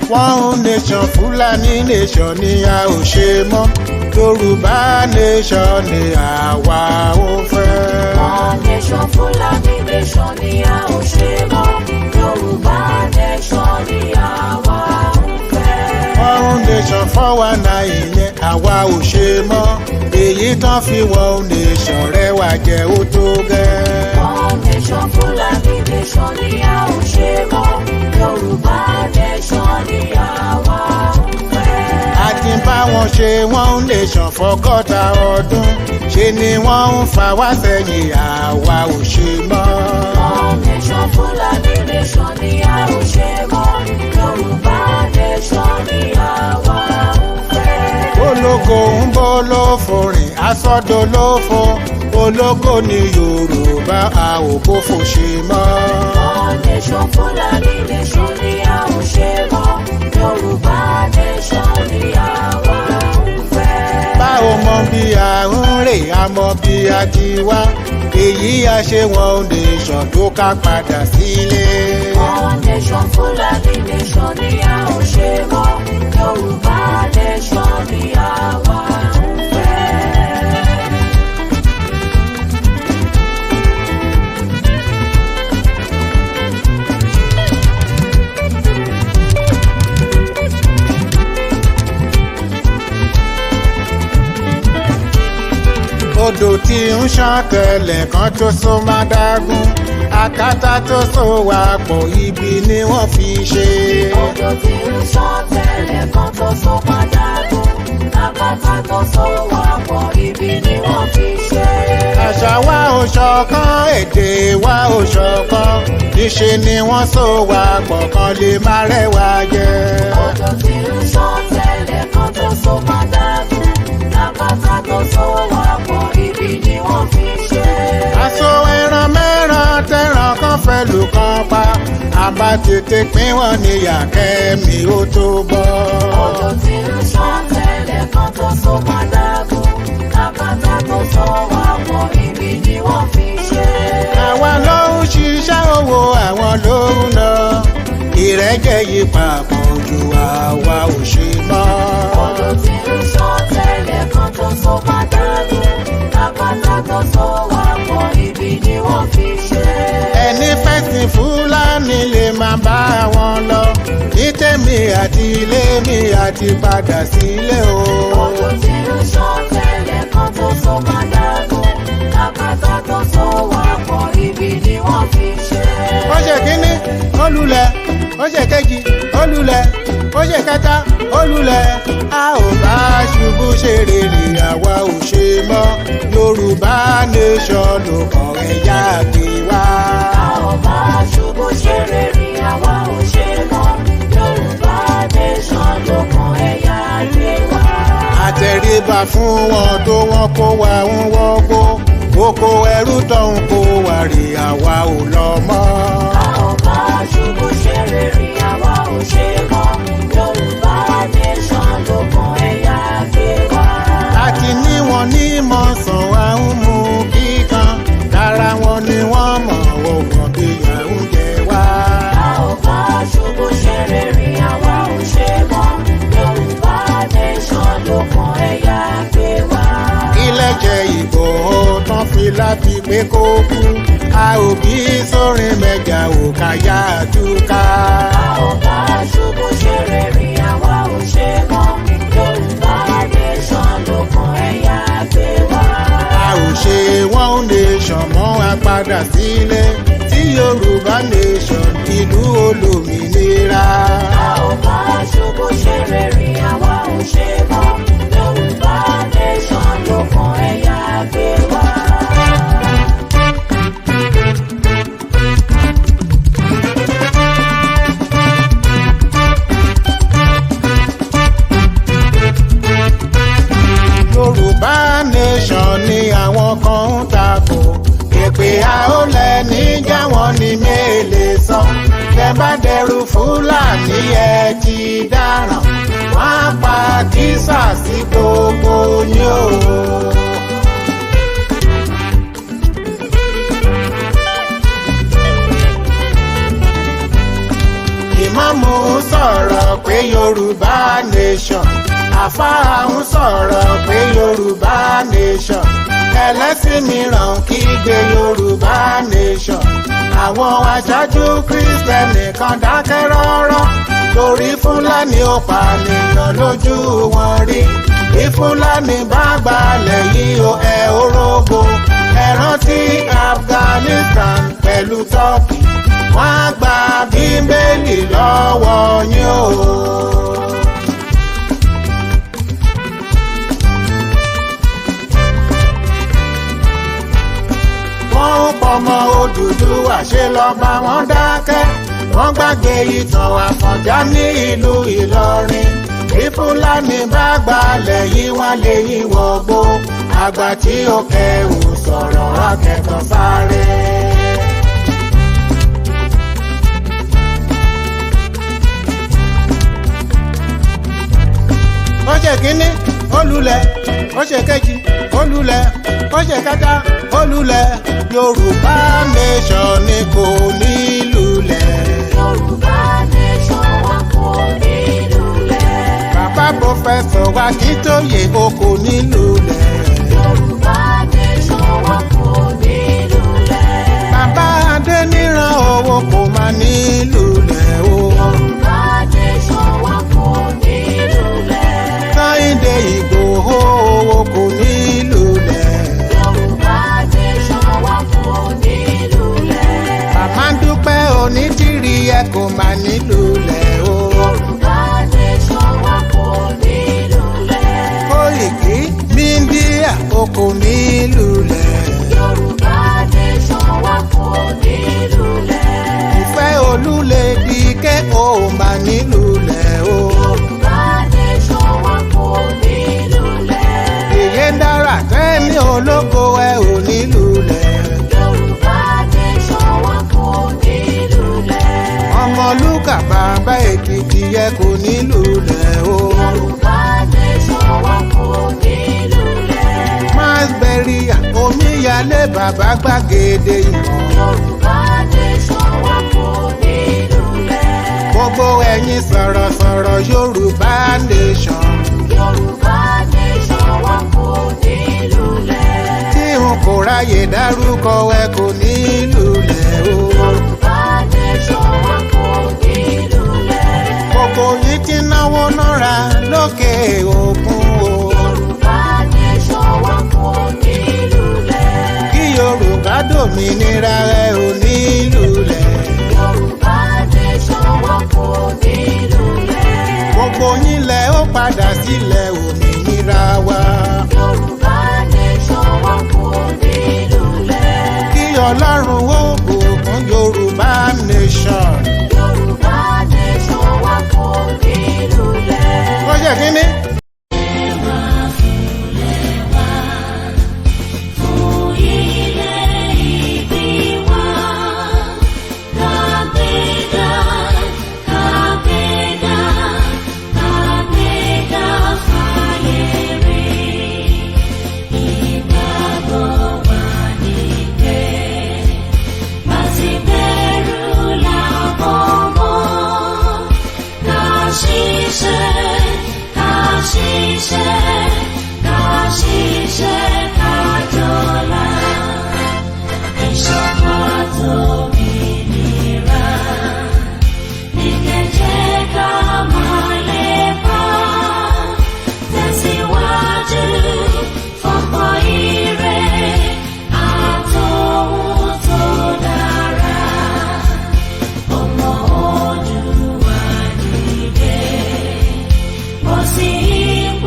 One nation Fúlàní nation ni a ò ṣe mọ́. Yorùbá nation ni àwa ò fẹ́. One nation Fúlàní nation ni a ò ṣe mọ́. Yorùbá nation ni àwa ò fẹ́. One nation fọ́wà náà ìyẹn àwa ò ṣe mọ́. Èyí tán fi one nation rẹwà jẹ́ ó tó gẹ́. One nation Fúlàní nation ni a ò ṣe mọ́. Yorùbá nation ni àwa ò fẹ́. A ti bá wọn ṣe one nation fọ́gọ́ta ọdún. Ṣe ni wọ́n ń fa wá sẹ́yìn àwa ò ṣe mọ́. One nation Fúlàní nation ni a ò ṣe mọ́. Yorùbá nation ni àwa ò fẹ́. Ológo ń bọ́ lófo rìn asọ́dọ̀ lófo. Ológo ni Yorùbá a ò bófo ṣe mọ́. One nation Fúlàní nation ni a ò ṣe mọ́. Yorùbá nation ni àwa ò fẹ́. Bá o mọ bí a ń rè a mọ bí a ti wá. Èyí a ṣe one nation tó ká padà sílé. One nation Fúlàní nation ni a ò ṣe mọ́. Yorùbá nation ni àwa ò fẹ́. Odò tí ń ṣàn tẹ̀lẹ̀ kan tó so má dágún. Àkàtà tó so wà pọ̀ ibi ni wọ́n fi ṣe. Odò tí ń ṣàn tẹ̀lẹ̀ kan tó so padà gùn. Àkàtà tó so wà pọ̀ ibi ni wọ́n fi ṣe. Àṣà wa ò ṣọ̀kan, èdè wa ò ṣọ̀kan. Níṣe ni wọ́n so wà pọ̀ kan lè má rẹwà jẹ. Odò tí ń ṣàn tẹ̀lẹ̀ kan tó so padà gùn. Àkàtà tó so wà pọ̀ ibi ni wọ́n fi ṣe. Aṣọ ẹran mẹ́ran tẹran kan fẹ́ lù kan pa. Àbá tètè pín wọn níyà kẹ́mi ó tó bọ́. Odò tí ń ṣàn tẹ̀lẹ̀ kan tó so padà gùn. Àkàtà tó so wà pọ̀ ibi ni wọ́n fi ṣe. Àwa ló ń ṣiṣẹ́ owó àwọn ló ń lọ. Ìrẹ́jẹ yí papọ̀ ju àwa ò ṣe mọ́. Odò tí ń ṣàn tẹ̀lẹ̀ kan tó so padà gùn. Àkàtà tó so wà pọ̀ ibi ni wọ́n fi ṣe. Ẹni fẹ̀sìn Fúlàní lè máa bá wọn lọ. Ní tèmi àti ilé mi àti padà sílé o. Odò tí ń ṣàn tẹ̀lẹ̀ kan tó so padà gùn. Àkàtà tó so wà pọ̀ ibi ni wọ́n fi ṣe. Ó ṣe kínní, ó lulẹ̀, ó ṣe kejì, ó lulẹ̀, ó ṣe kẹta, ó lulẹ̀. A ò bá ṣubú ṣe rere àwa ò ṣe mọ́. Yorùbá nation ló kàn ẹ̀yà gbé wá. A ò bá ṣubú ṣe rere àwa ò ṣe mọ́. Yorùbá nation ló kàn ẹ̀yà gbé wá. Àtẹ̀ríba fún wọn tó wọ́n kó wa ń wọ́gbó. Oko ẹrú tó ń kó wa rè àwa ò lọ mọ́. A ò bá ṣubú ṣe rere àwa ò ṣe mọ́. Yorùbá nation ló kàn ẹ̀yà gbé wá. Àti ní wọn ní mọ̀sán wa ń mú kíkan. Lára wọn ni wọ́n mọ̀ ọ̀gbọ̀n bí ìyà ń jẹ wá. A ò bá ṣubú ṣe rere àwa ò ṣe mọ́. Yorùbá nation ló kàn ẹ̀yà gbé wá. Ilẹ̀jẹ̀ ìbò tán fi láti pé kó kú. A ò bí sórin mẹ́jà ò káyà túká. A ò bá ṣubú ṣe rere àwa ò ṣe mọ́. Yorùbá nation ló kàn ẹ̀yà gbé wá. A ò ṣe one nation mọ́ a padà sílé. Tí Yorùbá nation ìlú olómìnira. A ò bá ṣubú ṣe rere àwa ò ṣe mọ́. Yorùbá nation ló kàn ẹ̀yà gbé wá. Yorùbá nation ni àwọn kan ń takò. Èpè a ó lẹ níjà wọn ni mélèé sọ. Tẹ bá dẹrù Fúlàní ẹ ti dáràn. Wọ́n á pa kísà sí gbogbo yín o. ìmáàmù ń sọ̀rọ̀ pé Yorùbá nation, àfáà ń sọ̀rọ̀ pé Yorùbá nation, ẹlẹ́sìn mìíràn kígbe Yorùbá nation, àwọn aṣáájú Kristẹni kan dákẹ́ rọ́rọ́ torí Fúlàní ò pànìyàn lójú wọn rí. Bí Fúlàní bá gbalẹ̀ yìí o ẹ orógo, ẹ rántí Afghanistan pẹ̀lú Turkey, wọ́n á gba Bíbélì lọ́wọ́ yín o. Wọ́n ń pọmọ Odùduwà ṣe lọ bá wọn dákẹ́, wọ́n gbàgbé ìtàn Àfọ̀njá ní ìlú Ìlọrin. Bí Fúlàní bá gbalẹ̀ yìí wọ́n lè yí wọ̀gbó, àgbà tí ó kẹ́wù sọ̀rọ̀ akẹ́kọ̀ọ́ sáré. Ó ṣe kínní ó lulẹ̀, ó ṣe kejì ó lulẹ̀, ó ṣe kẹta ó lulẹ̀, Yorùbá nation ni kò ní lulẹ̀. Yorùbá nation wa kò ní lulẹ̀. Bàbá pòfẹ́sọ̀ wa Akíntóyè o kò ní lulẹ̀. Yorùbá nation wa kò ní lulẹ̀. Bàbá Adéníran owó kò máa ní lulẹ̀ o. Yorùbá nation wa kò ní lulẹ̀. Kẹ́hìndé Ìgbòho owó kò ní lulẹ̀. Yorùbá nation wa kò ní lulẹ̀. Màmá Dúpẹ́ Onítìrí ẹ kò máa ní lulẹ̀ o. Yorùbá nation wa kò ní lulẹ̀. Kóìkí Mídíà o kò ní lulẹ̀. Yorùbá nation wa kò ní lulẹ̀. Ìfẹ́ Olúlédì ké o máa ní lulẹ̀ o. Yorùbá nation wa kò ní lulẹ̀. Èyí ń dára tẹ́ni ológo ẹ ò ní lulẹ̀. Yorùbá nation wa kò ní lulẹ̀. Omoluka bàbá Èkìtì ẹ kò ní lulẹ̀ o. Yorùbá nation wa kò ní lulẹ̀. Masberry Omíyalé bàbá Gbàgede Ìmọ̀. Yorùbá nation wa kò ní lulẹ̀. Gbogbo ẹ̀yin sọ̀rọ̀sọ̀rọ̀ Yorùbá nation. Yorùbá nation wa kò ní lulẹ̀. Tí n kò ráyè dárúkọ ẹ kò ní lulẹ̀ o. Yorùbá nation wa kò ní lulẹ̀. Gbogbo yín ti náwó náírà lókè òkun o. Yorùbá nation wa kò ní lulẹ̀. Kí Yorùbá dòmìnira ẹ ò ní lulẹ̀. Yorùbá nation wa kò ní lulẹ̀. Gbogbo yín lẹ ó padà sílẹ̀ òmìnira wa. Yorùbá nation wa kò ní lulẹ̀. Kí Ọlọ́run ó bùkún Yorùbá nation. Yorùbá nation wa kò ní lulẹ̀. Ó ṣe kínní. Sim,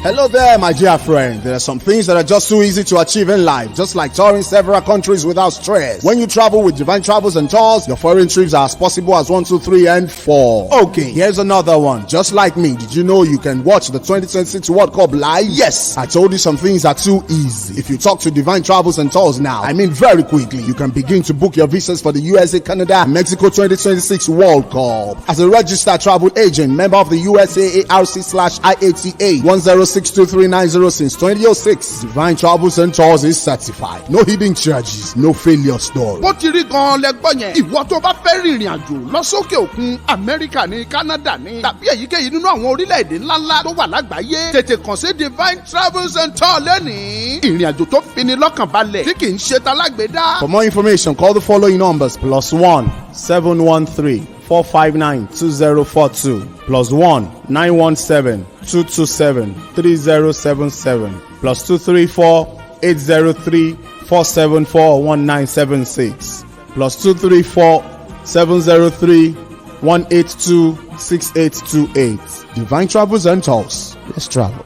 Hello there, my dear friend. There are some things that are just too easy to achieve in life, just like touring several countries without stress. When you travel with Divine Travels and Tours, your foreign trips are as possible as 1, 2, 3, and 4. Okay, here's another one. Just like me, did you know you can watch the 2026 World Cup live? Yes, I told you some things are too easy. If you talk to Divine Travels and Tours now, I mean very quickly, you can begin to book your visas for the USA, Canada, and Mexico 2026 World Cup. As a registered travel agent, member of the USAARC/IATA 1062390 since 2006, Divine Travels and Tours is certified. No hidden charges, no failure story. Bó ti rí gan-an lẹ́gbọ́n yẹn, ìwọ tó bá fẹ́ rìnrìn àjò lọ sókè òkun, Amẹ́ríkà ní Canada ní, tàbí èyíkéyìí nínú àwọn orílẹ̀-èdè ńláńlá tó wà lágbàáyé, tètè kàn sí Divine Travels and Tours lónìí. Ìrìn àjò tó fini lọ́kàn balẹ̀ tí kì í ṣe talágbèédá. For more information, call the following numbers: +1 713 459 2042, +1 917 227 3077, +234 803 474 1976, +234 703 182 6828. Divine Travels and Tours. Let's travel.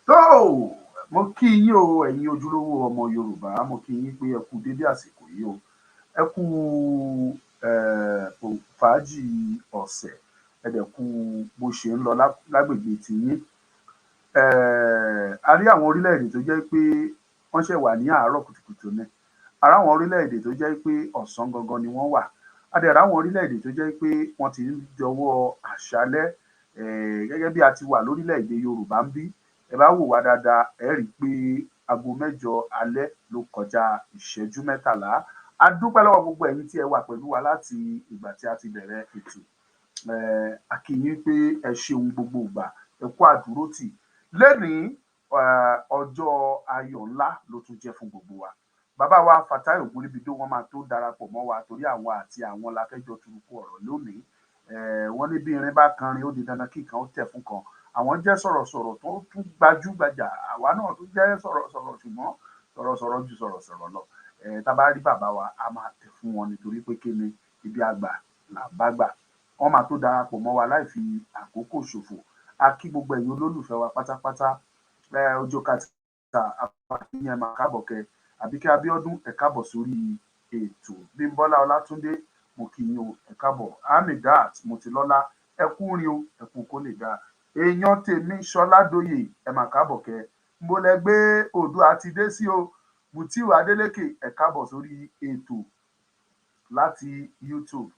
tó mo kí yín o ẹ̀yin ojúlówó ọmọ Yorùbá, mo kí yín pé ẹ kú dédé àsìkò yìí o, ẹ kú fàájì ọ̀sẹ̀, ẹ dẹ̀ kú bó ṣe ń lọ lágbègbè tiyín. A rí àwọn orílẹ̀-èdè tó jẹ́ pé wọ́n ṣẹ̀ wà ní àárọ̀ kùtùkùtù ní, a rí àwọn orílẹ̀-èdè tó jẹ́ pé ọ̀sán gangan ni wọ́n wà, a dẹ̀ rí àwọn orílẹ̀-èdè tó jẹ́ pé wọ́n ti ń jọwọ́ àṣálẹ́. Gẹ́gẹ́ bí a ti wà lórílẹ̀-èdè Yorùbá ń bí, ẹ bá wò wá dáadáa, ẹ rí i pé aago 8 alẹ́ ló kọjá ìṣẹ́jú 13. A dúpẹ́ lọ́wọ́ gbogbo ẹ̀yin tí ẹ wà pẹ̀lú wa láti ìgbà tí a ti bẹ̀rẹ̀ ètò. A kí yín pé ẹ ṣeun gbogbo ìgbà, ẹ kú àdúrótì. Lénìí ọjọ́ ayọ̀ ńlá ló tún jẹ́ fún gbogbo wa. Bàbá wa Fatai Ogunribido wọ́n máa tó darapọ̀ mọ́ wa torí àwọn àti àwọn la fẹ́ jọ turukú ọ̀rọ̀ lónìí. Wọ́n ní bí irin bá kanrin ó di dandan kí kan ó tẹ̀ fún kan. Àwọn jẹ́ sọ̀rọ̀sọ̀rọ̀ tó tún gbajúgbajà, àwa náà tún jẹ́ sọ̀rọ̀sọ̀rọ̀, ṣùgbọ́n sọ̀rọ̀sọ̀rọ̀ ju sọ̀rọ̀sọ̀rọ̀ lọ. Tá bá rí bàbá wa, a máa tẹ̀ fún wọn nítorí pé kí ni ibi àgbà là bá gbà. Wọ́n máa tó darapọ̀ mọ́ wa láì fi àkókò ṣòfò. A kí gbogbo ẹ̀yin olólùfẹ́ wa pátápátá. Ọjọ́ kàtà àpàkìyàn máa káàbọ̀ kẹ, Àbíkẹ́ Abíọ́dún ẹ káàbọ̀ sórí ètò. Bímbọ́lá Ọlátúndé mo kí yín o, ẹ káàbọ̀. Hamidat Motilọ́lá ẹ kú rin o, ẹ kú kó lè dáa. Èèyàn tèmi Ṣọládòyè ẹ máa káàbọ̀ kẹ. Mo lẹ gbé Oòduà ti dé sí o. Mutiu Adélékè ẹ káàbọ̀ sórí ètò láti YouTube.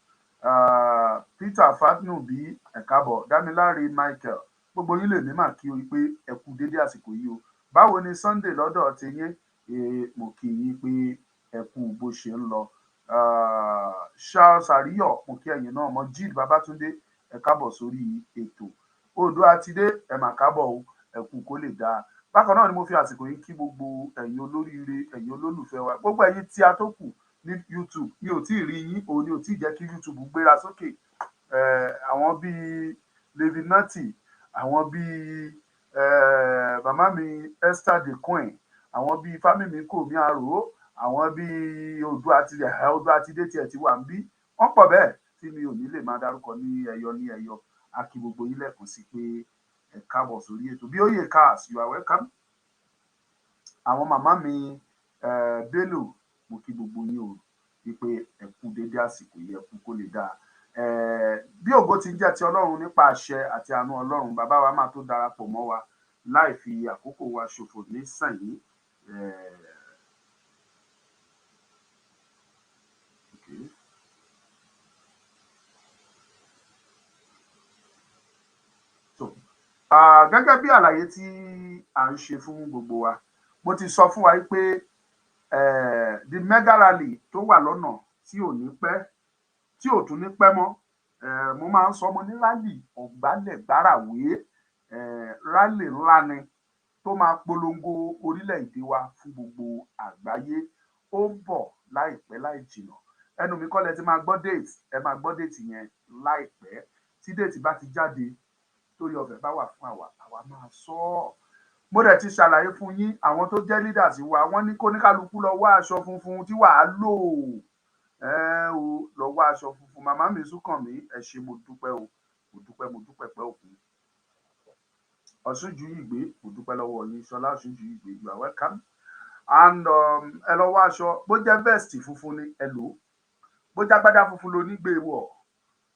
Peter Fatnubi ẹ káàbọ̀. Dámiláre Michael, gbogbo yín lè ní mà kí o pé ẹ kú dédé àsìkò yìí o. Báwo ni Sunday lọ́dọ̀ ti yín? Mo kí yín pé ẹ kú bó ṣe ń lọ. Charles Àríyọ̀ mo kí ẹ̀yin náà. Mojeed Babátúndé ẹ káàbọ̀ sórí ètò. Oòduà ti dé ẹ mà káàbọ̀ o, ẹ kú kó lè dáa. Bákan náà ni mo fi àsìkò yìí kí gbogbo ẹ̀yin olóríire, ẹ̀yin olólùfẹ́ wa, gbogbo ẹ̀yin tí a tó kù ní YouTube. Mi ò tí ì rí yín, òun ni ò tí ì jẹ́ kí YouTube gbéra sókè. Àwọn bíi Levinati, àwọn bíi màmá mi Esther the Queen, àwọn bíi Fámími Kòmí Àrò, àwọn bíi Oòduà ti dé tiẹ̀ ti wà ń bí. Wọ́n pọ̀ bẹ́ẹ̀ tí mi ò ní lè máa dárúkọ ní ẹyọ. A kí gbogbo yín lẹ́ẹ̀kan sí pé ẹ káàbọ̀ sórí ètò. Bí Oyè Cars, you are welcome. Àwọn màmá mi Bello, mo kí gbogbo yín o wípé ẹ kú dédé àsìkò yìí, ẹ kú kó lè dáa. Bí ògo ti ń jẹ́ ti Ọlọ́run nípa àṣẹ àti àánú Ọlọ́run, bàbá wa máa tó darapọ̀ mọ́ wa láì fi àkókò wa ṣòfò nísànyí. Gẹ́gẹ́ bí àlàyé tí à ń ṣe fún gbogbo wa, mo ti sọ fún wa pé the mega rally tó wà lọ́nà tí ò ní pẹ́, tí ò tún ní pẹ́ mọ́, mo máa ń sọ mo ní rally ọ̀gbálẹ̀gbárawé, rally ńlá ni tó máa polongo orílẹ̀-èdè wa fún gbogbo àgbáyé. Ó ń bọ̀ láìpẹ́ láì jìnà. Ẹnu mi kọ́ lẹ ti máa gbọ́ date, ẹ máa gbọ́ date yẹn láìpẹ́. Tí date bá ti jáde, torí ọ̀fẹ́ bá wà fún àwa máa sọ ọ́. Mo dẹ̀ ti ṣàlàyé fún yín, àwọn tó jẹ́ leaders wa, wọ́n ní kóníkálukú lọ wá aṣọ funfun tí wàá lò. Lọ wá aṣọ funfun. Màmá mi Súnkànmí, ẹ ṣé mo dúpẹ́ o. mo dúpẹ́ pẹ́ òkun. Ọ̀ṣunjú Ìgbé, mo dúpẹ́ lọ́wọ́ yín. Ṣọlá Ọ̀ṣunjú Ìgbé, you are welcome. And ẹ lọ wá aṣọ bó jẹ́ vest funfun ni ẹ lò ó, bó jẹ́ agbádá funfun ló ní gbé wọ̀,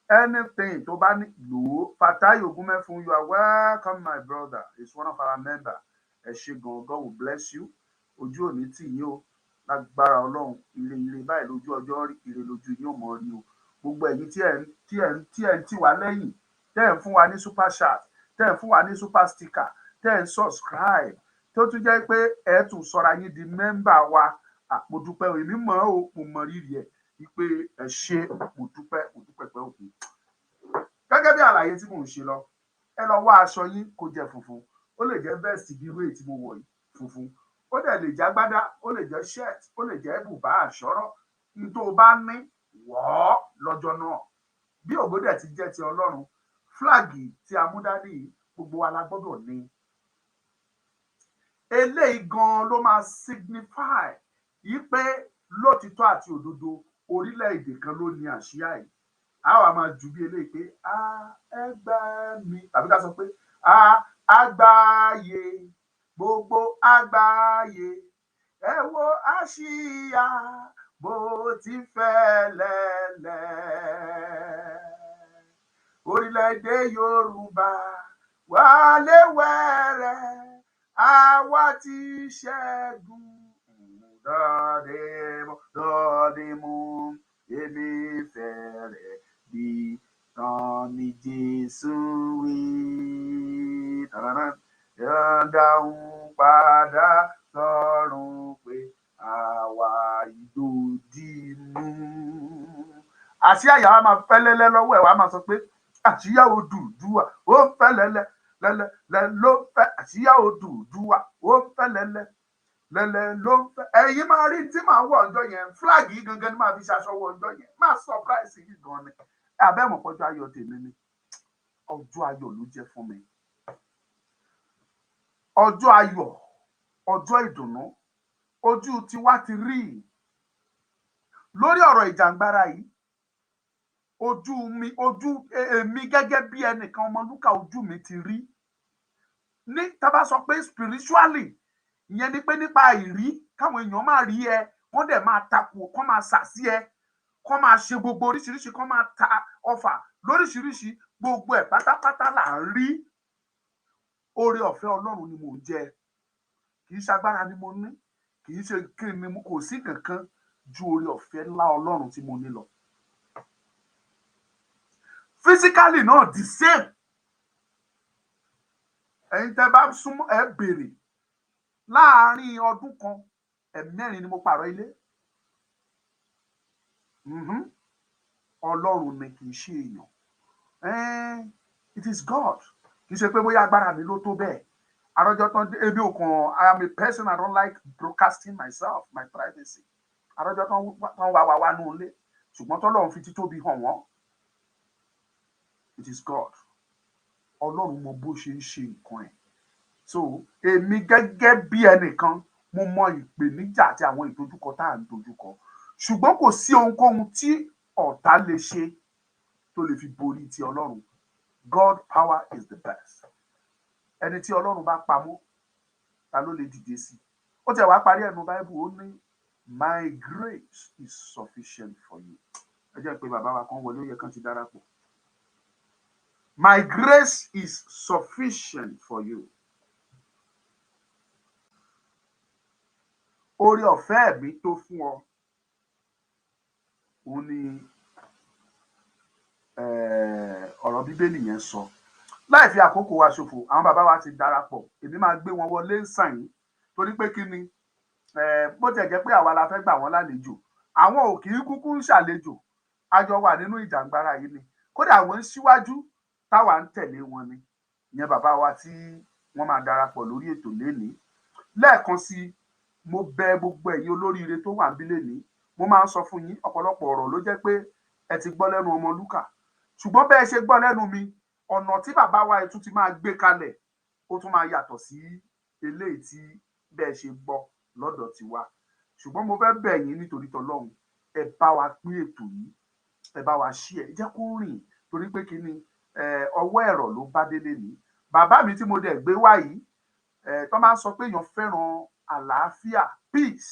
anything tó bá ní lò ó. Fatai Ogunmefun, you are welcome my brother, he's one of our member. Ẹ ṣé gan, God will bless you. Ojú òní tì yín o, lágbára Ọlọ́run, ire báyìí lójú ọjọ́ rí, ire lójú yín ò mọ̀ rí o. Gbogbo ẹ̀yin tí ẹ̀ ń tì wá lẹ́yìn, tẹ́ ẹ̀ ń fún wa ní super chat, tẹ́ ẹ̀ ń fún wa ní super sticker, tẹ́ ẹ̀ ń subscribe, tó tún jẹ́ pé ẹ̀ tún sọra yín di mẹ́mbà wa. Mo dúpẹ́ o, èmi mọ̀ o, mo mọ rírì ẹ̀ wípé ẹ ṣé, mo dúpẹ́ pẹ́ òkun. Gẹ́gẹ́ bí àlàyé tí mò ń ṣe lọ, ẹ lọ wá aṣọ yín kó jẹ́ funfun. Ó lè jẹ́ vest bí irú èyí tí mo wọ̀ yìí, funfun. Ó dẹ̀ lè jẹ́ agbádá, ó lè jẹ́ shirt, ó lè jẹ́ bùbá àṣọ́rọ̀. N tó bá ní wọ̀ ọ́ lọ́jọ́ náà. Bí ògo dẹ̀ ti jẹ́ ti Ọlọ́run, fúláàgì tí a mú dání yìí, gbogbo wa la gbọ́dọ̀ ní. Eléyìí gan ló máa signify yí pé lótìtọ́ àti òdodo orílẹ̀-èdè kan ló ní àsíá yìí. A wá máa jù bí eléyìí pé ẹgbẹ́ mi, tàbí ká sọ pé àgbáyé, gbogbo àgbáyé, ẹ wo àsíá bó ti fẹ́lẹ́lẹ́. Orílẹ̀-èdè Yorùbá wálé wẹ̀rẹ̀, àwa ti ṣẹ́gun. Dọ́ọ̀dì mú èmi fẹ́rẹ̀ bí tán ni Jésù wí. Dáhùn padà sọ́run pé àwa ìdòdì mú. Àsíá yà wá máa fẹ́lẹ́lẹ́ lọ́wọ́ ẹ̀, wá máa sọ pé àsíá Odùduwà ó fẹ́lẹ́lẹ́ lẹ́lẹ́ ló fẹ́. Àsíá Odùduwà ó fẹ́lẹ́lẹ́ lẹ́lẹ́ ló fẹ́. Ẹ̀yin máa rí tí màá wọ̀ ọjọ́ yẹn, flag yìí gangan ni màá fi ṣaṣọ wọ̀ ọjọ́ yẹn. Máa surprise yìí gan ni. Àbẹ́mọ̀ pọ́jọ́ ayọ̀ tèmi ni. Ọjọ́ ayọ̀ ló jẹ́ fún mi. Ọjọ́ ayọ̀, ọjọ́ ìdùnnú, ojú tiwa ti rí. Lórí ọ̀rọ̀ ìjàngbara yìí, èmi gẹ́gẹ́ bí ẹnìkan Omoluka, ojú mi ti rí. Ní tá bá sọ pé spiritually, ìyẹn ni pé nípa ìrí, káwọn èèyàn máa rí ẹ, kán dẹ̀ máa takò, kán máa sà sí ẹ, kán máa ṣe gbogbo oríṣiríṣi, kán máa ta ọfà lóríṣiríṣi, gbogbo ẹ̀ pátápátá là ń rí. Oore ọ̀fẹ́ Ọlọ́run ni mò ń jẹ. Kì í ṣagbára ni mo ní, kì í ṣe kí ni mo, kò sí kankan ju oore ọ̀fẹ́ ńlá Ọlọ́run tí mo ní lọ. Physically náà the same. Ẹ̀yin tẹ́ bá súnmọ́ ẹ béèrè. Láàárín ọdún kan, ẹ̀mẹ́rin ni mo pààrọ̀ ilé. Ọlọ́run ni, kì í ṣe èèyàn. It is God. Kì í ṣe pé bóyá agbára mi ló tó bẹ́ẹ̀. Àrọ́jọ́ tán ebi òkan, I am a person, I don't like broadcasting myself, my privacy. Àrọ́jọ́ tán wá nú ilé. Ṣùgbọ́n tọ́lọ́run fi títóbi hàn wọ́n. It is God. Ọlọ́run mọ bó ṣe ń ṣe nǹkan ẹ̀. So èmi gẹ́gẹ́ bí ẹnìkan, mo mọ ìpèníjà àti àwọn ìdojúkọ tá à ń dojúkọ. Ṣùgbọ́n kò sí ohunkóhun tí ọ̀tá lè ṣe tó lè fi borí ti Ọlọ́run. God power is the best. Ẹni tí Ọlọ́run bá pamọ́, ta ló lè dìde sí? Ó tẹ̀ wá parí ẹnu Bible, ó ní my grace is sufficient for you. Ẹ jẹ́ pé bàbá wa kan wọlé, ó yẹ kán ti darapọ̀. My grace is sufficient for you. Oore ọ̀fẹ́ mi tó fún ọ. Ó ní ọ̀rọ̀ Bíbélì yẹn sọ. Láì fi àkókò wa ṣòfò, àwọn bàbá wa ti darapọ̀. Èmi máa gbé wọn wọlé nsàn yìí torí pé kí ni bó tẹ̀ jẹ́ pé àwa la fẹ́ gbà wọ́n lálejò. Àwọn ò kì í kúkú ń ṣàlejò. A jọ wà nínú ìjàngbara yìí ni. Kódà wọ́n ń síwájú, táwa ń tẹ̀lé wọn ni. Ìyẹn bàbá wa tí wọ́n máa darapọ̀ lórí ètò lénìí. Lẹ́ẹ̀kan sí, mo bẹ̀ gbogbo ẹ̀yin olóríire tó wà níbí lénìí. Mo máa ń sọ fún yín, ọ̀pọ̀lọpọ̀ ọ̀rọ̀ ló jẹ́ pé ẹ ti gbọ́ lẹ́nu Omoluka. Ṣùgbọ́n bẹ́ẹ̀ ṣe gbọ́ lẹ́nu mi, ọ̀nà tí bàbá wa tún ti máa gbé kalẹ̀, ó tún máa yàtọ̀ sí eléyìí tí bẹ́ẹ̀ ṣe gbọ́ lọ́dọ̀ tiwa. Ṣùgbọ́n mo fẹ́ bẹ̀ yín nítorí tọlọ́run, ẹ bá wa pín ètò yìí, ẹ bá wa share, ẹ jẹ́ kó rìn, torí pé kí ni ọwọ́ ẹ̀rọ ló bá délé ní. Bàbá mi tí mo dẹ̀ gbé wá yìí, tó máa ń sọ pé èèyàn fẹ́ràn àlàáfíà, peace,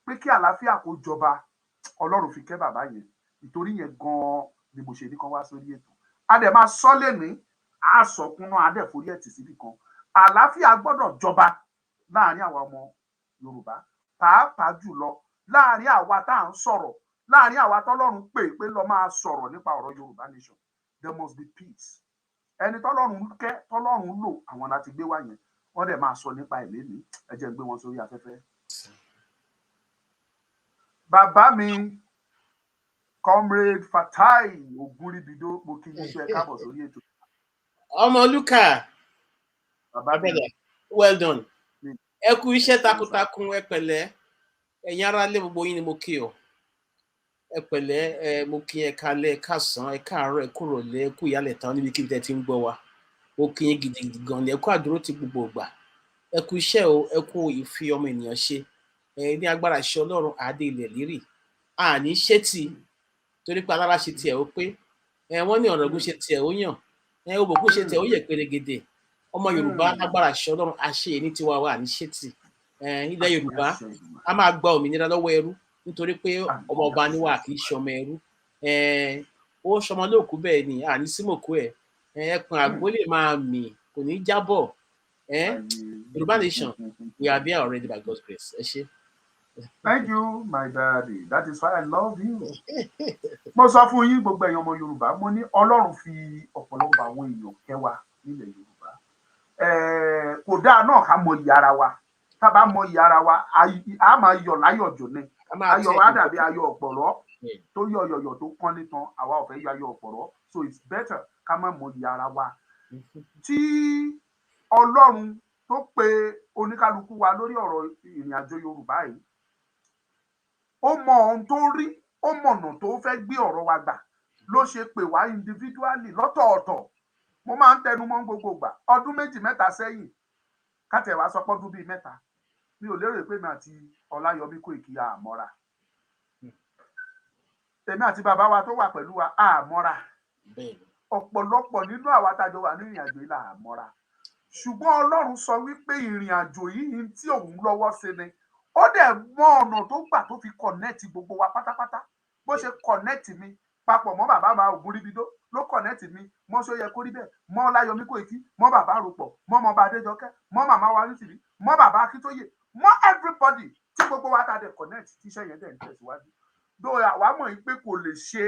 pé kí àlàáfíà kó jọba, Ọlọ́run fi kẹ́ bàbá yẹn. Nítorí yẹn gan-an ni mo ṣe ní kán wá sórí ètò. A dẹ̀ máa sọ lénìí, a sọ kúnná, a dẹ̀ forí ẹ̀ tì síbì kan. Àlàáfíà gbọ́dọ̀ jọba láàárín àwa ọmọ Yorùbá, pàápàá jùlọ láàárín àwa tá à ń sọ̀rọ̀, láàárín àwa tọ́lọ́run pè lọ máa sọ̀rọ̀ nípa ọ̀rọ̀ Yorùbá nation. There must be peace. Ẹni tọ́lọ́run kẹ́, tọ́lọ́run lò, àwọn láti gbé wá yẹn. Wọ́n dẹ̀ máa sọ nípa ẹ̀ lénìí. Ẹ jẹ́ n gbé wọn sórí afẹ́fẹ́. Bàbá mi, Comrade Fatai Ogunribido, mo kí yín pé ẹ káàbọ̀ sórí ètò. Omoluka, Bàbá mi, well done. Ẹ kú iṣẹ́ takuntakun, ẹ pẹ̀lẹ́. Ẹ̀yin ará lé gbogbo yín ni mo kí o. Ẹ pẹ̀lẹ́, mo kí ẹ káalẹ́, ẹ káàsán, ẹ káàárọ̀, ẹ kúrọ̀lẹ́, ẹ kú ìyálẹ̀ta níbi kí n tẹ́ ti ń gbọ́ wa. Mo kí yín gidigidi gan ni, ẹ kú àdúró ti gbogbo ìgbà. Ẹ kú iṣẹ́ o, ẹ kú ìfi ọmọ ènìyàn ṣe. Ní agbára iṣẹ́ Ọlọ́run àdé ilẹ̀ lérì. Àní ṣétì torí pé alára ṣe tiẹ̀ ó pé. Wọ́n ní ọ̀rọ̀ ògùn ṣe tiẹ̀ ó yàn. Òbòkú ṣe tiẹ̀ ó yẹ pérégedé. Ọmọ Yorùbá lágbára iṣẹ́ Ọlọ́run àṣẹ ní tiwa wa àní ṣétì. Ilẹ̀ Yorùbá a máa gba òmìnira lọ́wọ́ ẹrú nítorí pé ọmọ ọba níwà kì í ṣọmọ ẹrú. Ó ṣọmọ lóòkú bẹ́ẹ̀ ni àní símòkú ẹ̀. Ẹkùn àgbo lè máa mì kò ní jábọ̀. Yorùbá nation, we are there already by God's grace. Ẹ ṣé. Thank you, my daddy. That is why I love you. Mo sọ fún yín gbogbo ẹ̀yin ọmọ Yorùbá, mo ní Ọlọ́run fi ọ̀pọ̀lọpọ̀ àwọn èèyàn kẹ́ wa nílẹ̀ Yorùbá. Kò dáa náà ká mọ iyì ara wa. Tá bá mọ iyì ara wa, a máa yọ̀ láyọ̀ jò ní. Ayọ̀ wa dàbí ayọ̀ ọ̀pọ̀lọ́ tó yọ̀yọ̀yọ̀ tó kán nítan, àwa ò fẹ́ yọ ayọ̀ ọ̀pọ̀lọ́. So it's better ká má mọ iyì ara wa. Tí Ọlọ́run tó pe oníkálukú wa lórí ọ̀rọ̀ ìrìn àjò Yorùbá yìí, ó mọ ohun tó rí, ó mọ̀nà tó fẹ́ gbé ọ̀rọ̀ wa gbà, ló ṣe pè wá individually lọ́tọ̀ọ̀tọ̀. Mo máa ń tẹnu mọ́ gbogbo ìgbà. Ọdún 2 mẹ́ta sẹ́yìn, kátẹ̀ wá sọ pọ́dún bíi 3, mi ò lérò pé mi àti Ọláyọmí Kóìkí àmọ́ra. Èmi àti bàbá wa tó wà pẹ̀lú wa àmọ́ra. Ọ̀pọ̀lọpọ̀ nínú àwa tájọ wà ní ìrìn àjò yìí là àmọ́ra. Ṣùgbọ́n Ọlọ́run sọ wípé ìrìn àjò yìí tí òun lọ́wọ́ sí ni. Ó dẹ̀ mọ ọ̀nà tó gbà tó fi connect gbogbo wa pátápátá. Bó ṣe connect mi papọ̀ mọ́ bàbá wa Ogunribido ló connect mi mọ́ Ṣóyẹ Kóríbẹ̀, mọ́ Ọláyọmí Kóìkí, mọ́ bàbá Àròpọ̀, mọ́ ọmọọba Adéjọkẹ́, mọ́ màmá wa Nítìrí, mọ́ bàbá Akíntóyè, mọ́ everybody tí gbogbo wa ta dẹ̀ connect tí iṣẹ́ yẹn dẹ̀ ń tẹ̀síwájú. Dó àwa mọ̀ pé kò lè ṣe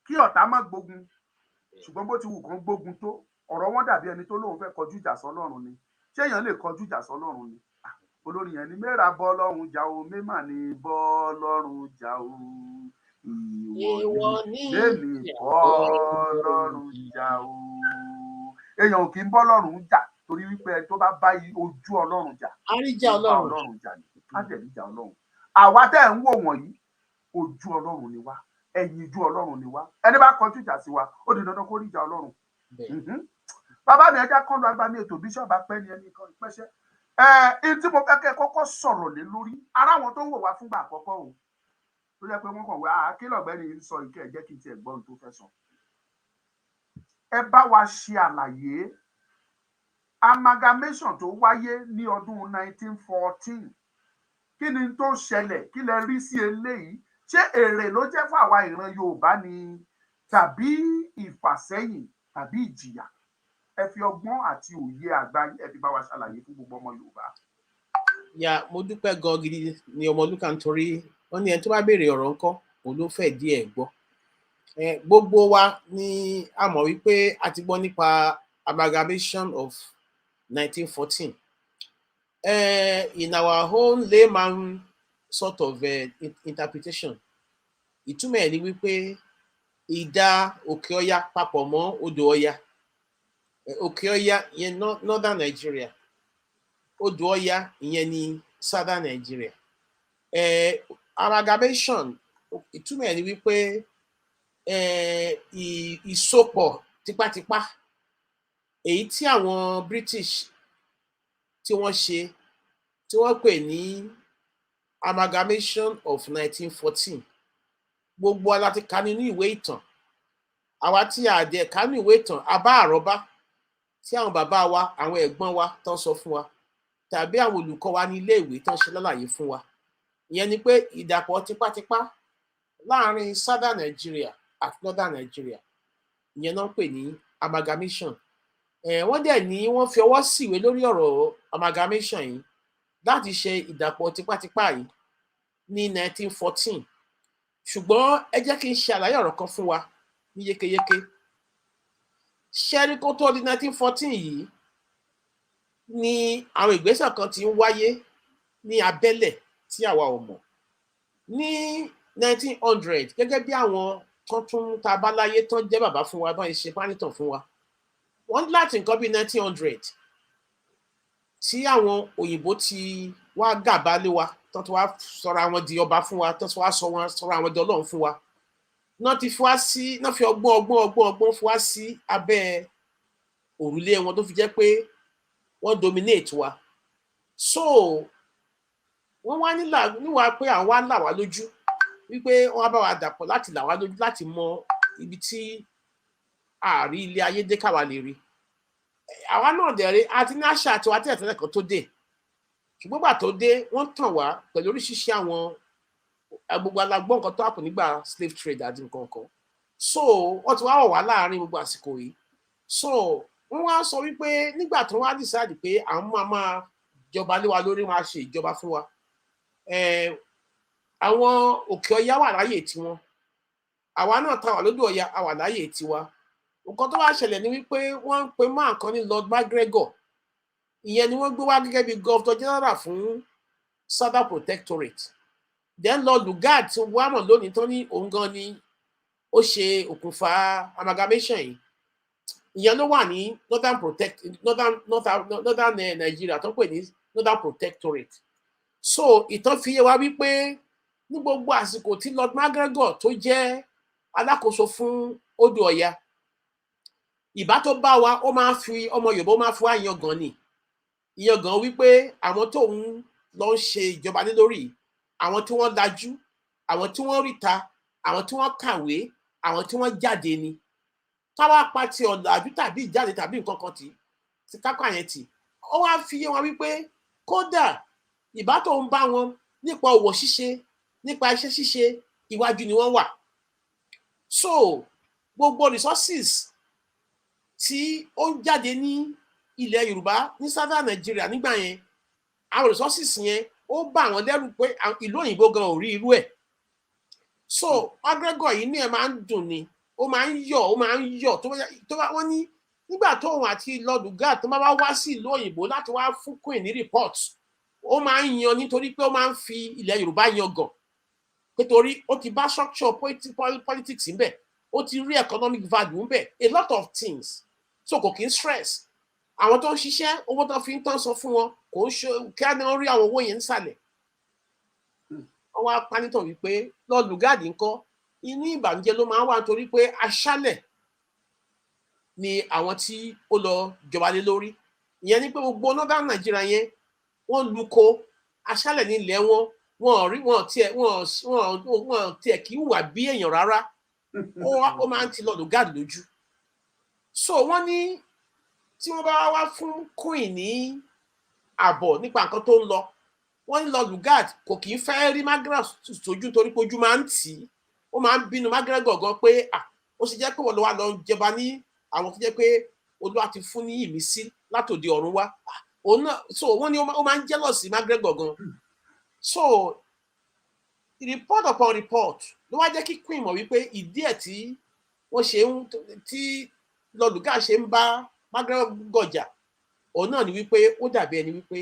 kí ọ̀tá má gbógun, ṣùgbọ́n bó ti wù kán gbógun tó, ọ̀rọ̀ wọn dàbí ẹni tó lóun fẹ́ kọjú ìjà sọ́lọ́run ni. Ṣé èèyàn lè kọjú ìjà sọ́lọ́run ni? Olórin yẹn ni mẹ́ra bọ́ lọ́run jà o, mẹ́mà ni bọ́ lọ́run jà o, ìwọ ni lèmi bọ́ lọ́run jà o. Èèyàn ò kì í bọ́ lọ́run jà torí wípé tó bá bá ojú Ọlọ́run jà, àríjà Ọlọ́run jà ni, á dẹ̀ níjà Ọlọ́run. Àwa tẹ́ ń wò wọ̀nyí, ojú Ọlọ́run ni wá, ẹ̀yìn ojú Ọlọ́run ni wá. Ẹni bá kọjú ìjà sí wa, ó di dandan kó rí ìjà Ọlọ́run. Bàbá mi ẹja kan lọ agbami ètò bíṣọ̀bù apẹ́ni ẹni kan ìpẹ́ṣẹ́. Tí mo fẹ́ kẹ́ kọ́kọ́ sọ̀rọ̀ lé lórí, ara wọn tó ń wò wá fúngbà àkọ́kọ́ o, tó jẹ́ pé wọ́n kàn wá kí lọ̀gbẹ́ni sọ ìkẹ́ ẹ̀ jẹ́ kí n tiẹ̀ gbọ́ ohun tó fẹ́ sọ. Ẹ bá wa ṣe àlàyé amalgamation tó wáyé ní ọdún 1914. Kí ni tó ṣẹlẹ̀? Kí lẹ rí sí eléyìí? Ṣé èrè ló jẹ́ fún àwa ìran Yorùbá ni tàbí ìfàsẹ́yìn tàbí ìjìyà? Ẹ fi ọgbọ́n àti òye àgbáyé ẹ fi bá wa ṣàlàyé fún gbogbo ọmọ Yorùbá. Mo dúpẹ́ gan gidi ní Omoluka nítorí wọ́n ní ẹni tó bá béèrè ọ̀rọ̀ ńkọ́ òun ló fẹ́ díẹ̀ gbọ́. Gbogbo wa ni a mọ̀ wípé a ti gbọ́ nípa amalgamation of 1914. In our own layman sort of interpretation, ìtumọ̀ ẹ̀ ni wípé ìdá Òkè Ọya papọ̀ mọ́ Odò Ọya. Òkè Ọya ìyẹn northern Nigeria, Odò Ọya ìyẹn ní southern Nigeria. Amalgamation ìtumọ̀ ẹ̀ ni wípé ìsopọ̀ tipátipá èyí tí àwọn British tí wọ́n ṣe tí wọ́n pè ní amalgamation of 1914. Gbogbo wa láti kà nínú ìwé ìtàn àwa tí a dẹ̀ kánú ìwé ìtàn abá àrọ́bá tí àwọn bàbá wa àwọn ẹ̀gbọ́n wa tán sọ fún wa tàbí àwọn olùkọ́ wa ní ilé ìwé tán ṣe lálàyé fún wa. Ìyẹn ni pé ìdàpọ̀ tipátipá láàrin southern Nigeria àti northern Nigeria ìyẹn náà ń pè ní amalgamation. Wọ́n dẹ̀ ní wọ́n fi ọwọ́ síwèé lórí ọ̀rọ̀ amalgamation yìí láti ṣe ìdàpọ̀ tipátipá yìí ní 1914. Ṣùgbọ́n ẹ jẹ́ kí n ṣe àlàyé ọ̀rọ̀ kan fún wa ní yékéyéké. Ṣẹ́rí kó tó di 1914 yìí ni àwọn ìgbésẹ̀ kan ti ń wáyé ní abẹ́lẹ̀ tí àwa ò mọ̀. Ní 1900 gẹ́gẹ́ bí àwọn tó tún ta bá láyé tán jẹ́ bàbá fún wa báyìí ṣe pánítàn fún wa. Wọ́n láti nǹkan bí 1900 tí àwọn òyìnbó ti wá gàba lé wa tó ti wá sọra wọn di ọba fún wa tó ti wá sọra wọn di ọlọ́run fún wa. Náà ti fi wá sí náà fi ọgbọ́n fi wá sí abẹ́ òrùlé wọn tó fi jẹ́ pé wọ́n dominate wa. So wọ́n wá níwà pé àwa là wá lójú wípé wọ́n bá wa dàpọ̀ láti là wá lójú láti mọ ibi tí àárí ilé ayé dé káwa lè rí. Àwa náà dẹ̀rẹ̀ àti ní àṣà àti wa tẹ́lẹ̀ kan tó dé. Ṣùgbọ́n gbà tó dé wọ́n tàn wá pẹ̀lú oríṣiríṣi àwọn gbogbo alágbọ́n nǹkan tó hàpù nígbà slave trade àti nǹkan kan. So wọ́n ti wá wọ̀ wá láàárín gbogbo àsìkò yìí. So wọ́n wá sọ wípé nígbà tó wá decide pé àwọn máa jọba lé wa lórí, wọn á ṣe ìjọba fún wa. Àwọn òkè ọya wà láyè tiwọn, àwa náà ta wà lódò ọya a wà láyè tiwa. Nǹkan tó wá ṣẹlẹ̀ ni wípé wọ́n ń pe máa kan ní Lord MacGregor. Ìyẹn ni wọ́n gbé wá gẹ́gẹ́ bí Governor General fún Southern Protectorate. Then Lord Lugard tí wọ́n mọ̀ lónìí tán ní òun gan ni ó ṣe òkùnfà amalgamation yìí. Ìyẹn ló wà ní northern Nigeria tó ń pè ní Northern Protectorate. So ìtàn fi yé wa wípé ní gbogbo àsìkò tí Lord MacGregor tó jẹ́ alákòóso fún odò ọya, ìbá tó bá wa ó máa fi ọmọ Yorùbá ó máa fi wá yangàn ni. Ìyangàn wípé àwọn tó ń lọ ń ṣe ìjọba ní lórí, àwọn tí wọ́n lajú, àwọn tí wọ́n ríta, àwọn tí wọ́n kàwé, àwọn tí wọ́n jáde ni. Káwá pa ti ọ̀làjú tàbí ìjáde tàbí nǹkan kan ti kápá yẹn tì. Ó wá fi yé wọn wípé kódà ìbá tó ń bá wọn nípa òwò ṣíṣe, nípa iṣẹ́ ṣíṣe, iwájú ni wọ́n wà. So gbogbo resources tí ó ń jáde ní ilẹ̀ Yorùbá ní Southern Nigeria nígbà yẹn, àwọn resources yẹn ó bá àwọn lẹ́rù pé ìlú òyìnbó gan ò rí irú ẹ̀. So MacGregor yìí ní ẹ̀ máa ń dùn ni, ó máa ń yọ̀ tó bá wọ́n ní nígbà tóun àti Lord Lugard tó bá wá sí ìlú òyìnbó láti wá fún Queen ní report, ó máa ń yan nítorí pé ó máa ń fi ilẹ̀ Yorùbá yangàn nítorí ó ti bá structure politics ń bẹ̀, ó ti rí economic value ń bẹ̀, a lot of things. So kò kí ń stress àwọn tó ń ṣiṣẹ́, owó tó fi ń tán sọ fún wọn kò ń ṣe kí á ní wọ́n rí àwọn owó yẹn nísàlẹ̀. Wọ́n wá panítàn wípé Lord Lugard ńkọ́ inú ìbànújẹ́ ló máa ń wà nítorí pé aṣálẹ̀ ni àwọn tí ó lọ jọba lé lórí. Ìyẹn ni pé gbogbo northern Nigeria yẹn wọ́n luko aṣálẹ̀ ní ilẹ̀ wọn, wọn tiẹ̀ kì í wà bí èèyàn rárá. Ó máa ń ti Lord Lugard lójú. So wọ́n ní tí wọ́n bá wá fún Queen ní àbọ̀ nípa nǹkan tó ń lọ, wọ́n ní Lord Lugard kò kì í fẹ́ rí MacGregor sójú torí pé ojú máa ń tì í, ó máa ń bínú MacGregor gan pé ó sì jẹ́ pé wọ́n lọ wá lọ jẹba ní àwọn tó jẹ́ pé Olúwa ti fún ní ìmísí látòde ọ̀run wá. Òun náà, so wọ́n ní ó máa ń jealous MacGregor gan. So report upon report ló wá jẹ́ kí Queen mọ̀ wípé ìdí ẹ̀ tí wọ́n ṣe tí Lord Lugard ṣe ń bá MacGregor jà, òun náà ni wípé ó dàbí ẹni wípé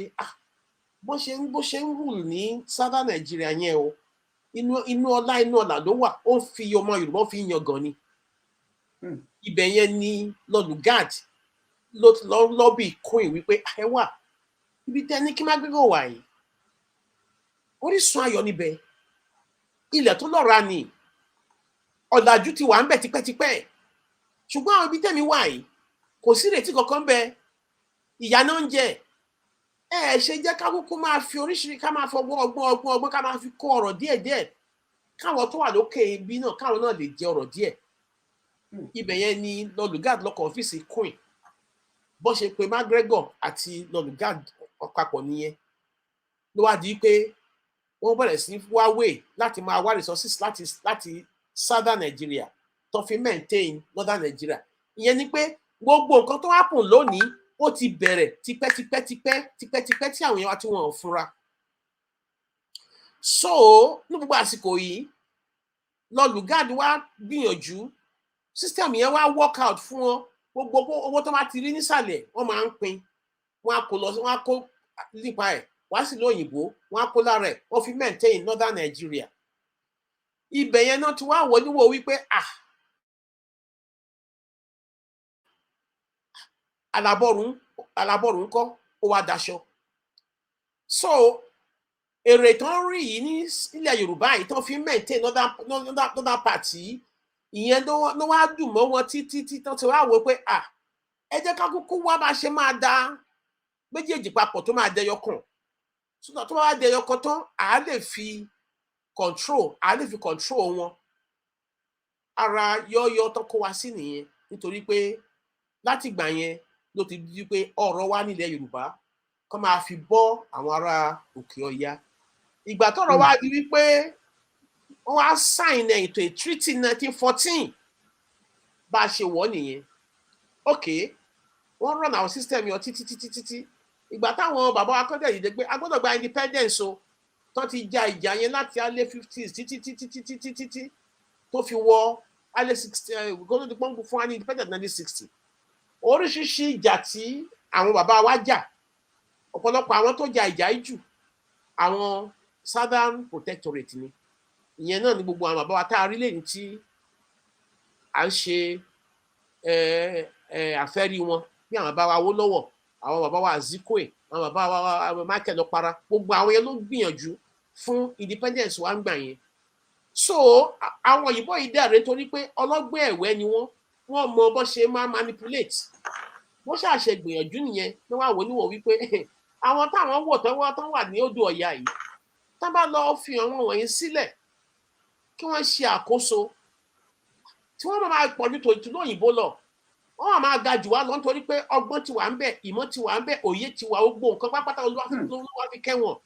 bó ṣe ń rule ní Southern Nigeria yẹn o, inú ọlá ló wà, ó fi ọmọ Yorùbá fi ń yangàn ni. Ibẹ̀ yẹn ni Lord Lugard ló lọ́bì Queen wípé ẹ wà ibi tẹ́ ní kí MacGregor wà yìí, orísun ayọ̀ níbẹ̀, ilẹ̀ tó lọ́ra ni, ọ̀làjú ti wà ń bẹ̀ tipẹ́tipẹ́, ṣùgbọ́n àwọn ibi tẹ́mi wà yìí kò sí ìrètí kankan bẹ, ìyà náà ń jẹ. Ẹ ṣe jẹ́ ká kúkú máa fi oríṣiríṣi ká máa fọgbọ́n ọgbọ́n ká máa fi kó ọ̀rọ̀ díẹ̀díẹ̀ káwọn tó wà lókè ibi náà káwọn náà lè jẹ ọ̀rọ̀ díẹ̀. ibẹ̀ yẹn ni Lord Lugard lọ́kọ̀ ọ́fíìsì Queen bó ṣe pé McGregor àti Lord Lugard papọ̀ nìyẹn ló wá di pé wọ́n bẹ̀rẹ̀ sí wá way láti máa wá resources láti southern Nigeria tó fi maintain northern Nigeria ìyẹn ni pé gbogbo nǹkan tó happen lónìí ó ti bẹ̀rẹ̀ tipẹ́tipẹ́ tí àwọn èèyàn wá tí wọ́n ò fura so ní gbogbo àsìkò yìí Lord Lugard wá gbìyànjú system yẹn wá work out fún wọn gbogbo owó tó bá ti rí nísàlẹ̀ wọ́n máa ń pín wọ́n á kó lọ wọ́n á kó nípa ẹ̀ wá sí lóyìnbó wọ́n á kó lára ẹ̀ wọ́n fi maintain northern Nigeria ibẹ̀ yẹn náà ti wá wọ níwò wípé alábọ̀rún kọ́ ó wá daṣọ so èrè tán rí yìí ní ilẹ̀ Yorùbá yìí tán fi maintain northern party ìyẹn ló wá dùn mọ́ wọn títí tán ti wá wò pé ẹ jẹ́ ká kúkú wá bá ṣe máa da méjèèjì papọ̀ tó máa dẹyọ kan ṣùgbọ́n tó bá wá dẹyọ kan tán à lè fi control wọn ara yọ́yọ́ tán kó wa sí nìyẹn nítorí pé láti ìgbà yẹn ló ti di pé ọ̀rọ̀ wa nílẹ̀ Yorùbá kó máa fi bọ́ àwọn ará òkè ọya ìgbà tọ́rọ̀ wá di wípé wọ́n wá sign ètò treaty 1914 bá a ṣe wọ̀ nìyẹn ok wọ́n run àwọn system yọ títí ìgbà táwọn bàbá wa kọ́dẹ̀ yìí dé pé a gbọ́dọ̀ gba independence o tó ti ja ìjà yẹn láti alẹ́ 50s títí tó fi wọ alẹ́ 60 gbọ́dọ̀ di pọ́ńpù fún wa ní independence 1960 oríṣiríṣi ìjà tí àwọn bàbá wa jà ọ̀pọ̀lọpọ̀ àwọn tó ja ìjà yìí jù àwọn Southern Protectorate ni ìyẹn náà ni gbogbo àwọn bàbá wa tá a rí lẹ́yìn tí à ń ṣe àfẹ́rí wọn bí àwọn bàbá wa Awólọ́wọ̀ àwọn bàbá wa Azikwe àwọn bàbá wa Michael Okpara gbogbo àwọn yẹn ló gbìyànjú fún independence wa ń gbà yẹn so àwọn òyìnbó yìí dẹ̀rẹ̀ torí pé ọlọ́gbọ́n ẹ̀wẹ́ ni wọ́n mọ bó ṣe máa manipulate wọ́n ṣàṣẹ gbìyànjú nìyẹn ní wọ́n àwọn oníwò wípé àwọn táwọn wò tán wà ní odò Ọ̀yà yìí tán bá lọ fi àwọn wọ̀nyí sílẹ̀ kí wọ́n ṣe àkóso tí wọ́n máa pọ̀ nítorí tí lóyìnbó lọ wọ́n máa ga jù wá lọ nítorí pé ọgbọ́n ti wà ń bẹ ìmọ̀ ti wà ń bẹ òye ti wà gbogbo nǹkan pápátá Olúwa fi kẹ́wọ̀n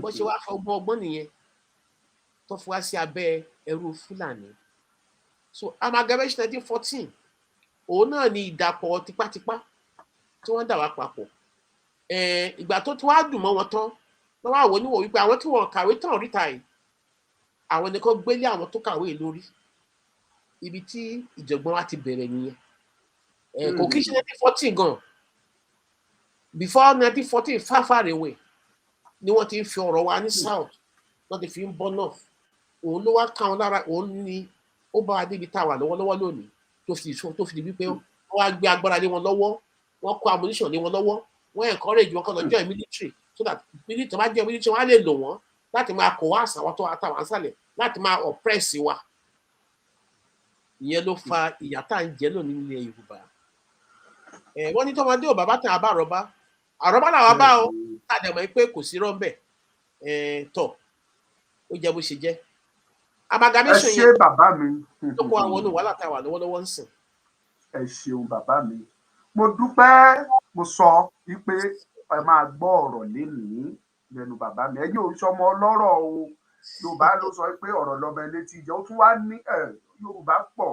bó ṣe wá fọ ọgbọ́n nìyẹn tó fi wá sí abẹ́ ẹrú Fúlàní so amalgamation 1914 òun náà ni ìdàpọ̀ tipátipá tí wọ́n dà wá papọ̀ ìgbà tó ti wá dùn mọ́ wọn tán wọ́n wá wò níwò wípé àwọn tí wọ́n kàwé tán ríta yìí àwọn nìkan gbélé àwọn tó kàwé lórí ibi tí ìjọ̀gbọ́n wa ti bẹ̀rẹ̀ nìyẹn kò kí ṣe 1914 gan before 1914 far away ni wọ́n ti ń fi ọ̀rọ̀ wa ní south wọ́n ti fi ń bọ́ north òun ló wá káwọn lára òun ni ó bá wa débi tá a wà lọ́wọ́lọ́wọ́ lónìí tó fi di wípé wọ́n wá gbé agbára lé wọn lọ́wọ́ wọ́n kó ammunition lé wọn lọ́wọ́ wọ́n encourage wọn kọ́ lọ join military so that military bá jẹ́ military wọ́n á lè lò wọ́n láti máa kó wá àṣà wọn tó àtàwọn àṣàlẹ̀ láti máa oppress wa ìyẹn ló fa ìyà tá à ń jẹ lónìí nílẹ̀ Yorùbá wọ́n ní tọ́mọdé ò bàbá tàn àbá àrọ́bá làwọn bá ọ tàdé mọ̀ pé kò sí rọ́ńbẹ̀ tọ̀ ó jẹ́ bó ṣe jẹ́ amalgamation yẹn bàbá mi tó kó àwọn olùwàlà tá a wà lọ́wọ́lọ́wọ́ ń sìn. ẹ ṣeun bàbá mi mo dúpẹ́ mo sọ wípé ẹ máa gbọ́ ọ̀rọ̀ lénìí lẹ́nu bàbá mi ẹ̀yin ò sọmọ ọlọ́rọ̀ o Yorùbá ló sọ pé ọ̀rọ̀ lọ́mọ létí ìjọ ó tún wá ní Yorùbá pọ̀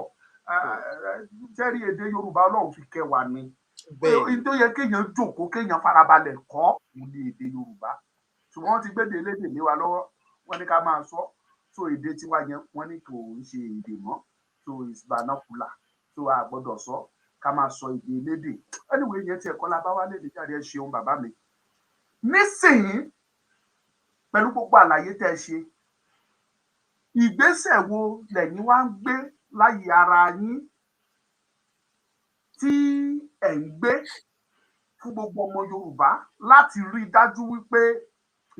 jẹ́rìí èdè Yorùbá Ọlọ́run fi kẹwàá ni tó yẹ kéèyàn jókòó kéèyàn farabalẹ̀ kọ́ òun ní èdè Yorùbá ṣùgbọ́n wọ́n ti gbé de lédè lé wa lọ́wọ́ wọ́n ní ká máa sọ so èdè tiwa yẹn wọ́n ní kò ń ṣe èdè mọ́ so it's vernacular so a gbọ́dọ̀ sọ ká máa sọ èdè lédè anyway yẹn tí ẹ̀kọ́ la bá wá lédè jáde ẹ ṣeun bàbá mi nísìnyí pẹ̀lú gbogbo àlàyé tẹ́ ẹ ṣe ìgbésẹ̀ wo lẹ̀yin wá ń gbé láyé ara yín tí ẹ̀ ń gbé fún gbogbo ọmọ Yorùbá láti rí i dájú wípé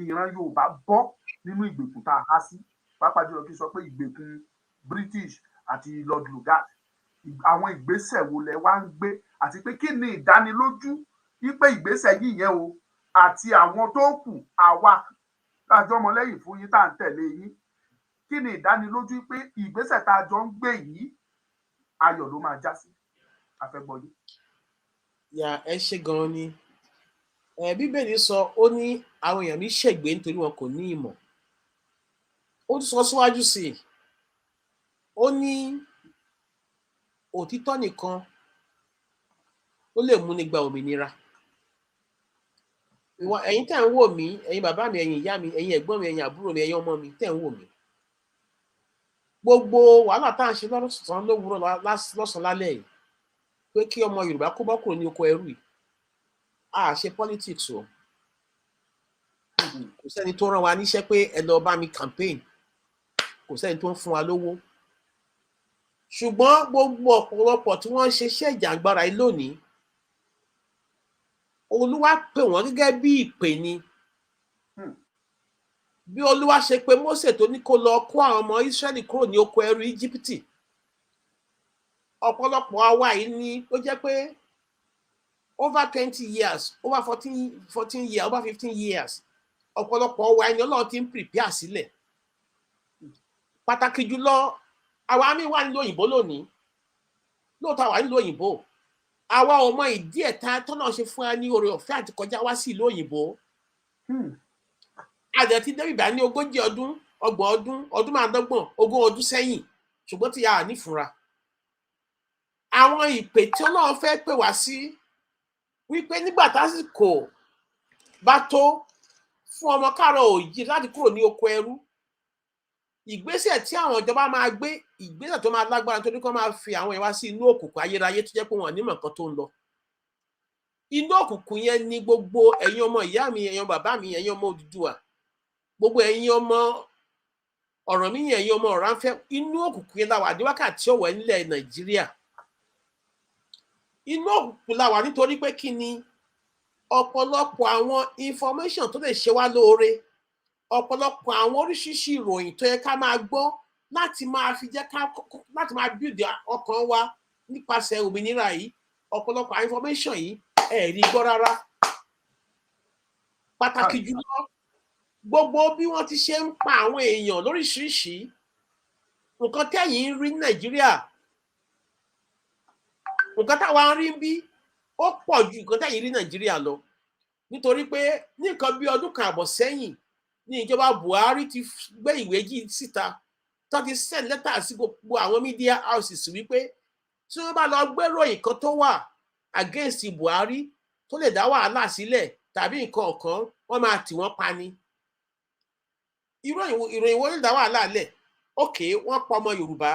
ìran Yorùbá bọ́ nínú ìgbèkùn tá a há sí pàápàá jùlọ kí n sọ pé ìgbèkùn British àti Lord Lugard àwọn ìgbésẹ̀ wo lẹ wá ń gbé àti pé kí ni ìdánilójú wípé ìgbésẹ̀ yìí yẹn o àti àwọn tó kù àwa àjọmọlẹ́yìn fún yín tá à ń tẹ̀lé yín kí ni ìdánilójú pé ìgbésẹ̀ tá a jọ ń gbé yìí ayọ̀ ló máa já sí. Afẹ́gbọ́yé. Ya ẹ ṣe gan ni. Bíbélì sọ ó ní àwọn èèyàn mi ṣègbé nítorí wọn kò ní ìmọ̀. Ó tún sọ síwájú sí i. Ó ní òtítọ́ nìkan ó lè múni gba òmìnira. Ẹ̀yin tẹ́ ń wò mí, ẹ̀yin bàbá mi, ẹ̀yin ìyá mi, ẹ̀yin ẹ̀gbọ́n mi, ẹ̀yin àbúrò mi, ẹ̀yin ọmọ mi tẹ́ ń wò mí. Gbogbo wàhálà tá à ń ṣe lọ́sàn-án lówùúrọ̀ lọ́sàn-án lálẹ́ yìí pé kí ọmọ Yorùbá kó bọ́ kúrò ní oko ẹrú yìí. A ṣe politics o. Kò sẹ́ni tó rán wa níṣẹ́ pé ẹ lọ bá mi campaign. Kò sẹ́ni tó ń fún wa lówó. Ṣùgbọ́n gbogbo ọ̀pọ̀lọpọ̀ tí wọ́n ń ṣe iṣẹ́ ìjàngbara yìí lónìí, Olúwa pè wọ́n gẹ́gẹ́ bí ìpè ni. Bí Olúwa ṣe pè Mósè tó ní kó lọ kó àwọn ọmọ Ísírẹ́lì kúrò ní oko ẹrú Íjíbítì. Ọ̀pọ̀lọpọ̀ àwa yìí ni ó jẹ́ pé over 20 years, over 14 years, over 15 years, ọ̀pọ̀lọpọ̀ wa ẹni Ọlọ́run ti ń prepare sílẹ̀. Pàtàkì jùlọ àwa mi wà nílùú òyìnbó lónìí. Lóòótọ́ àwa nílùú òyìnbó. Àwa ò mọ ìdí ẹ̀ta tọ́nà ṣe fún wa ní oore ọ̀fẹ́ àti kọjá wá sí ìlú òyìnbó. Àjẹ́ ti débìbà ní 40 ọdún, 30 ọdún, ọdún 50, 20 ọdún sẹ́yìn, ṣùgbọ́n tí a ní fúnra. Àwọn ìpè tí Ọlọ́run fẹ́ pè wá sí wípé nígbà tásìkò bá tó fún ọmọ káàárọ̀ oòjíire láti kúrò ní oko ẹrú, ìgbésẹ̀ tí àwọn ìjọba máa gbé, ìgbésẹ̀ tó máa lágbára nítorí kó máa fi àwọn ìwá sí inú òkùnkùn ayérayé tó jẹ́ pé wọn ò ní mọ̀ nǹkan tó ń lọ. Inú òkùnkùn yẹn ni gbogbo ẹ̀yin ọmọ ìyá mi, ẹ̀yin bàbá mi, ẹ̀yin ọmọ Odùduwà, gbogbo ẹ̀yin ọmọ Ọ̀rànmíyàn, ẹ̀yin ọmọ Ọ̀rànfẹ́, inú òkùnkùn yẹn la wà ní wákàtí ọ̀wọ̀ nílẹ̀ Nàìjíríà. Inú òkùnkùn la wà nítorí pé kí ni ọ̀pọ̀lọpọ̀ àwọn information tó lè ṣe wá lóore, ọ̀pọ̀lọpọ̀ àwọn oríṣiríṣi ìròyìn tó yẹ ká máa gbọ́ láti máa fi jẹ́ láti máa build ọkàn wa nípasẹ̀ òmìnira yìí, ọ̀pọ̀lọpọ̀ information yìí ẹ rí gbọ́ rárá. Pàtàkì jùlọ gbogbo bí wọ́n ti ṣe ń pa àwọn èèyàn lóríṣiríṣi, nǹkan tẹ́yìn ń rí ní Nàìjíríà, nǹkan táwa ń rí bí ó pọ̀ ju nǹkan tẹ́yìn rí Nàìjíríà lọ. Nítorí pé ní nǹkan bí ọdún kan àbọ̀ sẹ́yìn ní ìjọba Buhari ti gbé ìwé yìí síta tó ti send letter sí gbogbo àwọn media houses wípé tí wọ́n bá lọ gbéròyìn kan tó wà against Buhari tó lè dá wàhálà sílẹ̀ tàbí nǹkan kan, wọ́n máa tì wọ́n pa ni. Ìròyìn wo ló dá wàhálà lẹ̀? Okay, wọ́n pa ọmọ Yorùbá,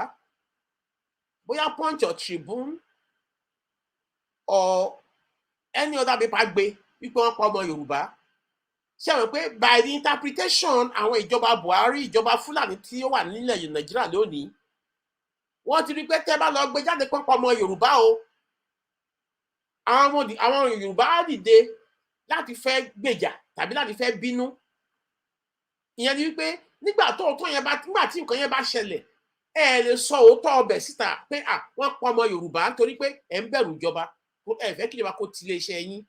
bóyá Punch or Tribune or any other paper gbé wípé wọ́n pa ọmọ Yorùbá. Ṣé àwọn pé by the interpretation àwọn ìjọba Buhari, ìjọba Fúlàní tí ó wà nílẹ̀ Nàìjíríà lónìí, wọ́n ti rí pé tẹ́ bá lọ gbé jáde pé pa ọmọ Yorùbá o, àwọn Yorùbá á dìde láti fẹ́ gbèjà tàbí láti fẹ́ bínú. Ìyẹn ni wípé nígbà tí nǹkan yẹn bá ṣẹlẹ̀, ẹ lè sọ òótọ́ ọbẹ̀ síta pé wọ́n pa ọmọ Yorùbá nítorí pé ẹ̀ ń bẹ̀rù ìjọba, ẹ fẹ́ kí ìjọba kó ti iléeṣẹ́ yín.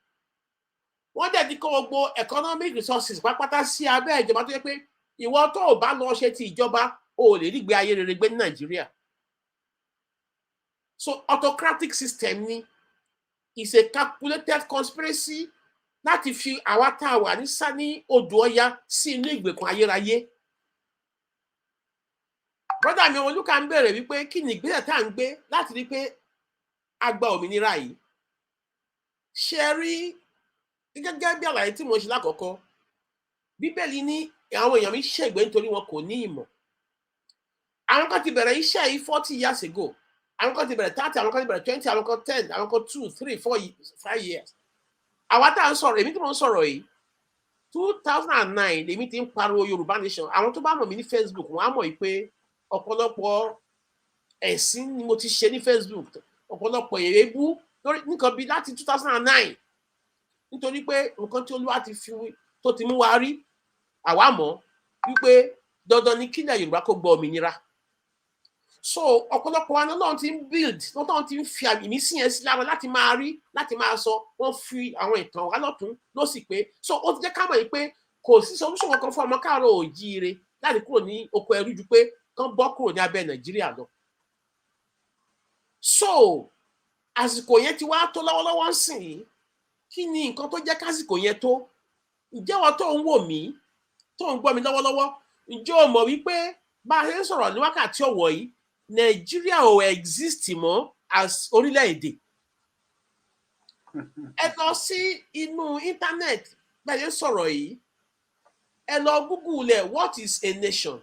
Wọ́n dẹ̀ ti kó gbogbo economic resources pátápátá sí abẹ́ ìjọba tó yẹ pé ìwọ tó ò bá lọ ṣe ti ìjọba o lè rí ìgbé ayé rere gbé ní Nàìjíríà. So autocratic system ni, is a calculated conspiracy láti fi àwa tá a wà ní sani odò Ọya sí inú ìgbèkùn ayérayé. Brother mi Omoluka ń bèrè wípé kí ni ìgbésẹ̀ tá à ń gbé láti rí pé a gba òmìnira yìí. Ṣé rí gẹ́gẹ́ bí àlàyé tí mo ṣe lákọ̀ọ́kọ́, Bíbélì ní àwọn èèyàn mi ṣègbé nítorí wọn kò ní ìmọ̀. Àwọn kan ti bẹ̀rẹ̀ iṣẹ́ yìí 40 years ago, àwọn kan ti bẹ̀rẹ̀ 30, àwọn kan ti bẹ̀rẹ̀ 20, àwọn kan 10, àwọn kan 2, 3, 4, 5 years. Àwa tá à ń sọ̀rọ̀, èmi tí mo ń sọ̀rọ̀ yìí 2009 lèmi ti ń pariwo Yorùbá nation. Àwọn tó bá mọ̀ mí ní Facebook wọ́n á mọ̀ pé ọ̀pọ̀lọpọ̀ ẹ̀sìn ni mo ti ṣe ní Facebook, ọ̀pọ̀lọpọ̀ èébú lórí nǹkan bíi láti 2009, nítorí pé nǹkan tí Olúwa ti fi tó ti mú wa rí, àwa mọ̀ wípé dandan ni kílẹ̀ Yorùbá kó gba òmìnira. So ọ̀pọ̀lọpọ̀ wa náà ti ń build, náà ti ń fi ìmísí yẹn sí lára láti máa rí, láti máa sọ, wọ́n fi àwọn ìtàn wa lọ́tún lósì pé so ó ti jẹ́ ká mọ̀ pé kò sí solution kankan fún ọmọ káàárọ̀ oòjíire láti kúrò ní oko ẹrú ju pé kán bọ́ kúrò ní abẹ́ Nàìjíríà lọ. so àsìkò yẹn ti wá tó lọ́wọ́lọ́wọ́ sìn yìí kí ni nǹkan tó jẹ́ kásìkò yẹn tó ǹjẹ́ wọ́n tó ń wò mí tó ń gbọ́ mi lọ́wọ́lọ́wọ́ ǹjẹ́ o mọ̀ wípé bá a ṣe ń sọ̀rọ̀ ní wákàtí ọ̀wọ̀ yìí Nàìjíríà ò exist mọ́ as orílẹ̀-èdè ẹ lọ sí inú íńtánẹ́ẹ̀tì bẹ́ẹ̀ ṣe ń sọ̀rọ̀ yìí ẹ lọ Google ẹ̀ what is a nation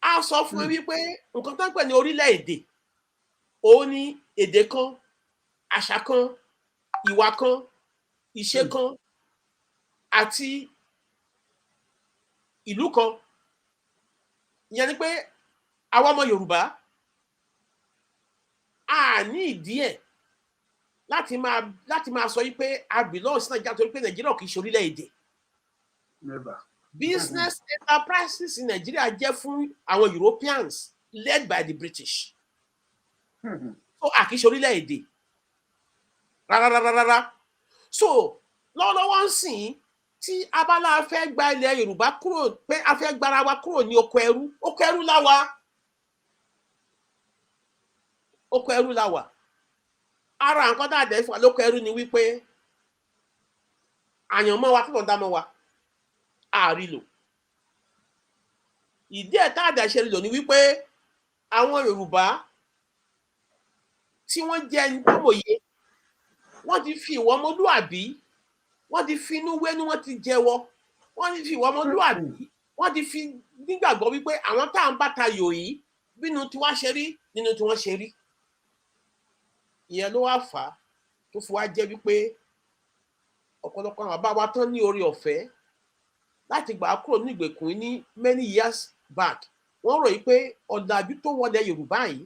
a sọ fún mi wípé nǹkan tó ń pè ní orílẹ̀-èdè òun ni èdè kan àṣà kan ìwà kan ìṣe kan àti ìlú kan ìyẹn ni pé àwa ọmọ Yorùbá a ní ìdí ẹ̀ láti máa sọ wípé a belong sí Nàìjíríà torí pé Nàìjíríà kì í ṣe orílẹ̀-èdè business enterprises in Nigeria jẹ́ fún àwọn Europeans led by the British so a kì í ṣe orílẹ̀-èdè rárá so lọ́wọ́lọ́wọ́ ń sìn tí abala fẹ́ gba ilẹ̀ Yorùbá kúrò pé a fẹ́ gbára wa kúrò ní oko ẹrú láwa ara nǹkan dáadáa fún wa lóko ẹrú ni wípé àyànmọ́ wa kíkọ̀ dámọ́ wa àárí lò ìdí ẹ̀ táàdà ṣe lò ní wípé àwọn Yorùbá tí wọ́n jẹ́ ẹni tó mòye wọ́n ti fi ìwà ọmọlúàbí wọ́n ti fi inú wẹ́nu wọ́n ti jẹ́wọ́ wọ́n ti fi ìwà ọmọlúàbí wọ́n ti fi nígbàgbọ́ wípé àwọn tá à ń bá tayò yìí bínú tiwa ṣe rí nínú tí wọ́n ṣe rí ìyẹn ló wá fà á tó fi wá jẹ́ wípé ọ̀pọ̀lọpọ̀ àwọn bàbá wa tán ní oore ọ̀fẹ́ láti gbà á kúrò ní ìgbèkùn ní many years back wọ́n rò yí pé ọ̀làjú tó wọlé Yorùbá yìí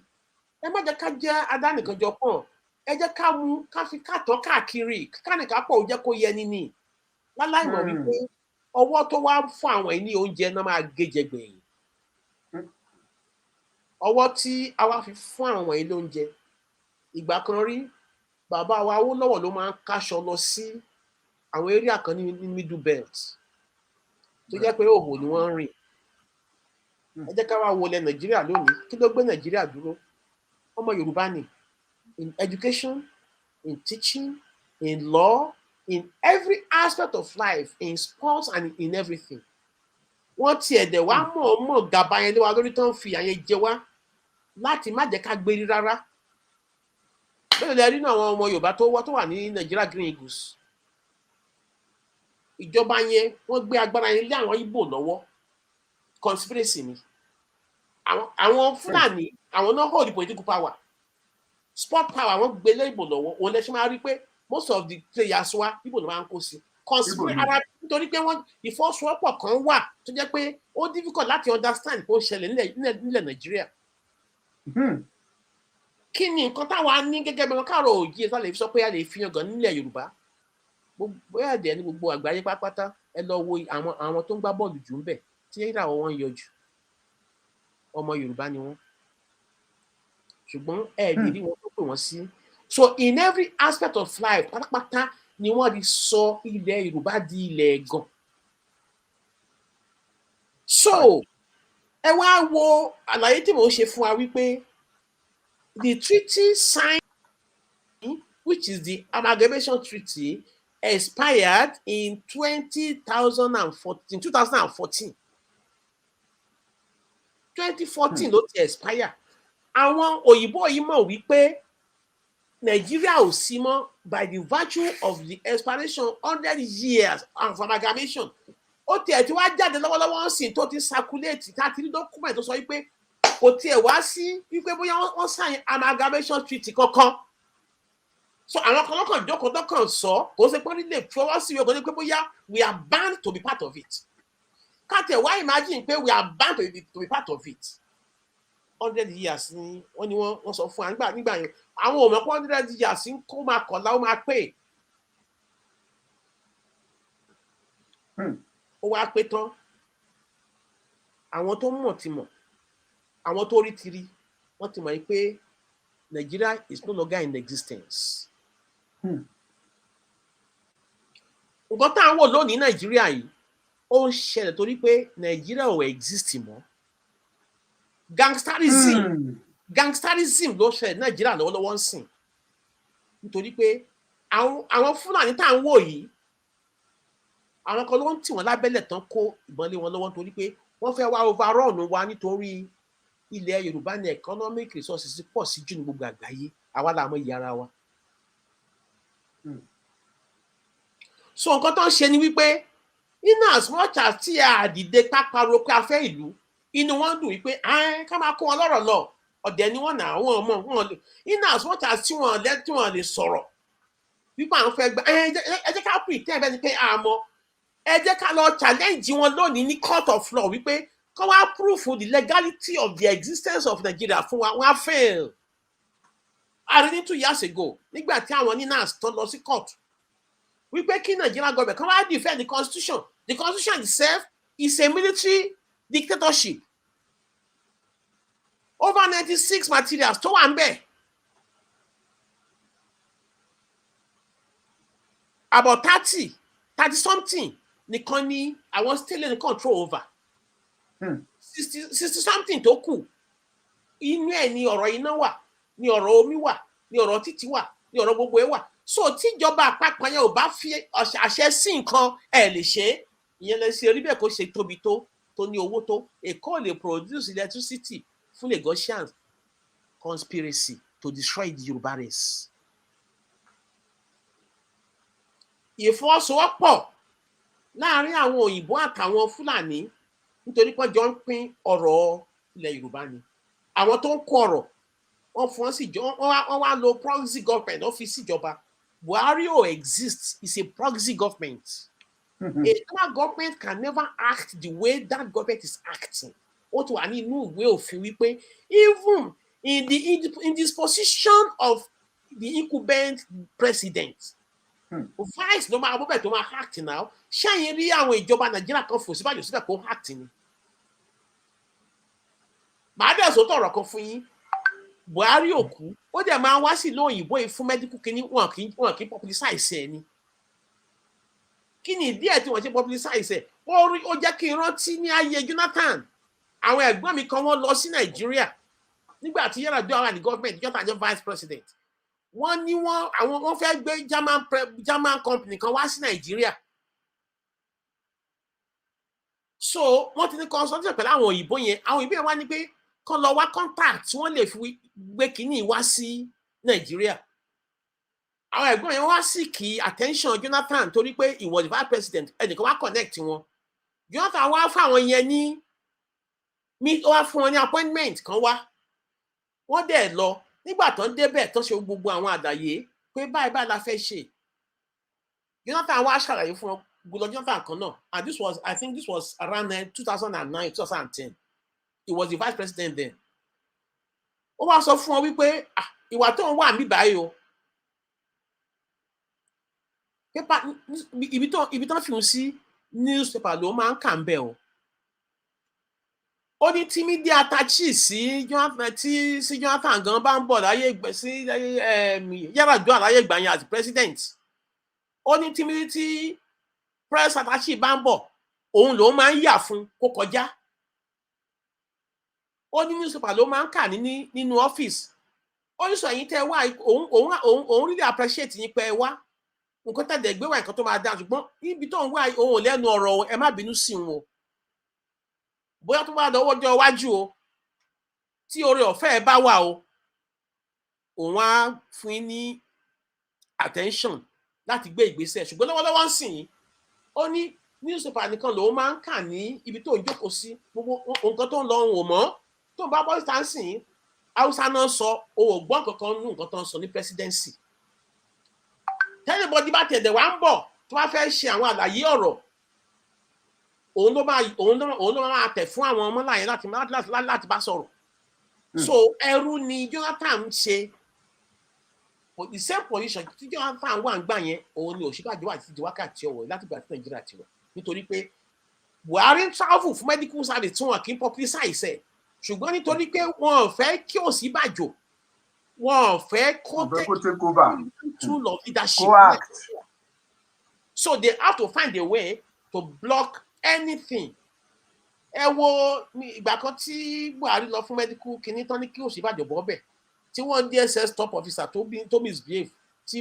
ẹ má jẹ́ ká jẹ́ adánìkanjọ pọ̀ ẹ jẹ́ ká mú ká fi kàtọ́ káàkiri kánìkà pọ̀ ò jẹ́ kó yẹ níní láláì mọ̀ wípé ọwọ́ tó wá fún àwọn ẹni oúnjẹ náà máa géjẹ gbẹ̀yìn ọwọ́ tí a wá fi fún àwọn ẹni oúnjẹ ìgbà kan rí bàbá wa Awólọ́wọ̀ ló máa ń káṣọ lọ sí àwọn area kan ní middle belt tó jẹ́ pé òhò ni wọ́n ń rìn ẹ jẹ́ ká wá wọlé Nàìjíríà lónìí kí ló gbé Nàìjíríà dúró ọmọ Yorùbá ni in education in teaching in law in every aspect of life in sports and in everything wọ́n ti ẹ̀dẹ̀ wá mọ̀ gàba yẹn lé wa lórí tó ń fi àyẹn jẹ wá láti má jẹ́ ká gbérí rárá bẹ́ẹ̀ lè rí náà àwọn ọmọ Yorùbá tó wà ní Nigeria Green Eagles ìjọba yẹn wọ́n gbé agbára yẹn lé àwọn Ìgbò lọ́wọ́ conspiracy ni àwọn Fúlàní àwọn náà hold the political power sport power wọ́n gbé lé Ìgbò lọ́wọ́ òun lẹ ṣe máa rí pé most of the players wa Ìgbò ló máa ń kó sí conspiracy ara nítorí pé wọ́n ìfọwọ́sowọ́pọ̀ kan wà tó jẹ́ pé ó difficult láti understand kó ń ṣẹlẹ̀ nílẹ̀ Nàìjíríà kí ni nǹkan táwa ní gẹ́gẹ́ bí wọn káàrọ̀ òjì ẹ̀sán lè fi sọ pé a lè fi hàn gan nílẹ̀ Yorùbá gbogbo ẹ̀dẹ̀ ní gbogbo àgbáyé pátápátá ẹ lọ wo àwọn tó ń gbá bọ́ọ̀lù jù ń bẹ̀ tí ìràwọ̀ wọn yọ jù ọmọ Yorùbá ni wọ́n ṣùgbọ́n ẹ̀ẹ́dì rí wọn tó pè wọ́n sí so in every aspect of life pátápátá ni wọ́n ti sọ ilẹ̀ Yorùbá di ilẹ̀ ẹ̀gàn so ẹ wá wo àlàyé tí mò ń ṣe fún wa wípé the treaty signed which is the amalgamation treaty expired in 2014 ló ti expire àwọn òyìnbó yìí mọ̀ wípé Nàìjíríà ò sí mọ́ by the virtue of the expiration 100 years of amalgamation ó tiẹ̀ tí wá jáde lọ́wọ́lọ́wọ́ ń sìn tó ti circulate tá a ti rí document tó sọ wípé kò tiẹ̀ wá sí wípé bóyá wọ́n sign amalgamation treaty kankan so àwọn kan lọ́kàn jókòó tọ́kàn sọ kò ṣe pé nílé fọwọ́ sí ìwé kò ní pé bóyá we are bound to be part of it káàtẹ̀ wá imagine pé we are bound to be part of it 100 years ni wọ́n sọ fún wa nígbà yẹn àwọn ò mọ̀ pé 100 years ń kó máa kọ̀ọ̀lá ó máa pè ó wá pé tán àwọn tó mọ̀ ti mọ̀ àwọn tó rí ti rí wọ́n ti mọ̀ pé Nigeria is no longer in existence. Nǹkan tá à ń wò lónìí Nàìjíríà yìí ó ń ṣẹlẹ̀ torí pé Nàìjíríà ò exist mọ́. Gangsterism gangsterism ló ṣẹlẹ̀ Nàìjíríà lọ́wọ́lọ́wọ́ ń sìn nítorí pé àwọn Fúlàní tá à ń wò yìí àwọn kan ló ń tì wọ́n lábẹ́lẹ̀ tán kó ìbọn lé wọn lọ́wọ́ nítorí pé wọ́n fẹ́ wá overrun wa nítorí ilẹ̀ Yorùbá ní economic resources pọ̀ sí jù ní gbogbo àgbáyé àwa la mọ̀ iye ara wa. So nǹkan tó ń ṣe ni wípé in as much as tí a dìde pápárò pé a fẹ́ ìlú inú wọn dùn wípé ká máa kó wọn lọ́rọ̀ lọ ọ̀dẹ̀ ni wọ́n nà àwọn ọmọ wọn lè in as much as tí wọ́n lè sọ̀rọ̀ wípé àwọn fẹ́ gbà ẹ jẹ́ ká pretend bẹ́ẹ̀ ni pé àmọ́ ẹ jẹ́ ká lọ challenge wọn lónìí ní court of law wípé kọ́ wá proof the legality of the existence of Nigeria fún wa wọ́n á fail. A rí ní 2 years ago nígbà tí àwọn ní NAS tó lọ sí court wípé kí Nigeria government kọ́ wá defend the constitution. The constitution itself is a military dictatorship. Over 96 materials tó wà ń bẹ̀. About 30 something nìkan ni àwọn still in control over. 60 something tó kù inú ẹ̀ ni ọ̀rọ̀ iná wà ni ọ̀rọ̀ omi wà ni ọ̀rọ̀ títì wà ni ọ̀rọ̀ gbogbo ẹ̀ wà. So tíjọba àpapọ̀ yẹn ò bá fi àṣẹ sí nǹkan ẹ̀ lè ṣe é ìyẹn lè ṣe rí bẹ́ẹ̀ kó ṣe tóbi tó ní owó tó Èkó lè produce electricity fún Lagosians conspiracy to destroy the Yoruba race. Ìfọwọ́sowọ́pọ̀ láàárín àwọn òyìnbó àtàwọn Fúlàní nítorí pé jọ ń pín ọ̀rọ̀ ilẹ̀ Yorùbá ni àwọn tó ń kó ọ̀rọ̀ wọ́n fún wọn sí wọ́n wá lo proxy government wọ́n fi síjọba. Buhari ò exist is a proxy government. A normal government can never act the way that government is acting. Ó ti wà ní inú ìwé òfin wípé even in the disposition of the incumbent president vice ló máa bọ́bẹ̀ tó máa act now ṣẹ́yìn rí àwọn ìjọba Nàìjíríà kan fò síbàjò síbẹ̀ kó act ni. Màá dẹ̀ sọ́tọ̀ ọ̀rọ̀ kan fún yín Buhari ò kú ó dẹ̀ máa wá sí lóyìnbó yìí fún medical kínní wọn kì í publicize ẹ̀ ni. Kí ni ìdí ẹ̀ tí wọ́n ṣe publicize ẹ̀ ó jẹ́ kí n rántí ní ayé Jonathan àwọn ẹ̀gbọ́n mi kan wọ́n lọ sí Nàìjíríà nígbà tí Yar'Adua wà ní gọ́ọ̀mẹ̀ntì Jonathan jẹ́ vice president wọ́n ní wọ́n fẹ́ gbé German company kan wá sí Nàìjíríà. So wọ́n ti ní consultation pẹ̀lú àwọn òyìnbó yẹn àwọn òyìnbó yẹn wá ní pé kán lọ wá contact tí wọ́n lè fi gbé kínní wá sí Nàìjíríà. Àwọn ẹ̀gbọ́n yẹn wá sí kí attention Jonathan torí pé he was the vice president ẹnìkan wá connect wọn. Jonathan wá fún àwọn yẹn ní wá fún wọn ní appointment kan wá. Wọ́n dẹ̀ lọ nígbà tó ń débẹ̀ tó ṣe gbogbo àwọn àdàyé pé báyìí la fẹ́ ṣe. Jonathan wá ṣàlàyé fún wọn gbọ́dọ̀ Jonathan kan náà and I think this was around 2009 2010. He was the vice president then. Ó wá sọ fún wọn wípé ìwà tó ń wà mí báyìí o. Ibi tó ń fi hùn sí newspaper ló máa ń kà ń bẹ̀ o. Ó ní tí media attaché sí Jonathan gan bá ń bọ̀ láyé sí Yar'Adua láyé ìgbà yẹn as president. Ó ní tí press attaché bá ń bọ̀ òun ló máa ń yà fún kó kọjá. Ó ní newspaper ló máa ń kà nínú ọ́fíìsì. Ó ní sọ ẹ̀yin tẹ́ wá òun really appreciate yín pé ẹ wá nǹkan tẹ̀lé gbé wá nǹkan tó máa dá ṣùgbọ́n ibi tó ń wá òun ò lẹ́nu ọ̀rọ̀ ẹ má bínú sí wọn o. Bóyá tó bá lọ́wọ́ ọjọ́ iwájú o tí oore ọ̀fẹ́ ẹ bá wà o òun á fún yín ní attention láti gbé ìgbésẹ̀ ṣùgbọ́n lọ́wọ́lọ́wọ́ ń sìn ó ní newspaper nìkan lòun máa ń kà ní ibi tó ń jókòó sí gbogbo nǹkan tó ń lọ òun ò mọ̀ tó ń bá bọ́ síta ń sìn Haúsá náà sọ òun ò gbọ́ kankan nínú nǹkan tó ń sọ ní presidency. Tẹ́lẹ̀bọ́dí bá tẹ̀lé wá ń bọ̀ tó bá fẹ́ ṣe àwọn àlàyé ọ̀rọ̀ òun ló máa tẹ̀ fún àwọn ọmọláyé láti bá sọ̀rọ̀. So ẹrú ni Jonathan ń ṣe the same position tí Jonathan wà ń gbà yẹn òun ni Ọ̀ṣínbàjò wà títí wákàtí ọ̀wọ̀ láti gbà tí Nàìjíríà ti wà nítorí pé Buhari ń travel fún medical service tí wọn kì í publicize ẹ̀ ṣùgbọ́n nítorí pé wọn ò fẹ́ kí Ọ̀ṣínbàjò wọn ò fẹ́ kó take over tool of leadership. So they have to find a way to block anything ẹ wo ìgbà kan tí Buhari lọ fún medical kìíní tán ní kí Ọ̀ṣínbàjò bọ́ bẹ̀ tí wọ́n DSS top officer tó misbehave tí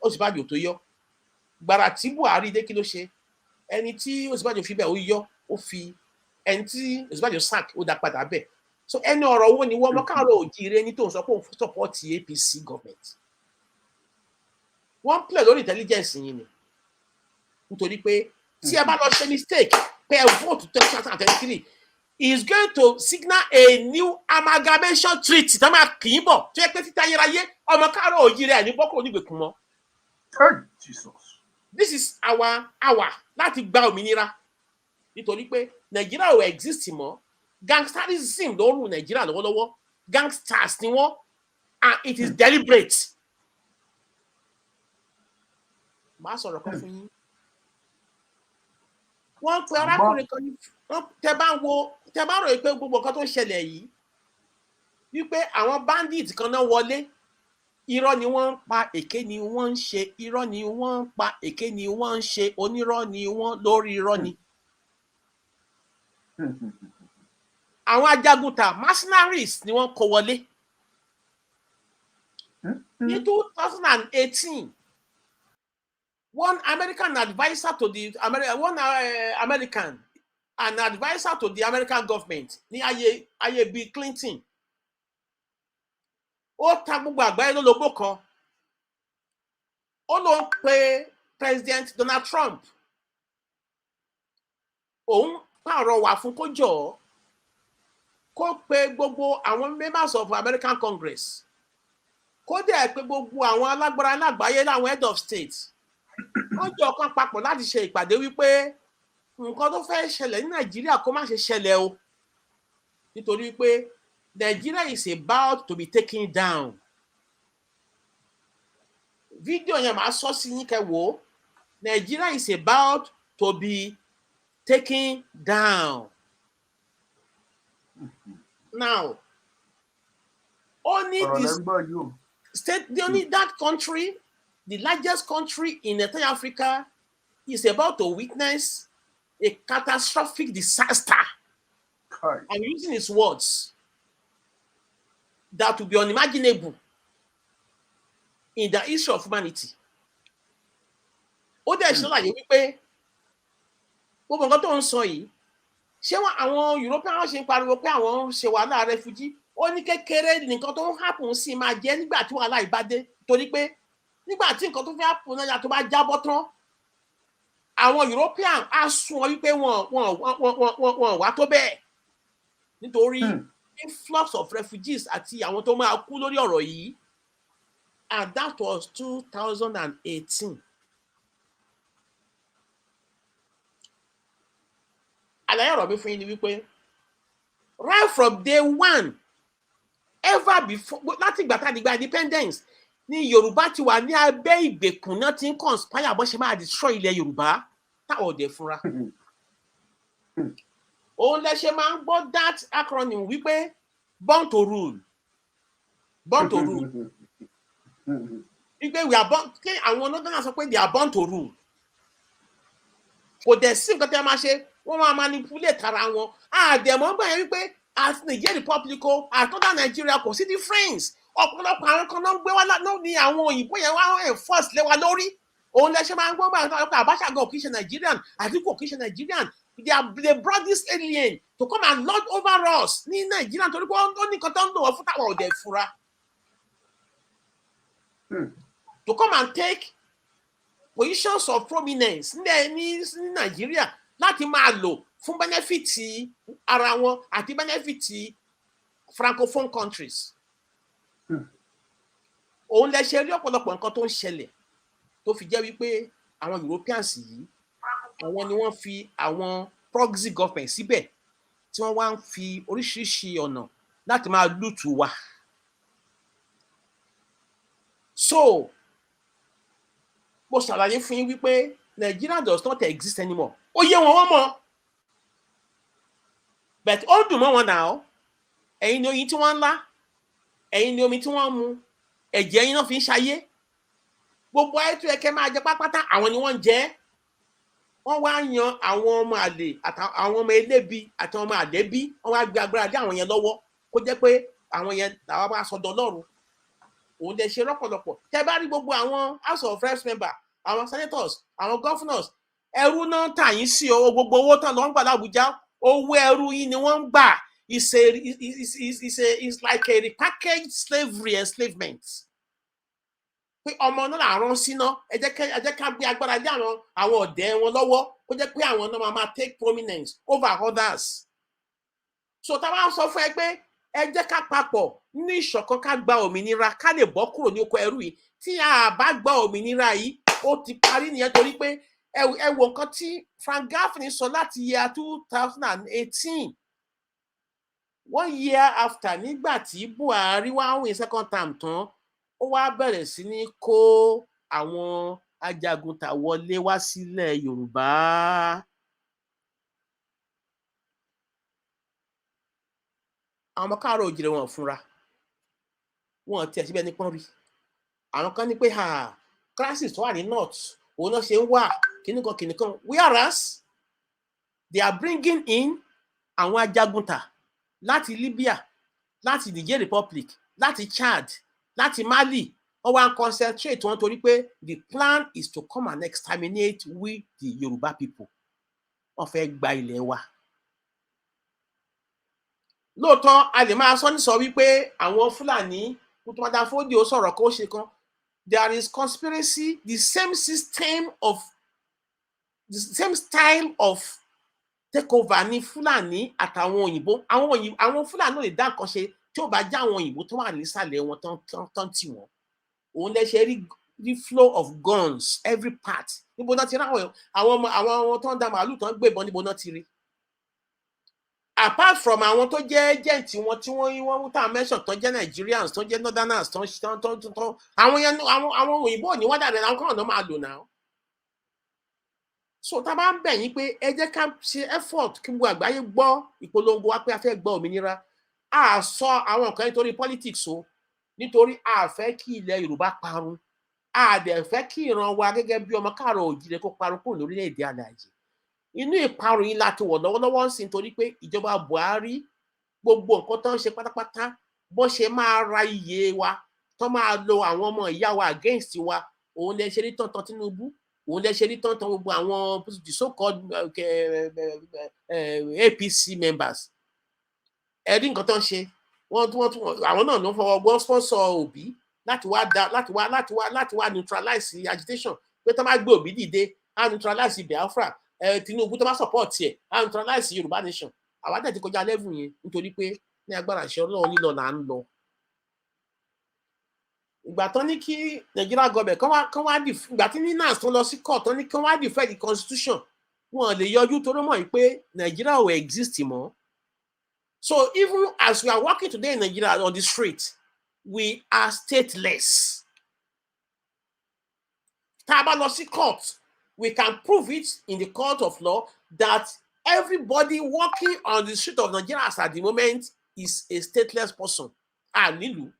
Ọ̀ṣínbàjò tó yọ gbàrà tí Buhari dé kí ló ṣe ẹni tí Ọ̀ṣínbàjò fi bẹ̀ ó yọ ó fi ẹni tí Ọ̀ṣínbàjò sack ó dá padà bẹ̀ so ẹni ọ̀rọ̀ owó ni wọ́n mọ́kàrọ̀ òjìire ní tó ń sọ pé òun support APC government wọ́n play lórí intelligence yìí ni nítorí pé tí ẹ bá lọ ṣe mistake pé ẹ vote 2023 is going to signal a new amalgamation treaty tá máa kì í bọ̀ tó yẹ pé títa ayérayé ọmọ káàárọ̀ òjìire àní bọ́kọ̀ onígbèkùn mọ́. This is our hour láti gba òmìnira nítorí pé Nàìjíríà ò exist mọ́ gangsterism ló rùn Nàìjíríà lọ́wọ́lọ́wọ́ gangsters ni wọ́n and it is deliberate. Màá sọ̀rọ̀ kan fún yín. Wọ́n pe arákùnrin kan ní tẹ bá rò pé gbogbo nǹkan tó ń ṣẹlẹ̀ yìí wípé àwọn bandit kan náà wọlé irọ́ ni wọ́n ń pa èké ni wọ́n ń ṣe irọ́ ni wọ́n ń pa èké ni wọ́n ń ṣe onírọ́ ni wọ́n lórí irọ́ ni. Àwọn ajagunta mercenaries ni wọ́n kó wọlé. Ní 2018 one American advisor to the American an advisor to the American government ní ayé Bill Clinton ó ta gbogbo àgbáyé lólobó kan ó ló ń pe President Donald Trump òun pàrọwà fún kó jọ̀ọ́ kó pe gbogbo àwọn members of American Congress kó dẹ̀ pé gbogbo àwọn alágbára lágbàáyé láwọn head of state wọ́n jọ kan papọ̀ láti ṣe ìpàdé wípé nǹkan tó fẹ́ ṣẹlẹ̀ ní Nàìjíríà kó má ṣe ṣẹlẹ̀ o nítorí pé Nigeria is about to be taken down. Fídíò yẹn máa sọ sí yín kẹ́ wò Nigeria is about to be taken down. Now, only this state, only that country, the largest country in entire Africa, is about to witness a catastrophic disaster. I'm using his words that will be unimaginable in the history of humanity. Ó dẹ̀ ṣàlàyé wípé gbogbo nǹkan tó ń sọ yìí ṣé àwọn European ṣe ń pariwo pé àwọn ṣe wàhálà refugee ó ní kékeré nǹkan tó ń happen sí máa jẹ́ nígbà tí wàhálà ìbádé torí pé nígbà tí nǹkan tó fẹ́ happen náà tó bá jábọ́ tán àwọn European á sún ọ wípé wọ́n wá tó bẹ́ẹ̀ nítorí influx of refugees àti àwọn tó máa kú lórí ọ̀rọ̀ yìí and that was 2018. Àlàyé ọ̀rọ̀ mi fún yín ni wípé right from day one ever before láti ìgbà tá a di gba independence ní Yorùbá ti wà ní abẹ́ ìgbèkùn náà ti ń conspire bó ṣe máa destroy ilẹ̀ Yorùbá táwọn ọ̀dẹ̀ fúnra. Òun lẹ ṣe máa ń gbọ́ that acronym wípé born to rule wípé we are born kí àwọn northerners sọ pé they are born to rule kò dẹ̀ sí nǹkan tí a máa ṣe wọ́n máa manipulate ara wọn àdẹ̀mọ́ gbà yẹn wípé as Niger Republic o as northern Nigeria kò sí difference ọ̀pọ̀lọpọ̀ àwọn kan náà ń gbé wá náà ní àwọn òyìnbó yẹn wá enforce lé wa lórí òun lẹ ṣe máa ń gbọ́ bá àwọn Abacha gan kì í ṣe Nigerian Àtíkù kì í ṣe Nigerian they brought this alien to come and lord over us ní Nigeria torí pé ó ní nǹkan tó ń lò wọ́n fún táwọn ọ̀dẹ̀ fura to come and take positions of prominence ní Nigeria láti máa lò fún benefit ara wọn àti benefit francophone countries. Òun lẹ ṣe rí ọ̀pọ̀lọpọ̀ nǹkan tó ń ṣẹlẹ̀ tó fi jẹ́ wípé àwọn Europeans yìí àwọn ni wọ́n fi àwọn proxy government síbẹ̀ tí wọ́n wá ń fi oríṣiríṣi ọ̀nà láti máa lùtù wa. So mo ṣàlàyé fún yín wípé Nigeria does not exist anymore. Ó yé wọn wọ́n mọ̀ but ó dùn mọ́ wọn náà ẹ̀yin ni oyin tí wọ́n ń lá ẹ̀yin ni omi tí wọ́n ń mu ẹ̀jẹ̀ yín náà fi ń ṣayé gbogbo ayé tó yẹ kẹ́ máa jẹ pátápátá àwọn ni wọ́n ń jẹ wọ́n wá yan àwọn ọmọ àlè àtàwọn ọmọ elébi àti ọmọ àlẹ́bí, wọ́n wá gbé agbára lé àwọn yẹn lọ́wọ́ kó jẹ́ pé àwọn yẹn làwọn bá sọdọ̀ lọ́rùn. Òun lè ṣe lọ́pọ̀lọpọ̀. Tẹ́ bá rí gbogbo àwọn House of Reps member, àwọn senators, àwọn governors, ẹrú náà tà yín sí owó, gbogbo owó tán lọ ń gbà l'Abuja, owó ẹrú yín ni wọ́n ń gbà. It's like a repackaged slavery enslavement. Pé ọmọ náà làárọ̀ síná, ẹ jẹ́ ká gbé agbára lé àwọn ọ̀dẹ́ wọn lọ́wọ́ kó jẹ́ pé àwọn náà máa take prominence over others. So tá a bá sọ fún ẹ pé ẹ jẹ́ ká papọ̀ ní ìṣọ̀kan ká gba òmìnira ká lè bọ́ kúrò ní oko ẹrú yìí, tí a bá gba òmìnira yìí ó ti parí nìyẹn, torí pé ẹ wo nǹkan tí Frank Gaffney sọ láti year 2018, 1 year after, nígbà tí Buhari wá win second term tán, ó wá bẹ̀rẹ̀ sí ní kó àwọn ajagunta wọlé wá sílẹ̀ Yorùbá. Àwọn ọmọ káàárọ̀ oòjíire wọn fúnra, wọn tiẹ̀ síbẹ̀ ní pọ́n rí. Àwọn kan ní pé crisis tó wà ní north òun náà ṣe ń wà kìnnìkan, whereas they are bringing in àwọn ajagunta láti Libya, láti Niger Republic, láti Chad, láti Mali. Wọ́n wá ń concentrate wọn torí pé the plan is to come and exterminate we the Yoruba people. Wọ́n fẹ́ gba ilẹ̀ wa. Lóòótọ́ a lè máa sọ nísọ wípé àwọn Fúlàní Kútùmádà Fódì ó sọ̀rọ̀ kó ṣe kan. There is conspiracy, the same style of takeover ní Fúlàní àtàwọn òyìnbó. Àwọn Fúlàní ò lè dá nǹkan ṣe tí ó bá já àwọn òyìnbó tó wà nísàlẹ̀ wọn tán tì wọ́n. Òun lè ṣe rí flow of guns every part. Níbo náà ti rí àwọn tó ń da màálù tó ń gbébọn, níbo náà ti rí? Apart from àwọn tó jẹ́ agent wọn tí wọ́n tá mention tó jẹ́ Nigerians, tó jẹ́ Northerners, àwọn òyìnbó ní wọ́n dàbí àwọn kan náà máa lò náà. So tá a bá ń bẹ̀ yín pé ẹ jẹ́ ká ṣe effort kí gbogbo àgbáyé gbọ́ ìpolongo wa pé a fẹ́ gbọ́ òmìnira. A sọ àwọn nǹkan nítorí politics o, nítorí a fẹ́ kí ilẹ̀ Yorùbá parun, a dẹ̀ fẹ́ kí ìran wa gẹ́gẹ́ bí ọmọ káàárọ̀ oòjíire kó parun kúrò lórílẹ̀-èdè alààyè. Inú ìparun yìí láti wọ̀ lọ́wọ́lọ́wọ́ sí, nítorí pé ìjọba Buhari gbogbo nǹkan tó ń ṣe pátápátá, bó ṣe máa ra iye wa, tó máa lo àwọn ọmọ ìyá wa against wa, òun lè ṣe rí tán Tinubu, òun lè ṣe rí tán gbogbo àwọn the so-called APC members. Ẹ̀rí nǹkan tó ń ṣe, àwọn náà ló fọwọ́ gbọ́ sponsor Obi láti wá neutralize agitation, pé tó máa gbé Obi dìde á neutralize Biafra. Tinubu tó bá support ẹ á neutralize Yorùbá nation. Àwa dẹ̀ ti kọjá level yẹn, nítorí pé ní agbára ìṣẹ́ Ọlọ́run lílọ là ń lọ. Ìgbà tán ní kí Nigeria government kán wá ìgbà tí NINAS tán lọ sí court tán ní kán wá defend the constitution, wọn lè yọjú torí mọ̀ pé Nigeria ò exist mọ́. So even as we are working today in Nigeria on the street, we are stateless. Tá a bá lọ sí court, we can prove it in the court of law that everybody walking on the street of Nigeria as at the moment is a stateless person. Nílùú.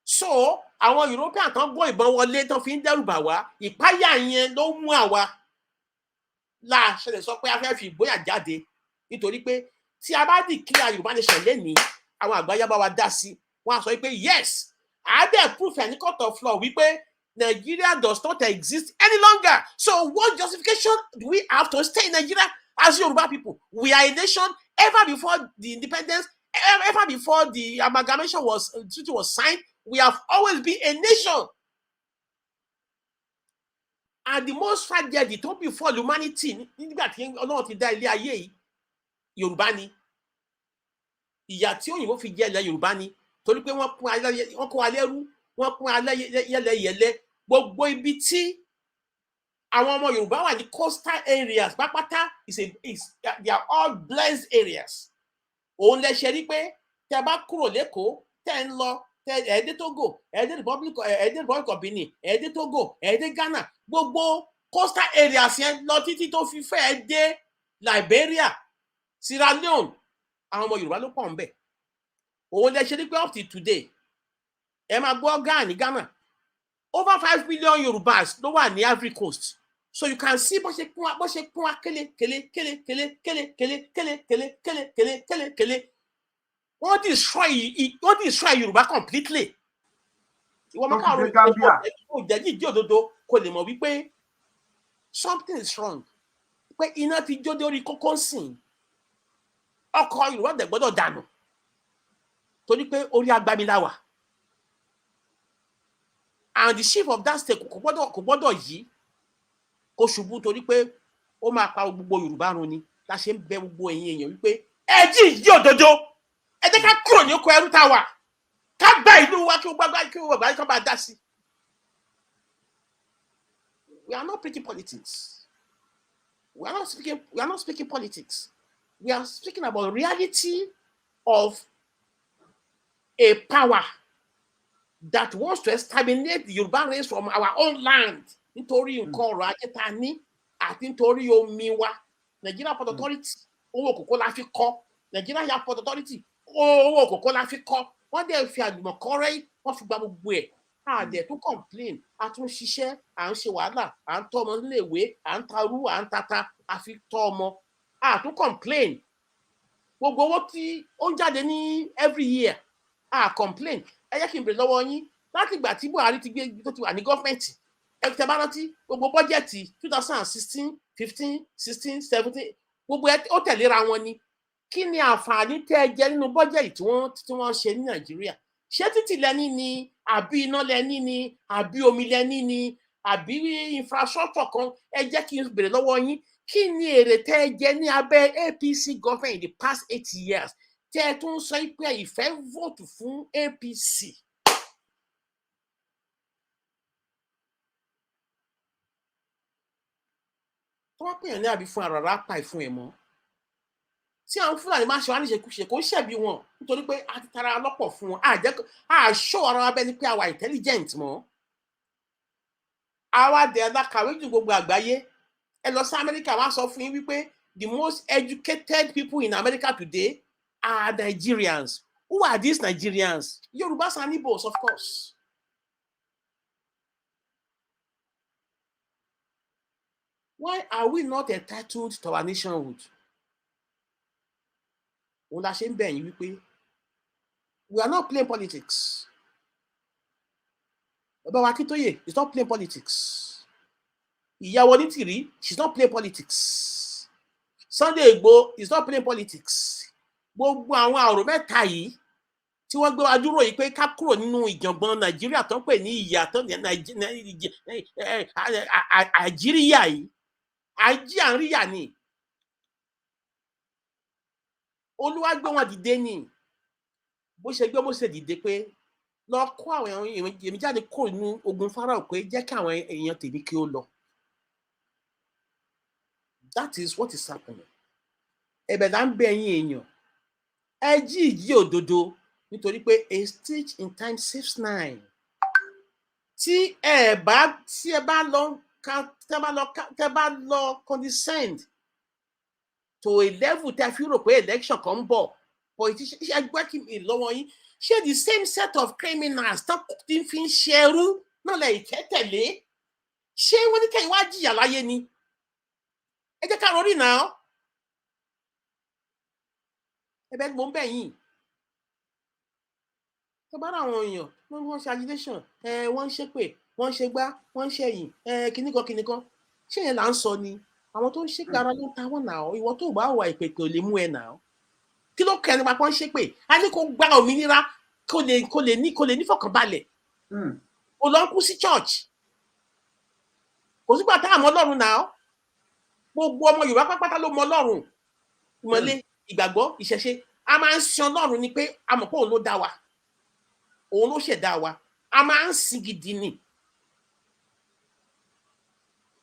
So àwọn European tán gbọ́ ìbọn wọlé tán fi ń dẹ́rù bà wá, ìpáyà yẹn ló mú àwa láṣẹlẹ̀ sọ pé a fẹ́ fi ìgboyà jáde, nítorí pé tí a bá declare Yorùbá nation lẹ́nìí, àwọn àgbáyé bá wa dá sí, wọ́n á sọ pé yes, àádẹ́ proof ẹ̀ ní court of law wípé Nigeria does not exist any longer. So what justification do we have to stay in Nigeria as Yoruba people? We are a nation ever before the independence, ever before the amalgamation treaty was signed. We have always been a nation. And the most tragedy tó before humanity, nígbà tí Ọlọ́run ti dá ilé ayé yìí, Yorùbá ni. Ìyà tí òyìnbó fi jẹ ilẹ̀ Yorùbá ni, torí pé wọ́n kó wa lẹ́rú, wọ́n kó wa yẹ́lẹyẹ̀lẹ. Gbogbo ibi tí àwọn ọmọ Yorùbá wà ní coastal areas pápátá they are all blessed areas. Òun lẹ ṣe rí pé tẹ́ bá kúrò l'Ékòó, tẹ́ ń lọ ẹ̀ẹ́dẹ́ Togo, ẹ̀ẹ́dẹ́ Republic of Benin, ẹ̀ẹ́dẹ́ Togo, ẹ̀ẹ́dẹ́ Ghana, gbogbo coastal areas yẹn lọ títí tó fi fẹ́ dé Liberia, Sierra Leone, àwọn ọmọ Yorùbá ló pọ̀ ń bẹ̀. Òun lẹ ṣe rí pé up to today ẹ máa gbọ́ Ghana ní Ghana, over 5 million Yorùbás ló wà ní Ivory Coast. So you can see bó ṣe pọ́n wá kélé. Wọ́n destroy Yorùbá completely. Ìwọ mọ́ káàró ìjẹ́jì òdodo kò lè mọ̀ wípé something is wrong. Pé iná ti jó dé orí kókó sìn. Ọkọ̀ Yorùbá dẹ̀ gbọ́dọ̀ dànù. Torí pé orí agbami la wà. And the chief of that state kò gbọ́dọ̀ yí kó ṣubú torí pé ó máa pa gbogbo Yorùbá run ni. La ṣe ń bẹ gbogbo ẹ̀yin èèyàn wípé ẹ jí ìjí òdodo. Ẹ jẹ́ ká kúrò ní oko ẹrú tá wà. Ká gba ìlú wa kí ó gbàgbá kí ó bá dá sí. We are not preaching politics. We are not speaking politics. We are speaking about reality of a power that wants to exterminate the Yoruba race from our own land. Nítorí nǹkan ọrọ̀ ajé ta ní àti nítorí omi wa. Nigeria Port Authority owó kòkó la fi kọ́. Nigeria Port Authority owó kòkó la fi kọ́. Wọ́n dẹ̀ fi àjùmọ̀kọ́rẹ́ wọ́n fi gba gbogbo ẹ̀. A dẹ̀ tún complain, a tún ṣiṣẹ́, à ń ṣe wàhálà, à ń tọ́ ọmọ níléèwé, à ń tarú, à ń tata, a fi tọ́ ọmọ. A tún complain. Gbogbo owó tí ó ń jáde ní every year, a complain. Ẹ jẹ́ kí n bèrè lọ́wọ́ yín láti ìgbà tí Buhari ti gbé tó ti wà ní gọ́ọ̀mẹ̀ntì. Ẹ tẹ́ bá rántí gbogbo bọ́jẹ̀tì 2016, 15, 16, 17 gbogbo ó tẹ̀léra wọn ni. Kí ni àǹfààní tẹ́ ẹ jẹ nínú bọ́jẹ̀tì tí wọ́n ṣe ní Nàìjíríà? Ṣé títì lẹ́ní ni àbí iná lẹ́ní ni àbí omi lẹ́ní ni àbí infrastructure kan? Ẹ jẹ́ kí n bèrè lọ́wọ́ yín kí ni èrè tẹ́ ẹ jẹ ní abẹ́ APC government in the past 8 years tẹ́ ẹ tún sọ pé ìfẹ́ vote fún APC? Tó wá pèèyàn ní àbí fún àràrá pa ìfún ẹ̀ mọ́. Tí àwọn Fúlàní máa ṣe wá níṣekúṣe kò ń ṣẹ̀bi wọn nítorí pé a ti tara lọ́pọ̀ fún wọn. Àṣọ ara wa bẹ́ẹ̀ ni pé a wà intelligent mọ́. Àwa dẹ̀ alákàwé ju gbogbo àgbáyé. Ẹ lọ sí Amẹ́ríkà wá sọ fún yín wípé the most educated people in America today are Nigerians. Who are these Nigerians? Yorubas and Igbos, of course. Why are we not entitled to our nationhood? Òun la ṣe ń bẹ̀ yín wípé we are not playing politics. Bàbá wa Akíntóyè is not playing politics. Ìyàwó Onítìrí, she's not playing politics. Sunday Igboho is not playing politics. Gbogbo àwọn àrò mẹ́ta yìí tí wọ́n gbé wa dúró yìí pé ká kúrò nínú ìjàngbọ̀n Nàìjíríà tó ń pè ní ìyà tó ní Àjíríyà yìí. Àjíàríyà ni. Olúwa gbé wọn dìde ni. Bó ṣe gbé Mósè dìde pé lọ kó àwọn èèyàn jáde kúrò nínú ogun Fáráò pé jẹ́ kí àwọn èèyàn tèmi kí ó lọ. That is what is happening. Ẹ̀bẹ̀ là ń bẹ̀ yín èèyàn. Ẹ jí ìjí òdodo nítorí pé a stitch in time saves 9. Tí ẹ bá lọ condescend to a level tẹ́ fi rò pé election kan ń bọ̀, politicians ẹgbẹ́ kí mi lọ́wọ́ yín. Ṣé the same set of criminals tó ti fi ń ṣerú náà lè tẹ̀lé? Ṣé wọ́n ní kẹ́yìn wá jìyà láyé ni? Ẹ jẹ́ ká rọrí náà. Ẹ̀bẹ̀ mo ń bẹ̀ yín. Tó bá rà àwọn èèyàn wọ́n ṣe agitation, wọ́n ń ṣépè, wọ́n ń ṣe gbá, wọ́n ń ṣẹ̀yìn, kìnnìkan. Ṣé yẹn là ń sọ ni? Àwọn tó ń ṣépè ara ló ń ta wọ́n náà. Ìwọ tó bá wà ìpèpè ò lè mú ẹ náà. Kí ló kẹ́ nípa pọ́n ṣépè? A ní kó gba òmìnira kó lè ní fọkànbalẹ̀. Ó lọ ń kú sí church. Kò sígbà tá àmọ́ Ọlọ́run náà. Gbogbo ọmọ Yorùbá pátápátá ló mọ Ọlọ́run. Ìmọ̀le, ìgbàgbọ́, ìṣẹ̀ṣe. A máa ń sin Ọlọ́run ni pé a mọ̀ pé òun ló dá wa. Òun ló ṣẹ̀dá wa. A máa ń sin gidi ni.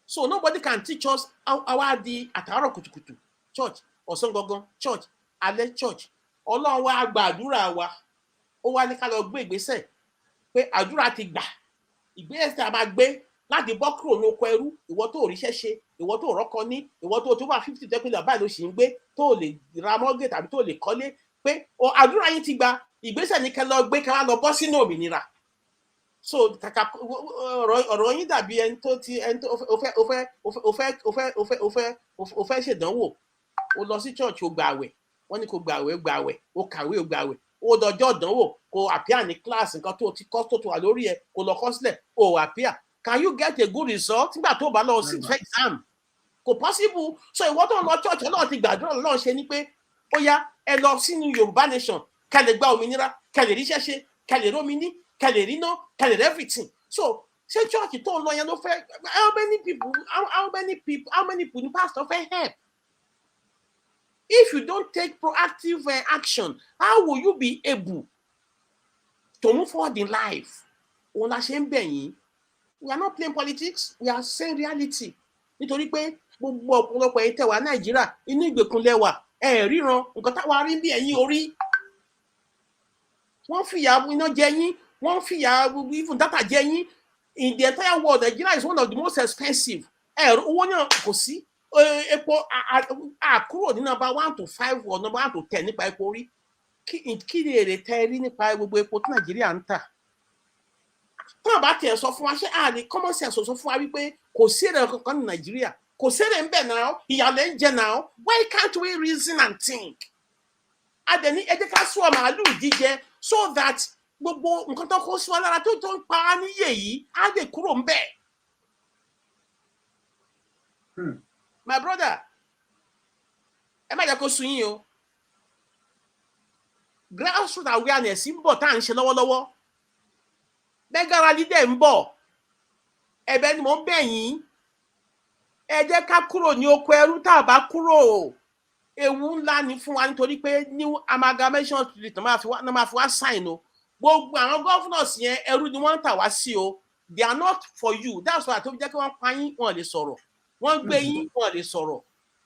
So nobody can teach us how di àtàárọ̀ kùtùkùtù church, ọ̀sán gangan church, alẹ́ church. Ọlọ́run wá gba àdúrà wa. Ó wá ní ká lọ gbé ìgbésẹ̀ pé àdúrà ti gbà. Ìgbésẹ̀ a máa gbé láti bọ́ kúrò ní oko ẹrú. Ìwọ tó ríṣẹ́ ṣe, ìwọ tó rọ́kọ ní, ìwọ tó wà 50 tẹ́pẹ́lẹ̀ báyìí ló ṣì ń gbé, tó lè ra mọ́gẹ̀ tàbí tó lè kọ́lé pé àdúrà yín ti gbà. Ìgbésẹ̀ ní kẹ́ lọ gbé ká wá lọ bọ́ sínú òmìnira. so kàkà ọ̀rọ̀ yín dàbí ẹni tó ó fẹ́ ṣèdánwò ó lọ sí church ó gbààwẹ̀ wọ́n ní kó gbààwẹ̀ ó kàwé ó gbààwẹ̀ ó dọjọ́ ìdánwò kó appear ní class nǹkan tó ti kọ́ tó wà lórí ẹ̀ kó lọ kọ sílẹ̀ ó appear. Can you get a good result nígbà tó bá lọ sí exam? Kò possible. So ìwọ tó ń lọ church Ọlọ́run ti gbàdúrà Ọlọ́run ṣe ni pé ó yá ẹ lọ sínú Yorùbá nation kẹ́ lè gba òmìnira kẹ́ lè ríṣẹ́ ṣe kẹ́ lè rómi ní kẹ́ lè rí ná kẹ́ lè rí everything. So ṣé church tó ń lọ yẹn ló fẹ́ how many people ní pastor fẹ́ help? If you don't take proactive action, how will you be able to move forward in life? We are not playing politics, we are saying reality. Nítorí pé gbogbo ọ̀pọ̀lọpọ̀ ẹ̀yin tẹ́ wà Nàìjíríà inú ìgbèkùn lẹ́wà ríran nǹkan táwa rí bí ẹ̀yin orí. Wọ́n fìyà iná jẹ yín, wọ́n fìyà even data jẹ yín. In the entire world, Nigeria is one of the most expensive. Owó náà kò sí. Epo àkúrò ní number 1 to 5 or number 1 to 10 nípa epo rí kí ni èrè tẹ́ rí nípa gbogbo epo tí Nàìjíríà ń tà tí wọ́n bá tiẹ̀ sọ fún wa ṣé àlè common sense sọ fún wa wípé kò sí èrè kankan ní Nàìjíríà kò sí èrè ń bẹ náà ìyàlẹ̀ ń jẹ náà why can't we reason and think adẹni ẹ jẹ́ ká sọ màálù jíjẹ so that gbogbo nǹkan tó kó sí wa lára tó ń pa á níyè yìí á lè kúrò ń bẹ̀. My brother, ẹ má jẹ́ kó sú yín o. Grassroots awareness ń bọ̀ tá à ń ṣe lọ́wọ́lọ́wọ́. Bẹ́gàrà lídẹ̀ ń bọ̀. Ẹ̀bẹ̀ ni mò ń bẹ̀ yín. Ẹ jẹ́ ká kúrò ní oko ẹrú tá a bá kúrò. Ewu ńlá ni fún wa nítorí pé new amalgamation treaty náà máa fi wá sign o. Gbogbo àwọn governors yẹn ẹrú ni wọ́n ń tà wá sí o. They are not for you. That's why tó fi jẹ́ kí wọ́n pa yín wọn lè sọ̀rọ̀. Wọ́n gbé yín wọn lè sọ̀rọ̀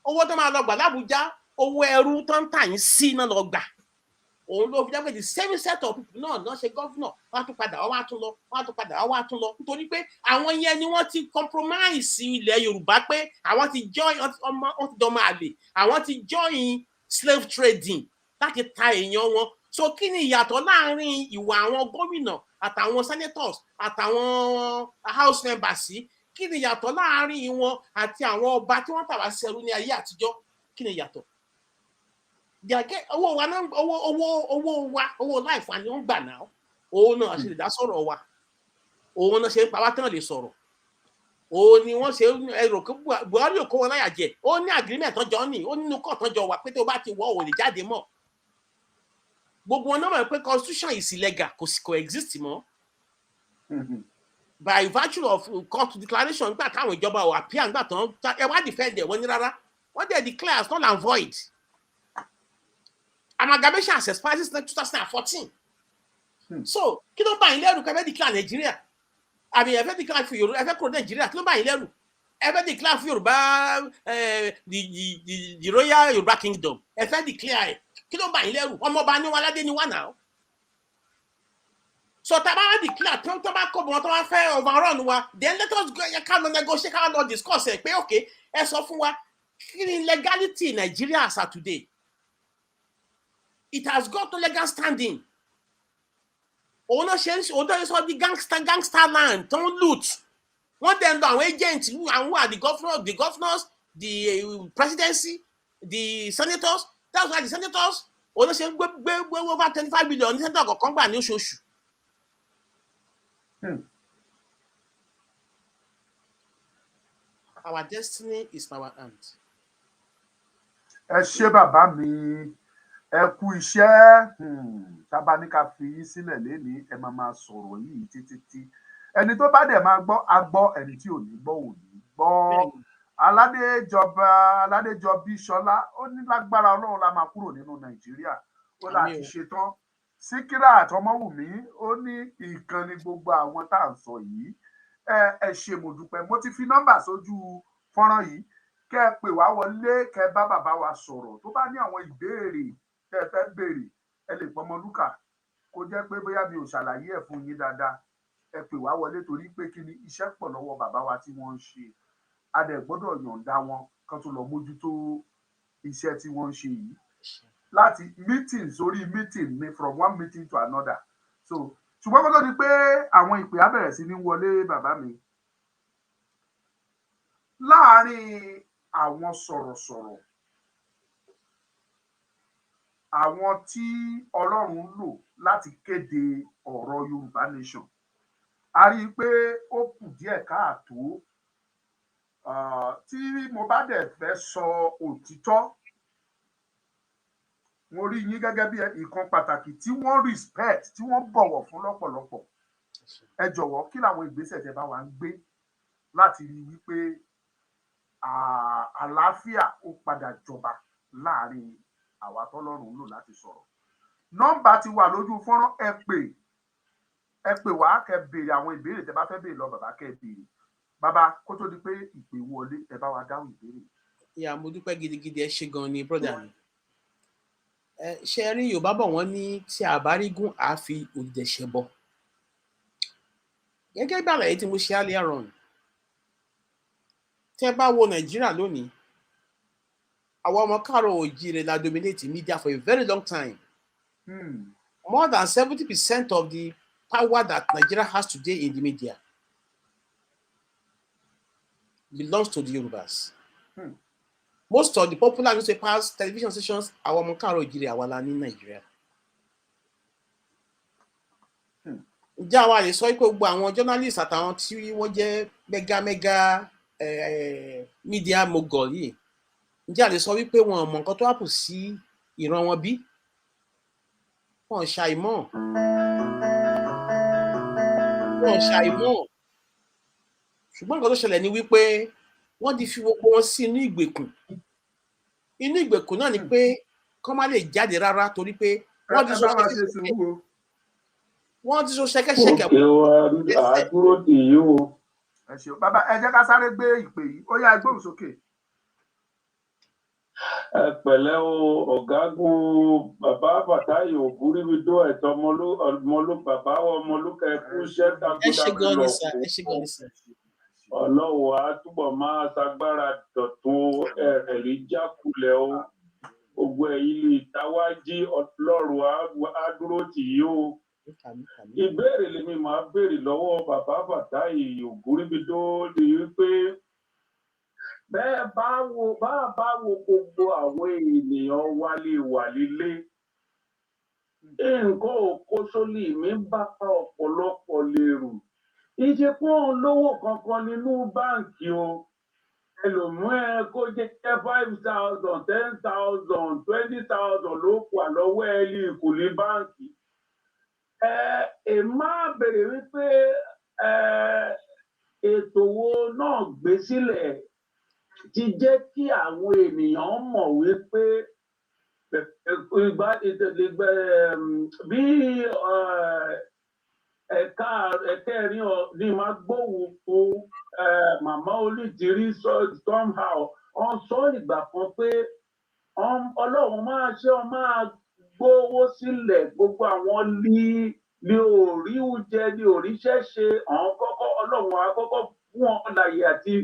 owó tó máa lọ gbà l'Abuja owó ẹrú tó ń tà yín sí náà lọ gbà òun ló fi jẹ́ pé the same set of people náà ṣe gọ́fúnà wọ́n á tún padà wọ́n á tún lọ wọ́n á tún padà wọ́n á tún lọ nítorí pé àwọn yẹn ni wọ́n ti compromise ilẹ̀ Yorùbá pé àwọn ti join wọ́n ti dán máa lè àwọn ti join slave trading láti ta èèyàn wọn so kí ni ìyàtọ̀ láàrin ìwà àwọn gómìnà àtàwọn senators àtàwọn house members sí kí ni ìyàtọ̀ láàrin wọn àti àwọn ọba tí wọ́n tà wá ṣẹrú ní ayé àtijọ́ kí ni ìyàtọ̀ owó wa náà owó life wa ni wọ́n gbà náà òun náà ṣe lè dá sọ̀rọ̀ wa òun náà ṣe ń pa wá tán lè sọ̀rọ̀ òun ni wọ́n ṣe ẹrọ kó Buhari ò kó wọn láyà jẹ ó ní agreement tọ́jọ́ ní ó nínú kọ́ tọ́jọ́ wà pé tó bá ti wọ́ ò lè jáde mọ́ gbogbo wọn náà mọ̀ pé constitution is illegal kò exist mọ́ by virtue of court declaration nígbà táwọn ìjọba ò appear nígbà tán ẹ wá defend ẹ wọ́n ní rárá wọ́n dẹ̀ declare as null and void amalgamation has expired since 2014 so kí ló bá yín lẹ́rù kẹ́ fẹ́ declare Nàìjíríà àbí ẹ fẹ́ declare fún Yorùbá ẹ fẹ́ kúrò Nàìjíríà kí ló bá yín lẹ́rù ẹ fẹ́ declare fún Yorùbá the royal Yorùbá kingdom ẹ fẹ́ declare ẹ kí ló bá yín lẹ́rù ọmọọba ní wọn aládé ní wọn náà so tá a bá declare tó bá kó wọn tó bá fẹ́ overrun wa then let us go ká lọ negotiate ká lọ discuss ẹ pé okay ẹ sọ fún wa kí ni legality in Nigeria as of today it has got to legal standing òun náà ṣe òun sọ di gangster land tó ń loot wọ́n dẹ̀ ń lọ àwọn agents àwọn wà the governors the presidency the senators that's why the senators òun náà ṣe ń gbé over 25 billion ní senator kọ̀ọ̀kan gbà ní oṣooṣù. Our destiny is in our hands. Ẹ ṣé bàbá mi ẹ kú iṣẹ́ tábà ní ká fi yín sílẹ̀ lénìí ẹ máa sọ̀rọ̀ yìí títí ẹni tó bá dẹ̀ máa gbọ́ á gbọ́ ẹni tí ò ní gbọ́ ò ní gbọ́ Aládéjọbí Ṣọlá ó ní lágbára Ọlọ́run la máa kúrò nínú Nàìjíríà ó láti ṣetán Síkírát Ọmọwùmí ó ní ìkànnì gbogbo àwọn tá à ń sọ yìí ẹ ṣé mo dúpẹ́ mo ti fi nọ́mbà sójú fọ́nrán yìí kẹ́ ẹ pè wá wọlé kẹ́ ẹ bá bàbá wa sọ̀rọ̀ tó bá ní àwọn ìbéèrè tẹ́ ẹ fẹ́ béèrè ẹ lè pọ Omoluka kó jẹ́ pé bóyá mi ò ṣàlàyé ẹ̀ fún yín dáadáa ẹ pè wá wọlé torí pé kí ni iṣẹ́ pọ̀ lọ́wọ́ bàbá wa tí wọ́n ń ṣe a dẹ̀ gbọ́dọ̀ yọ̀ǹda wọn kan tó lọ mójútó iṣẹ́ tí wọ́n ń ṣe yìí láti meeting sórí meeting ni from one meeting to another so ṣùgbọ́n kó tó di pé àwọn ìpè á bẹ̀rẹ̀ sí ní wọlé bàbá mi láàárín àwọn sọ̀rọ̀sọ̀rọ̀ àwọn tí Ọlọ́run lò láti kéde ọ̀rọ̀ Yorùbá nation a rí i pé ó kù díẹ̀ káàtó tí mo bá dẹ̀ fẹ́ sọ òtítọ́ mo rí yín gẹ́gẹ́ bí ìkan pàtàkì tí wọ́n respect tí wọ́n bọ̀wọ̀ fún lọ́pọ̀lọpọ̀ ẹ jọ̀wọ́ kí làwọn ìgbésẹ̀ tẹ́ bá wa ń gbé láti rí wípé àlàáfíà ó padà jọba láàrin àwa tọ́lọ́run lò láti sọ̀rọ̀ nọ́mbà ti wà lójú fọ́nrán ẹ pè wá kẹ́ béèrè àwọn ìbéèrè tẹ́ bá fẹ́ béèrè lọ bàbá kẹ́ béèrè bàbá kó tó di pé ìpè wọlé ẹ bá wa dáhùn ìbéèrè. ìyá mo dúpẹ́ gidigidi ẹ ṣé gan ni brọ́dà mi ṣe rí Yorùbá bọ̀ wọ́n ní tí a bá rí gún àá fi òdìdẹ̀ ṣẹbọ gẹ́gẹ́ bí àlàyé tí mo ṣe earlier on tẹ́ bá wo Nàìjíríà lónìí àwọn ọmọ káàárọ̀ oòjíire la dominate media for a very long time. More than 70% of the power that Nigeria has today in the media belongs to the Yorubas. Most of the popular newspapers, television stations, àwọn ọmọ káàárọ̀ oòjíire àwa la ní Nàìjíríà. Ǹjẹ́ àwa lè sọ pé gbogbo àwọn journalists àtàwọn tí wọ́n jẹ́ mega media mogul yìí ǹjẹ́ a lè sọ wípé wọn ò mọ nǹkan tó wà pù sí ìran wọn bí? Wọn ò ṣàìmọ̀. Ṣùgbọ́n nǹkan tó ṣẹlẹ̀ ni wípé wọ́n ti fi gbogbo wọn sí inú ìgbèkùn. Inú ìgbèkùn náà ni pé kán má lè jáde rárá torí pé wọ́n ti so ṣẹ̀kẹ̀ṣẹ̀kẹ̀. àdúró dì í o. ẹ ṣeun bàbá ẹ jẹ́ ká sáré gbé ìpè yìí ó yá gbóhùn sókè. ẹ pẹ̀lẹ́ o ọ̀gágun bàbá Fatai Ogunribido ẹ̀tọ́ bàbá Omoluka ẹkú iṣẹ́ takuntakun lọ Ọlọ́run á túbọ̀ máa ṣagbára dọ̀tun ẹ̀rí jákulẹ̀ o gbogbo ẹ̀yin lè táwájí Ọlọ́run á dúró tì í o. Ìbéèrè lèmi máa béèrè lọ́wọ́ bàbá Fatai Ogunribido ni wípé bẹ́ẹ̀ bá wo gbogbo àwọn ènìyàn wálé wà lílé nǹkan òkó sólì mi bá pa ọ̀pọ̀lọpọ̀ lérò ìṣepọ̀ lówó kankan nínú báǹkì o ẹlòmíràn kó jẹ́ 5,000 10,000 20,000 ló wà lọ́wọ́ ẹ ní ìkùlé báǹkì ẹ máa bèrè wípé ètò wo náà gbé sílẹ̀ ti jẹ́ kí àwọn ènìyàn mọ̀ wípé bí ẹ̀kẹ́rin ni máa gbóhùn fún màmá olùdírí somehow wọ́n sọ ìgbà kan pé Ọlọ́run máa ṣe ọ máa gbówó sílẹ̀ gbogbo àwọn ní orí oúnjẹ ní oríṣẹ́ ṣe àwọn kọ́kọ́ Ọlọ́run á kọ́kọ́ fún ọ láyé àti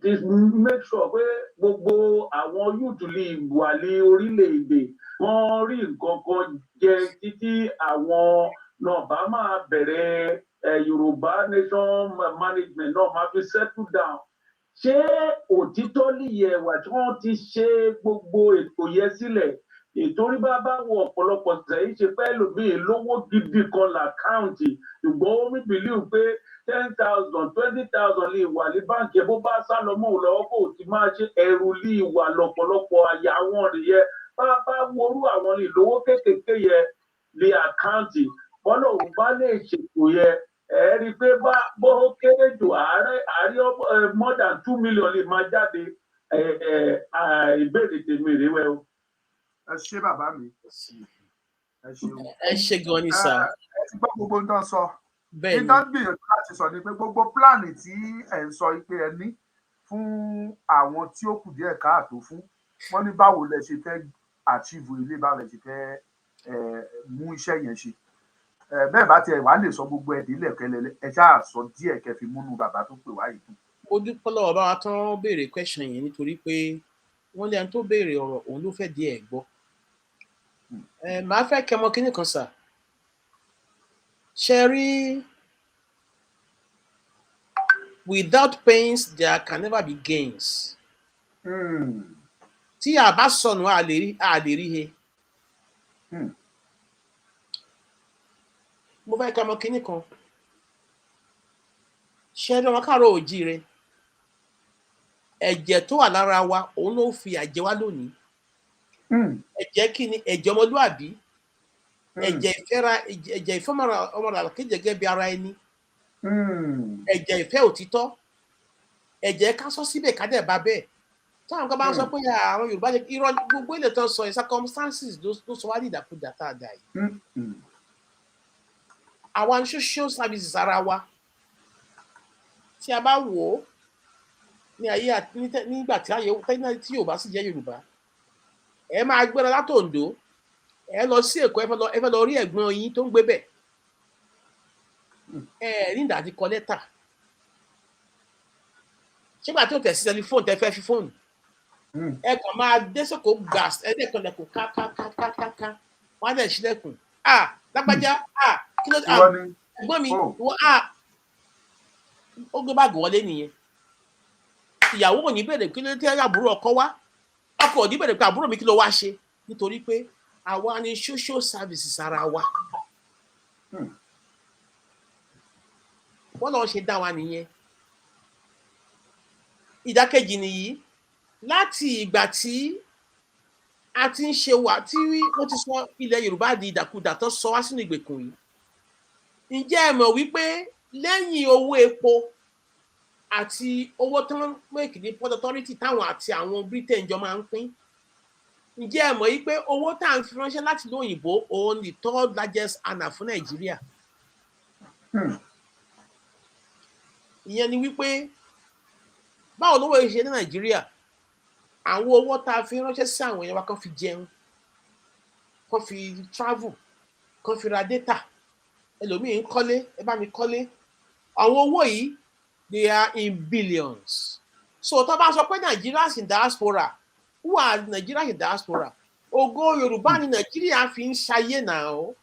make sure pé gbogbo àwọn youth lè wà ní orílẹ̀-èdè wọ́n rí nǹkan kan jẹ títí àwọn náà bá máa bẹ̀rẹ̀ Yorùbá nation management náà máa fi settle down. Ṣé òtítọ́ nìyẹ wà tí wọ́n ti ṣe gbogbo ètò yẹn sílẹ̀? Ìtorí bá wo ọ̀pọ̀lọpọ̀ sẹ́yìn ṣe fẹ́ lòmíì lówó gidi kan lákáùntì ṣùgbọ́n ó mi bìlíù pé 10,000 20,000 lè wà ní báńkì bó bá sá lọ mọ́ lọ́wọ́ kò ti máa ṣe ẹrù lè wà lọ́pọ̀lọpọ̀ àyà wọn nìyẹn bá worú àwọn ìlówó kéékèèké yẹn lè àkáǹtì bọ́lá òun bá lè ṣètò yẹn ẹ rí i pé bó kéré jù àárẹ̀ more than 2 million lè máa jáde ìbéèrè tèmi rèé wẹ́ o. ẹ ṣé bàbá mi ẹ ṣé gan ni sà. ẹ ti gbọ́ gbogbo ń tán sọ nígbà gbìyànjú láti sọ ni pé gbogbo pílánì tí ẹ ń sọ pé ẹ ní fún àwọn tí ó kù díẹ̀ káàtó fún wọn ní báwo lẹ ṣe fẹ́ achieve ilé báwo lẹ ṣe fẹ́ mú iṣẹ́ yẹn ṣe bẹ́ẹ̀ bá tiẹ̀ wàá lè sọ gbogbo ẹ̀dínlẹ̀ kẹlẹ̀ ẹ ṣáà sọ díẹ̀ kẹ́ fi múnú bàbá tó pè wá yìí dùn. mo dúpẹ́ lọ́wọ́ bá wa tán béèrè question yẹn nítorí pé wọ́n lẹ́yìn tó béèrè ọ̀rọ̀ òun ló fẹ́ díẹ̀ gbọ́. Màá fẹ́ kẹ́ mọ̀ kíní kan sà. Sherry, without pains, there can never be gains. Tí a bá sọnù, a lè rí he. Mo fẹ́ ká mọ̀ kinní kan. Sherry ọmọ káàárọ̀ oòjíire. Ẹ̀jẹ̀ tó wà lára wa, òun ló fi àjẹ wá lónìí. Ẹ̀jẹ̀ kí ni? Ẹ̀jẹ̀ ọmọlúàbí. Ẹ̀jẹ̀ ìfẹ́ ọmọlàkejì gẹ́gẹ́ bí ara ẹni. Ẹ̀jẹ̀ ìfẹ́ òtítọ́. Ẹ̀jẹ̀ ká sọ síbẹ̀ ká dẹ̀ bá bẹ́ẹ̀. Táwọn kan bá ń sọ pé àwọn Yorùbá jẹ́ irọ́ gbogbo ilé tó ń sọ circumstances ló sọ wá ní ìdàkudà tá a dà yìí. Àwọn social services ara wa tí a bá wò ó ní ayé nígbà tí Yorùbá sì jẹ́ Yorùbá, ẹ máa gbéra látòǹdó, ẹ lọ sí Èkó, ẹ fẹ́ lọ rí ẹ̀gbọ́n yín tó ń gbé bẹ̀. Ẹ ní ìdá ti kọ lẹ́tà. Ṣégbà tí ó tẹ̀ sí tẹlifóònù tẹ fẹ́ fi fóònù. Ẹ kàn máa dé sóko gas, ẹ dẹ̀ kọlẹ̀kùn ká. Wọ́n á dẹ̀ ṣílẹ̀kùn. Lágbájá, kí ló ẹ̀gbọ́n mi, ó gbé báàgì wọlé nìyẹn. Ìyàwó ò ní bèrè kí ló tẹ́ àbúrò ọkọ wá. Ọkọ ò ní bèrè pé àbúrò mi kí ló wá ṣe. Nítorí pé àwa ni social services ara wa. Wọ́n lọ ṣe dá wa nìyẹn. Ìdákejì nìyí. Láti ìgbà tí a ti ń ṣe wà tí wọ́n ti sọ ilẹ̀ Yorùbá di ìdàkudà tó sọ wá sínú ìgbèkùn yìí. Ǹjẹ́ ẹ mọ̀ wípé lẹ́yìn owó epo àti owó tán make ní Port Authority táwọn àti àwọn Britain jọ máa ń pín? Ǹjẹ́ ẹ mọ̀ wípé owó tá à ń fi ránṣẹ́ láti ìlú òyìnbó òun ni third largest earner fún Nàìjíríà? Ìyẹn ni wípé báwo lówó ṣe ní Nàìjíríà? Àwọn owó tá a fi ránṣẹ́ sí àwọn èèyàn wa kan fi jẹun, kan fi travel, kan fi ra data. Ẹlòmíì ń kọ́lé, ẹ bá mi kọ́lé. Àwọn owó yìí they are in billions. So tó bá sọ pé Nigerians in diaspora, who are Nigerians in diaspora? Ògo Yorùbá ni Nàìjíríà fi ń ṣayé náà.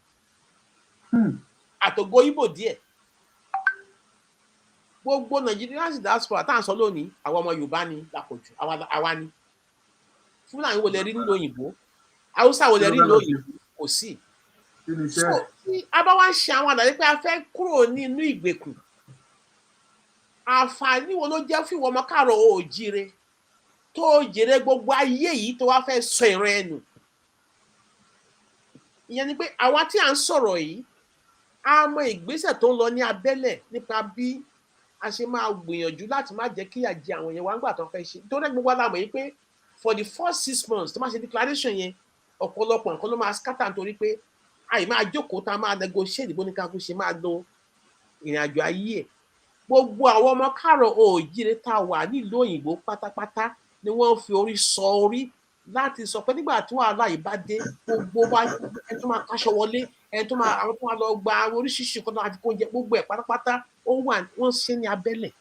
Àtògo Ìgbò díẹ̀. Gbogbo Nigerians in diaspora tá à ń sọ lónìí, àwọn ọmọ Yorùbá ni lápọ̀jù, àwa ni. Fúlàní wo lẹ rí nílò òyìnbó? Haúsá wo lẹ rí nílò òyìnbó? Kò sí. So tí a bá wá ń ṣe àwọn àlàyé pé a fẹ́ kúrò nínú ìgbèkùn, àǹfààní wo ló jẹ́ fún ìwọ ọmọ káàárọ̀ oòjíire tó jèrè gbogbo ayé yìí tó wá fẹ́ sọ ìran ẹnu? Ìyẹn ni pé àwa tí à ń sọ̀rọ̀ yìí, a mọ ìgbésẹ̀ tó ń lọ ní abẹ́lẹ̀ nípa bí a ṣe máa gbìyànjú láti má jẹ́ kí ìyà jẹ àwọn èèyàn wa nígbà tó fẹ́ ṣe. Nítorí gbogbo alámọ̀ yìí pé for the first 6 months tó máa ṣe declaration yẹn, ọ̀pọ̀lọpọ̀ nǹkan ló máa scatter nítorí pé àì máa jókòó tá a máa negotiate bó ní ká kú ṣe máa lo ìrìn àjò ayé ẹ̀. Gbogbo àwọn ọmọ káàárọ̀ oòjíire tá a wà nílùú òyìnbó pátápátá ni wọ́n fi orí sọ orí láti sọ pé nígbà tí wàhálà yìí bá dé, gbogbo wa ẹni tó máa káṣọ wọlé, ẹni tó máa àwọn tó máa lọ gba oríṣiríṣi nǹkan tó máa fi kó oúnjẹ, gbogbo ẹ̀ pátápátá wọ́n ṣe ní abẹ́lẹ̀.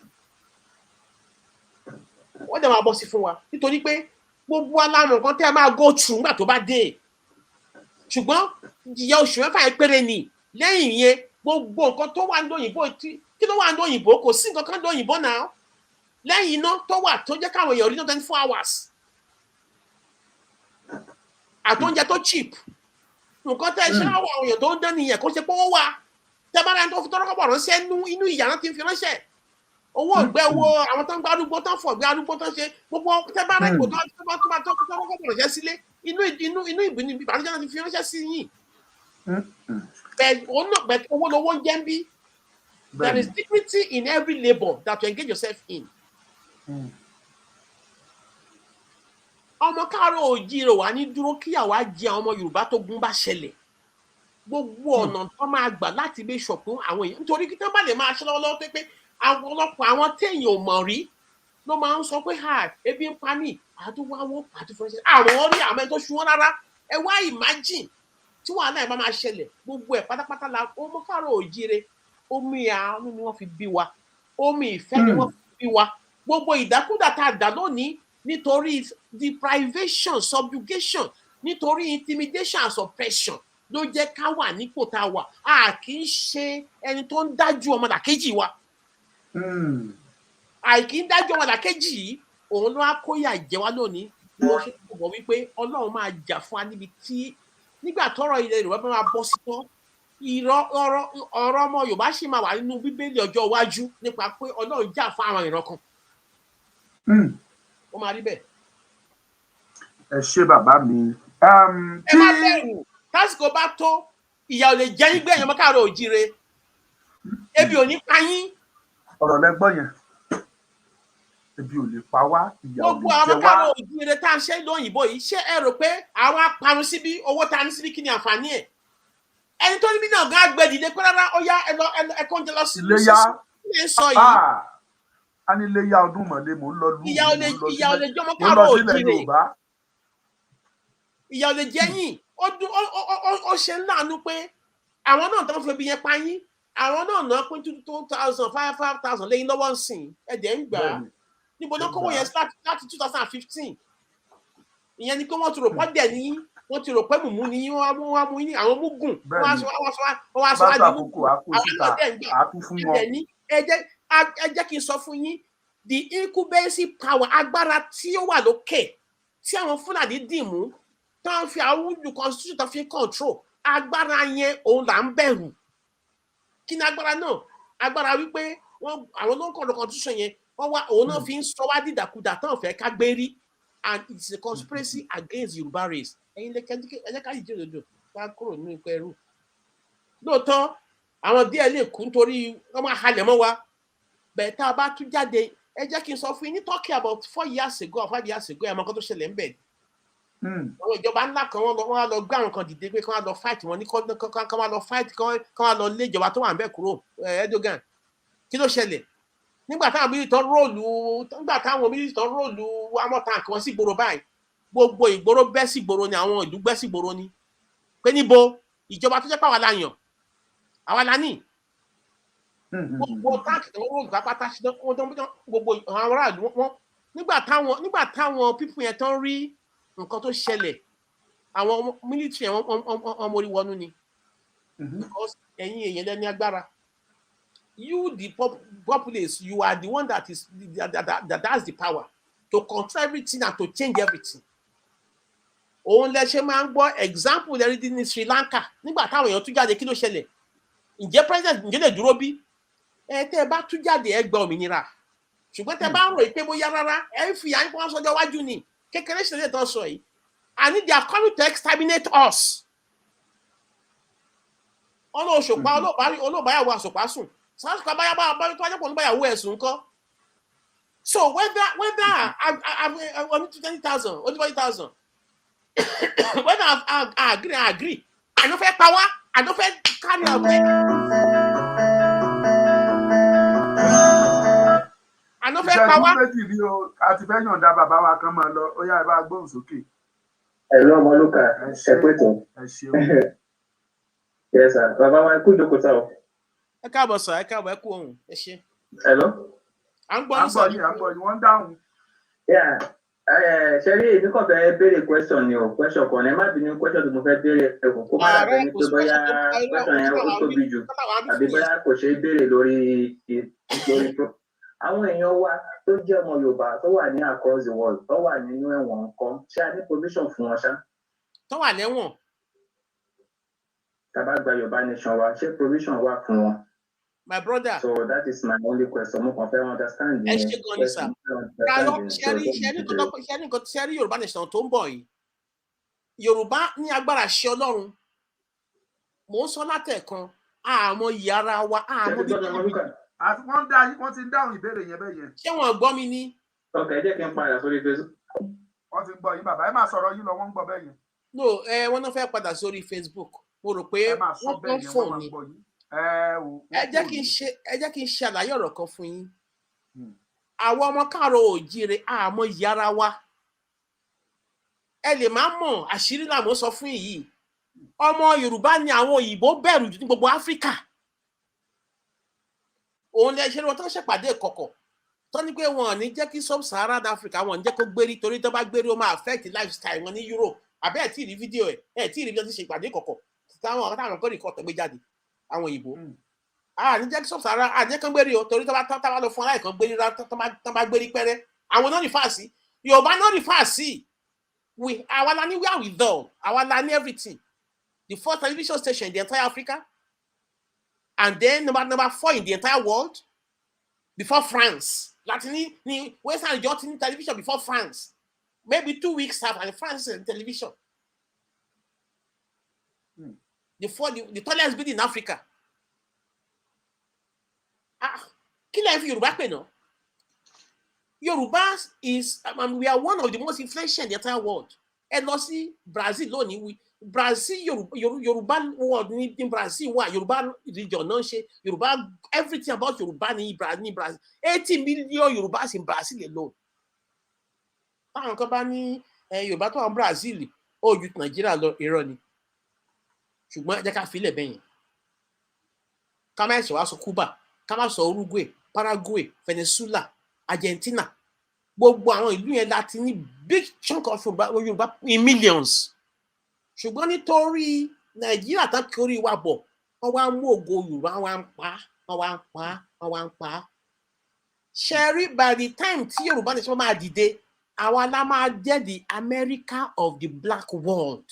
Wọ́n dẹ̀ máa bọ́ sí fún wa nítorí pé gbogbo alámọ̀ nǹkan tẹ́ ẹ máa go through nígbà tó bá dé. Ṣùgbọ́n ìyà oṣù 6 yẹn péré ni. Lẹ́yìn yẹn gbogbo nǹkan tó wà ní òyìnbó kí ló wà ní òyìnbó? Kò sí nǹkan kan ní òyìnbó náà. Lẹ́yìn iná tó wà tó jẹ́ káwọn èèyàn rí ní 24 hours. Àtóúnjẹ tó cheap. Nǹkan tẹ́ ẹ ṣe àwọn èèyàn tó ń dán nìyẹn kó ṣe pé ó wà. Tẹ́ bá rẹ̀ tó fi tọ́rọ́kọ̀bọ̀ ránṣẹ́ inú ìyà náà ti ń fi ránṣẹ́. Owó ọ̀gbẹ́ owó àwọn tó ń gba arúgbó tó ń fọ̀gbẹ́ arúgbó tó ń ṣe gbogbo tẹ́ bá rẹ̀ kò tó tọ́rọ́kọ̀bọ̀ ránṣẹ́ sílé inú ìbínú ìbànújẹ́ náà ti fi ránṣẹ́ sí yín. Bẹ́ẹ̀ owó lowó ń jẹ́ ń bí. There is dignity in every labour that you engage yourself in. Ọmọ káàárọ̀ oòjíire wà ní dúró kíyàwó á jẹ àwọn ọmọ Yorùbá tó gún bá ṣẹlẹ̀. Gbogbo ọ̀nà tó máa gbà láti bí ṣọ̀pún àwọn èèyàn nítorí kí tán bá lè máa ṣe lọ́wọ́lọ́wọ́ tó pé ọ̀pọ̀lọpọ̀ àwọn téèyàn ò mọ̀ rí ló máa ń sọ pé ebi ń pa mí àtúwáwó àtúfọṣẹ àwọn orí àmọ́ tó ṣu wọn rárá. Ẹ wá imagine tí wàhálà ẹ̀ bá máa ṣẹlẹ̀ gbogbo ẹ̀ pátápátá la ọmọ káàárọ̀ oòjíire omi àánú ni wọ́n fi bí wa, omi ìfẹ́ ni wọ́n fi bí wa. Gbogbo ìdákúdà tá a dà lónìí nítorí deprivation, subjugation, nítorí intimidation and suppression ló jẹ́ ká wà nípò tá a wà a kì í ṣe ẹni tó ń dájú ọmọlàkejì wa àìkí ń dájú ọmọlàkejì yìí òun ló á kóyà jẹ wá lónìí mo ṣe mọ̀ wípé Ọlọ́run máa jà fún wa níbi tí nígbà tọ́rọ̀ ilẹ̀ Yorùbá bá máa bọ́ sí tán ọ̀rọ̀ ọmọ Yorùbá sì máa wà nínú Bíbélì ọjọ́ iwájú nípa pé Ọlọ́run jà fún àwọn ìran kan ó máa rí bẹ́ẹ̀. ẹ ṣé bàbá mi. ẹ má bẹ̀rù tásìkò bá tó ìyà ò lè jẹ yín gbé èèyàn mọ́ káàárọ̀ òjíire ebi ò ní pa yín. ọ̀rọ̀ lẹ́gbọ́n yẹn ebi ò lè pa wá ìyà ò lè jẹ wá. gbogbo àwọn káàárọ̀ òjíire tá à ń ṣe lóyìnbó yìí ṣé ẹ rò pé àwọn apanu síbí owó tá a ní síbí kí ni àǹfààní ẹ̀ ẹni tó níbí náà gán gbé dìde pé rárá ó yá ẹ kó oúnjẹ lọ sí iléyá ilé sọ yìí. a ní iléyá ọdún mọ̀lẹ́ mò ń lọ lù ìyà ò lè jọmọ káàárọ̀ òjíire ìyà ò lè jẹ yín ó ṣe ń láàánú pé àwọn náà tó ń fi ebi yẹn pa yín àwọn náà náà pín 2,000 5,000 lẹ́yìn lọ́wọ́ ń sìn ẹ̀dẹ̀ ń gbà á níbo náà kówó yẹn láti 2015 ìyẹn ni pé wọ́n ti rò pọ́ dẹ̀ ní wọ́n ti rò pé mùmú ni wọ́n mú ní àwọn múgùn wọ́n wá sọ wá ní múgùn àwọn náà dẹ̀ ń gbà ẹ̀dẹ̀ ní ẹ jẹ́ kí n sọ fún yín the incubacy power agbára tí ó wà lókè tí àwọn Fúlàní dì mú tó ń fi àwọn ojú constitution tó fi control agbára yẹn òun là ń bẹ̀rù kí ni agbára náà agbára wípé àwọn ló ń kọ́ constitution yẹn wọ́n wá òun náà fi ń sọ wá dìdàkudà tán fẹ́ ká gbé rí and it's a conspiracy against Yorùbá race ẹ̀yin lẹ́jẹ́ ká yìí jòdòdò ká kúrò nínú ikọ̀ ẹrú lóòótọ́ àwọn díẹ̀ lè kú nítorí wọ́n máa halẹ̀ mọ́ wa bẹ́ẹ̀ tá a bá tún jáde ẹ jẹ́ kí n sọ fún yín ní Turkey about 4 years ago or 5 years ago ẹ̀ mọ́ kó tó ṣẹlẹ̀ ń bẹ̀ àwọn ìjọba ńlá kan wọ́n á lọ gbé àwọn kan dìde pé kí wọ́n á lọ fight wọn ní kí wọ́n á lọ fight kí wọ́n á lọ lé ìjọba tó wà ń bẹ̀ kúrò Erdogan kí ló ṣẹlẹ̀ nígbà táwọn mílítì tán róòlù amọ̀tàn kan sí ìgboro báyìí gbogbo ìgboro bẹ́ sí ìgboro ni àwọn ìlú bẹ́ sí ìgboro ni pé níbo ìjọba tó jẹ́ pàwọn aláyàn àwa la ní gbogbo táǹkì tó róòlù pápátá gbogbo àwọn aráàlú wọn nígbà táwọn pípù yẹn tán rí nǹkan tó ṣẹlẹ̀ àwọn mílítì yẹn wọ́n mórí wọnú ni because ẹ̀yin èèyàn lẹ́ni agbára you the populace you are the one that has the power to control everything and to change everything. òun lẹ ṣe máa ń gbọ́ example lẹ́rí ní Sri Lanka nígbà táwọn èèyàn tún jáde kí ló ṣẹlẹ̀ ǹjẹ́ president ǹjẹ́ lè dúró bí tẹ́ ẹ bá tún jáde ẹ gba òmìnira ṣùgbọ́n tẹ́ bá ń rò pé bóyá rárá ẹ ń fi àyíkọ́ wọn sọjọ́ wájú ni kékeré ṣẹlẹ̀ tó sọ yìí and they are coming to exterminate us. ọlọ́ọ̀ṣùpá olóòbáyàwó àṣùpá sùn sáàsùpá báyàwó tó wájú pọ̀ níbàyàwó ẹ̀sùn kọ́. so whether I'm 20,000 or 20,000 whether I agree I no fẹ́ pa wá I no fẹ́ carry out I no fẹ́ pa wá. ìṣẹ́jú méjì ni o àti fẹ́ yọ̀ǹda bàbá wa kan máa lọ ó yá ẹ bá gbóhùn sókè. Hello, Omoluka. Ẹ pẹ̀tọ́. ẹ ṣeun. Yes, sir. Bàbá wa kú ìjókòó sá o. ẹ káàbọ̀ sà ẹ káàbọ̀ ẹ kú ohun ẹ ṣe. Hello. à ń gbọ́ yín wọ́n ń dáhùn. Ṣé rí èmi kàn fẹ́ béèrè question ni o question kan ẹ má bínú question tí mo fẹ́ béèrè ẹ̀kọ́ kó má dàbí ní pé bóyá question yẹn ó tóbi jù àbí bóyá kò ṣeé béèrè lórí tó. Àwọn èèyàn wa tó jẹ́ ọmọ Yorùbá tó wà ní across the world tó wà nínú ẹ̀wọ̀n kan ṣé a ní provision fún wọn ṣá? tó wà lẹ́wọ̀n. Tá bá gba Yorùbá nation wa ṣé provision wà fún wọn? My brother. So that is my only question. Mo kàn fẹ́ understand. Ẹ ṣe gan ni sir. Ṣé rí Yorùbá nation tó ń bọ̀ yìí? Yorùbá ní agbára ṣe Ọlọ́run. Mò ń sọ látẹ̀kan, àmọ́ ìyára wa, àmọ́ bí àti wọ́n ti ń dáhùn ìbéèrè yẹn bẹ́ẹ̀ yẹn. Ṣé wọ́n gbọ́ mi ní? Ok, jẹ́ kí n padà sórí Facebook. Wọ́n ti gbọ́ yín bàbá, ẹ máa sọ̀rọ̀ yín lọ, wọ́n ń gbọ́ bẹ́ẹ̀ yẹn. No, wọ́n náà fẹ́ padà sórí Facebook. Mo rò pé wọ́n gbọ́ fóònù ni. Ẹ jẹ́ kí n ṣe àlàyé ọ̀rọ̀ kan fún yín. Àwọn ọmọ káàárọ̀ oòjíire àmọ́ ìyára wa. Ẹ lè má mọ̀ àṣírí làmọ́ sọ fún yìí. Ọmọ Yorùbá ni àwọn òyìnbó bẹ̀rù jù ní gbogbo Áfíríkà. Òun lè ṣe wọn tó ṣèpàdé ìkọ̀kọ̀ tó ní pé wọn ò ní jẹ́ kí sub-Saharan Africa wọn ò ní jẹ́ kó gbérí torí tó bá gbérí ó máa affect lifestyle wọn ní Europe. Àbẹ́ ẹ̀ tí ì rí fídíò ẹ̀ tí ì rí bí wọ́n ti ṣe ìpàdé ìkọ̀kọ̀ táwọn kọ́ nìkan tẹ̀gbé jáde àwọn òyìnbó ní jẹ́ kí sọ̀sàrà àjẹ́ kan gbérí o torí tó bá lọ fún aláìkan gbérí rá tó bá gbérí pẹ́rẹ́ àwọn náà ní fàásì Yorùbá náà ní fàásì àwa la ní where we done àwa la ní everything the first television station in the entire Africa and then number 4 in the entire world before France láti ní Western region ti ní television before France maybe 2 weeks after and France is television the tallest building in Africa. Kí lẹ fi Yorùbá pè náà? Yorùbá is we are one of the most influential in the entire world. Ẹ lọ sí Brazil lónìí Brazil Yorùbá world ní Brazil wà Yorùbá region náà ṣe Yorùbá everything about Yorùbá ní Brazil 80 million Yorùbá in Brazil alone. Táwọn kan bá ní Yorùbá tó wà ní Brazil ó ju Nàìjíríà lọ irọ́ ni. Ṣùgbọ́n ẹ jẹ́ ká filẹ̀ bẹ́yẹn. Ká má ṣe wá sọ Cuba, ká má sọ Uruguay, Paraguay, Venezuela, Argentina. Gbogbo àwọn ìlú yẹn láti ní big chunk of Yorùbá in millions. Ṣùgbọ́n nítorí Nàìjíríà tán kí orí wa bọ̀, wọ́n wá mú ògo Yorùbá wọ́n wá ń pa. Ṣẹ́rí by the time tí Yorùbá nation máa dìde, àwa la máa jẹ́ the America of the black world.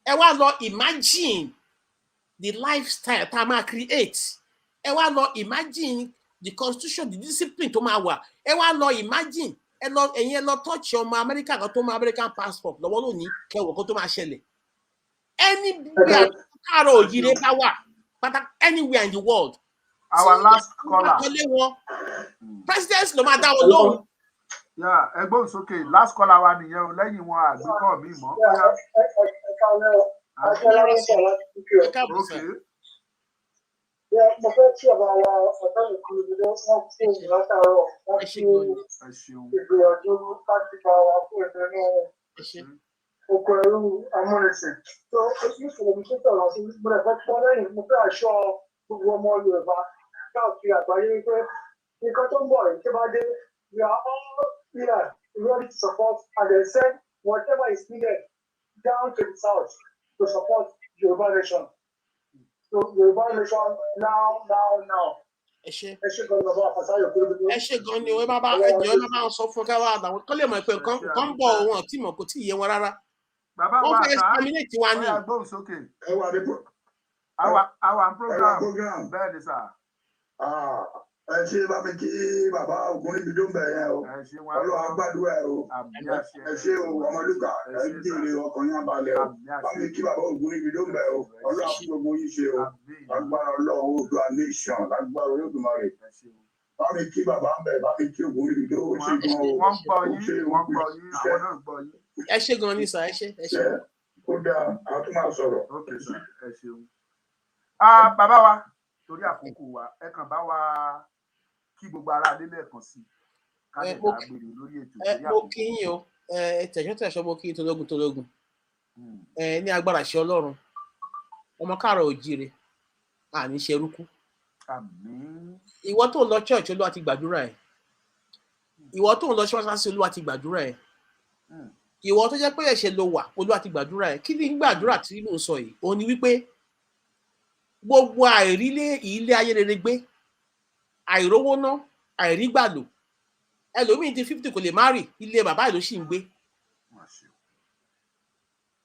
Ẹ wá lọ imagine the lifestyle tá a máa create. Ẹ wá lọ imagine the constitution, the discipline tó máa wà. Ẹ wá lọ imagine ẹ̀yin ẹ lọ touch ọmọ America kan tó mọ American passport lọ́wọ́ lónìí kẹwọ̀ kó tó máa ṣẹlẹ̀. Anywhere káàrọ̀ òjìrè bá wà pátá anywhere in the world. Our last caller. President ló máa dá wọn lóhùn. Ẹgbọ́n sókè last caller wa nìyẹn o lẹ́yìn wọn àgbékọ́ mi mọ́. Mo fẹ́ kí ọba wa ọ̀tá Ogunribido wọ́n fún mi látàárọ̀ wọ́n fi ìgbìyànjú láti bá wa fún ẹgbẹ́ náà oko ẹrú amúnisìn. Tó ìṣòro mi tó tọ̀rọ̀ sí gbọ́dọ̀ fẹ́ kí wọ́n lẹ́yìn mo fẹ́ aṣọ gbogbo ọmọ Yorùbá káàkiri àgbáyé wípé nǹkan tó ń bọ̀ yìí tó bá dé we are all here ready to support and then send whatever is needed down to the south to support Yoruba nation. So Yoruba nation now. Ẹ ṣé gan ni bàbá Fatai Ogunribido. Ẹ ṣé gan ni ẹ bá sọ fún káwá àtàwọn kọ́ lè mọ̀ pé nǹkan ń bọ̀ wọn tí mọ̀ kò tí ì yé wọn rárá. Bàbá wa fẹ́ exterminate wa ní. Gbóhùn sókè. Ẹ wà ní program bẹ́ẹ̀ ni sà. Ẹ ṣé bá mi kí bàbá Ogunribido ń bẹ̀ yẹn o. Ọlọ́run gbàdúrà ẹ o. Ẹ ṣé o Omoluka ẹ ń jèrè ọkàn yín balẹ̀ o. Bá mi kí bàbá Ogunribido ń bẹ̀ o. Ọlọ́run fún gbogbo yín ṣe o. Lágbára Ọlọ́run Oòduà nation lágbára Olódùmarè. Bá mi kí bàbá ń bẹ̀ bá mi kí Ogunribido ó ṣe gan o. Wọ́n gbọ́ yín àwọn náà gbọ́ yín. Ẹ ṣé gan ni sà ẹ ṣé. Ó dáa a tún máa sọ̀rọ̀. Ẹ ṣeun. Bàbá wa torí àkókò wa ẹ kàn bá wa kí gbogbo ara lé lẹ́ẹ̀kan sí ká lè dá gbèrè lórí ètò ìyá mo kí yín o tẹ̀sán mo kí tológun ní agbára ṣe Ọlọ́run ọmọ káàrọ̀ òjíire àní ṣerúkú ìwọ tó ń lọ church Olúwa ti gbàdúrà ẹ ìwọ tó ń lọ ṣọ́ọ̀ṣì Olúwa ti gbàdúrà ẹ ìwọ tó jẹ́ pé ẹ̀ṣẹ̀ ló wà Olúwa ti gbàdúrà ẹ kí ni gbàdúrà tí mò ń sọ yìí òun ni wípé gbogbo àìrílé ilé ayé rere gbé àìrówó ná àìrígbàlò ẹlòmíín ti 50 kò lè má rì ilé bàbá ìlú sì ń gbé.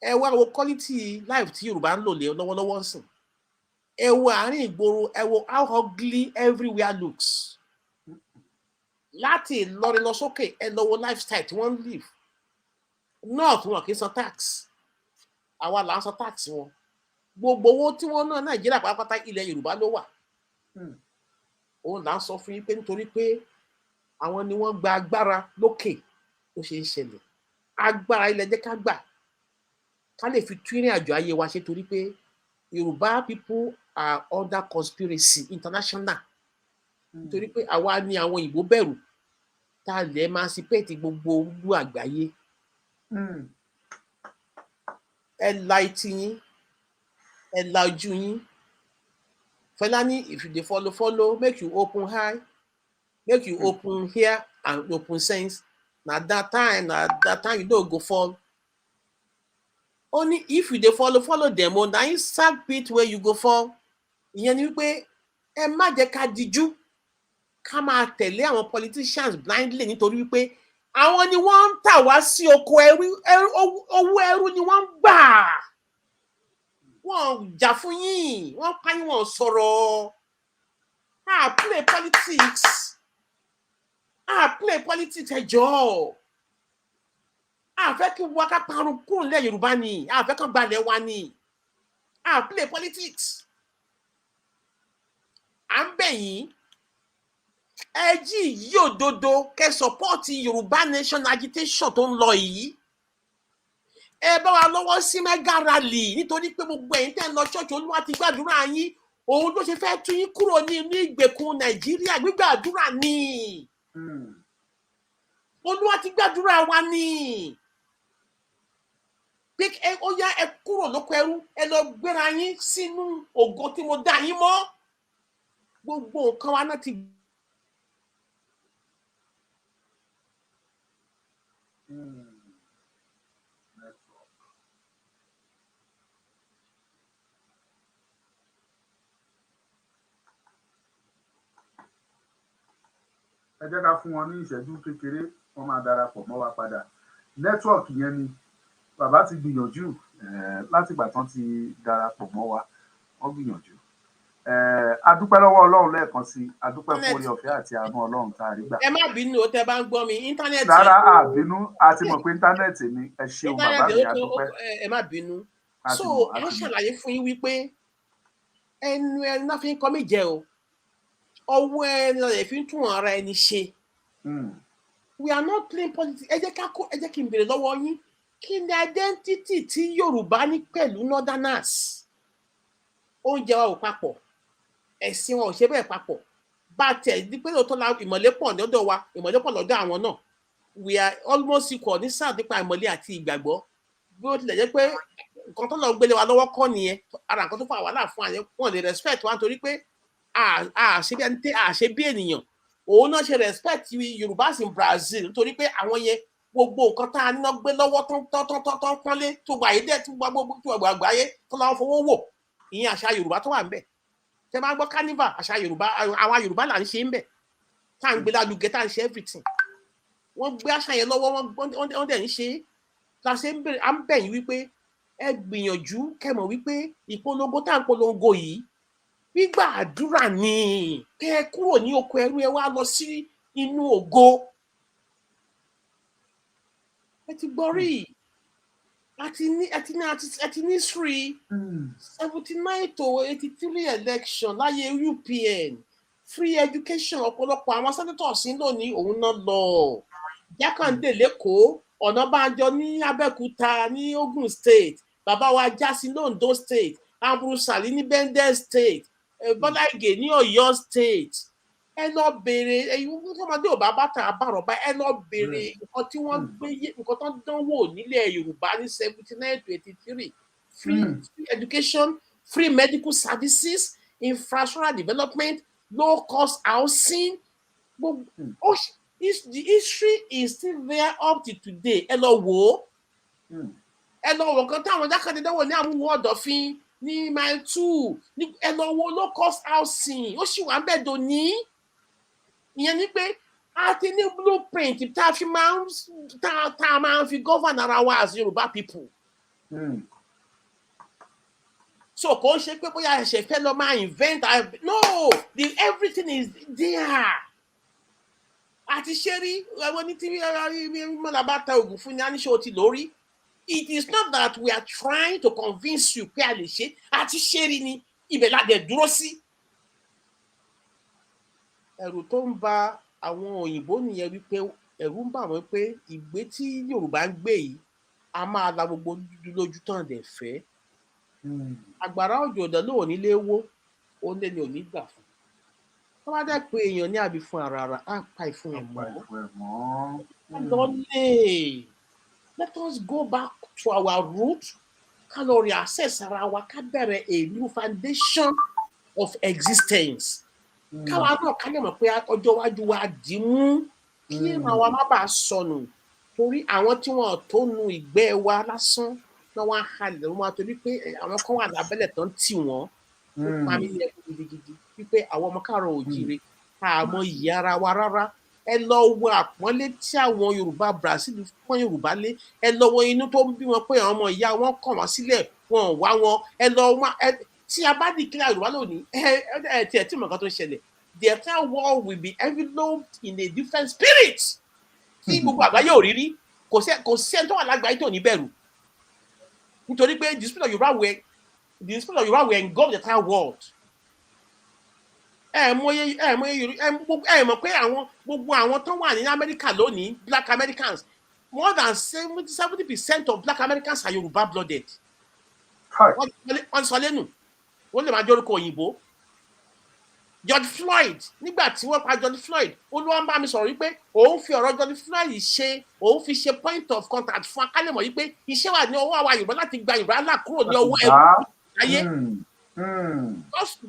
Ẹ wá wo quality life tí Yorùbá ń lò lé lọ́wọ́lọ́wọ́ ń sìn ẹ wo àárín ìgboro ẹ wo how ugly everywhere looks láti Ìlọrin lọ sókè ẹ lọ wo lifestyle tí wọ́n ń live north wọn kì í san tax àwa là ń san tax wọn gbogbo owó tí wọ́n ná Nàìjíríà pátápátá ilẹ̀ Yorùbá ló wà. Òun là ń sọ fún yín pé nítorí pé àwọn ni wọ́n gba agbára lókè ló ṣe ń ṣẹlẹ̀ agbára ilẹ̀ jẹ́ ká gbà ká lè fi tún ìrìn àjò ayé wa ṣe torí pé Yorùbá people are under conspiracy international nítorí pé àwa ni àwọn òyìnbó bẹ̀rù tá a lè emancipate gbogbo olú àgbáyé ẹ la etí yín ẹ la ojú yín. Felani, if you dey follow, make you open eye, make you open ear and open sense. Na that time you don't go fall. Only if you dey follow them, o na inside pit where you go fall. Ìyẹn ni wípé ẹ má jẹ́ ká dijú ká máa tẹ̀lé àwọn politicians blindly nítorí wípé àwọn ni wọ́n ń tà wá sí oko ẹrú, owó ẹrú ni wọ́n ń gbà. Wọ́n jà fún yín, wọ́n pa yín, wọ́n sọ̀rọ̀. Play politics. Play politics ẹ jọ̀ọ́. Fẹ́ kí wọ́n ká parun kúrò nílẹ̀ Yorùbá ni. Fẹ́ kán gbalẹ̀ wa ni. Play politics. À ń bẹ̀ yín. Ẹ jí yí òdodo kẹ́ support Yorùbá nation agitation tó ń lọ yìí. Ẹ bá wa lọ́wọ́ sí mega rally nítorí pé gbogbo ẹ̀yin tẹ́ ń lọ ṣọ́ọ̀ṣì Olúwa ti gbàdúrà yín. Òun ló ṣe fẹ́ tú yín kúrò ní inú ìgbèkùn Nàìjíríà, gbígbàdúrà ni. Olúwa ti gbàdúrà wa ni. Pé ó yá ẹ kúrò lóko ẹrú, ẹ lọ gbéra yín sínú ògo tí mo dá yín mọ́. Gbogbo nǹkan wa náà ti ẹ jẹ́ ká fún wọn ní ìṣẹ́jú kékeré, wọ́n máa darapọ̀ mọ́ wa padà. Nẹ́tíwọ̀kì yẹn ni bàbá ti gbìyànjú láti ìgbà tán ti darapọ̀ mọ́ wa, wọ́n gbìyànjú. A dúpẹ́ lọ́wọ́ Ọlọ́run lẹ́ẹ̀kan sí, a dúpẹ́ fún oore ọ̀fẹ́ àti àánú Ọlọ́run tá a rí gbà. Ẹ má bínú o tẹ́ bá ń gbọ́ mi, íńtánẹ́ẹ̀tì. Rárá, àbínú, a ti mọ̀ pé íńtánẹ́ẹ̀tì ni. Ẹ ṣeun bàbá mi, a dúpẹ́. Ẹ má bínú. So wọ́n ṣàlàyé fún yín wípé ẹnu ẹni náà fi ń kọ́ mí jẹ o. Ọwọ́ ẹni lọ́dẹ̀ fi ń tún ara ẹni ṣe. We are not playing politics. Ẹ jẹ́ kí n béèrè lọ́wọ́ yín. Kí ni identity tí Yorùbá ní pẹ̀lú Northerners? Oúnjẹ wa ò papọ̀. Ẹ̀sìn wọn ò ṣe bẹ́ẹ̀ papọ̀. Bá tẹ̀ ní pé lóòótọ́ la ìmọ̀lẹ́ pọ̀ lọ́dọ̀ wa, ìmọ̀lẹ́ pọ̀ lọ́dọ̀ àwọn náà. We are almost equal ní sáà nípa ìmọ̀lẹ́ àti ìgbàgbọ́. Bí ó tilẹ̀ jẹ́ pé nǹkan tó lọ gbélé wa lọ́wọ́ kọ́ nìyẹn. Ara nǹkan tó fà wàhálà fún àyẹ̀ wọn lè respect wa nítorí pé àṣẹ bí ènìyàn. Òun náà ṣe respect Yorùbá sí Brazil nítorí pé àwọn yẹn gbogbo nǹkan tá a ní náà gbé lọ́wọ́ tán pọ́nlé tó gbà yé dẹ̀ tó gbogbo àgbáyé tó lọ́wọ́ fowó wò. Ìyẹn àṣà Yorùbá tó wà ń bẹ̀. Tẹ́ bá gbọ́ carnival, àṣà Yorùbá, àwọn Yorùbá là ń ṣe ń bẹ̀. Tá à ń gbé lálùgẹ́, tá à ń ṣe everything. Wọ́n gbé àṣà yẹn lọ́wọ́, wọ́n dẹ̀ ń ṣe é. La ṣe à ń bẹ̀ yín wípé ẹ gbìyànjú kẹ́mọ̀ wípé ìpolongo tá à ń polongo yìí gbígbà àdúrà ni. Kẹ́ ẹ kúrò ní oko ẹrú, ẹ wá lọ sí inú ògo. Ẹ ti gbọ́ rí àti ní history 79 to 83 election láyé UPN, free education, ọ̀pọ̀lọpọ̀ àwọn senators lónìí òun náà lọ. Jákàndé lẹ́kọ̀ọ́, Ọ̀nàbànjọ ní Abẹ́òkúta ní Ogun State, bàbá wa Jásí l'Ondo State, Ambrosali ní Bendel State, Bọ́lá Ìgè ní Ọ̀yọ́ State. Ẹ lọ béèrè ọmọdé ò bá bàtà àbárọ̀bá, ẹ lọ béèrè nǹkan tí wọ́n gbé, nǹkan tó dánwò nílẹ̀ Yorùbá ní 79 to 83. Free education, free medical services, infrastructural development, low cost housing. The history is still there up to today. Ẹ lọ wò ó. Ẹ lọ wò nǹkan táwọn Jákàndé dánwò ní Àmúwò Ọ̀dọ̀fin ní Mile 2. Ẹ lọ wò low cost housing. Ó sì wà ń bẹ̀ dòní. Ìyẹn ni pé a ti ní blueprint tá a máa fi govern ara wa as Yorùbá people. So kò ń ṣe pé bóyá ẹ̀ṣẹ̀ fẹ́ lọ máa invent. No, everything is there. Àti ṣe rí ẹwọ́n ní tí mọ́lá bá ta oògùn fún ní aníṣẹ́ òtí lórí. It is not that we are trying to convince you pé a lè ṣe. Àti ṣe rí ni ibẹ̀ la dẹ̀ dúró sí. Ẹ̀rù tó ń ba àwọn òyìnbó nìyẹn wípé ẹ̀rù ń bà wọ́n pé ìgbé tí Yorùbá ń gbé yìí a máa la gbogbo dúdú lójú tán dẹ̀ fẹ́. Àgbàrá òjò ọ̀dọ́ ló ò nílé wó, ó lé ní òní gbà fún. Wọ́n bá dẹ̀ pé èèyàn ní àbí fún ara á pa ìfún ẹ̀ mọ́. Lọ́lẹ̀, let us go back to our root, ká lọ reassess ara wa, ká bẹ̀rẹ̀ a new foundation of existence. Káwa náà ká lè mọ̀ pé ọjọ́ iwájú wa dì mú kí àwa má bàa sọnù torí àwọn tí wọ́n tó nu ìgbẹ́ wa lásán náà wá halẹ̀ wọ́n máa torí pé àwọn kan wà lábẹ́lẹ̀ tán tì wọ́n ó pa mí lẹ́kùn gidigidi wípé àwọn ọmọ káàárọ̀ oòjíire àmọ́ ìyá ara wa rárá. Ẹ lọ wo àpọ́nlé tí àwọn Yorùbá Brazil pọ́n Yorùbá lé, ẹ lọ wo inú tó ń bí wọn pé àwọn ọmọ ìyá wọn kàn wọ́n sílẹ̀ wọn ò wá wọn, ẹ lọ wọn tí a bá declare Yorùbá lónìí tiẹ̀ tí nǹkan tó ṣẹlẹ̀, the entire world will be enveloped in a different spirit tí gbogbo àgbáyé ò rí rí, kò sí ẹni tó wà lágbàáyé tó ní bẹ̀rù nítorí pé the spirit of Yorùbá will engulf the entire world. Ẹ mọ̀ pé gbogbo àwọn tó wà ní Amẹ́ríkà lónìí, Black Americans, more than 70% of Black Americans are Yorùbá blooded. Wọ́n sọ lẹ́nu, wọ́n lè máa jẹ́ orúkọ òyìnbó. George Floyd, nígbà tí wọ́n pa George Floyd, Olúwa ń bá mi sọ̀rọ̀ wípé òun fi ọ̀rọ̀ George Floyd òun fi ṣe point of contact fún akálẹ̀mọ̀ wípé iṣẹ́ wà ní ọwọ́ àwa Yorùbá láti gba Yorùbá là kúrò ní ọwọ́ ẹrú ayé.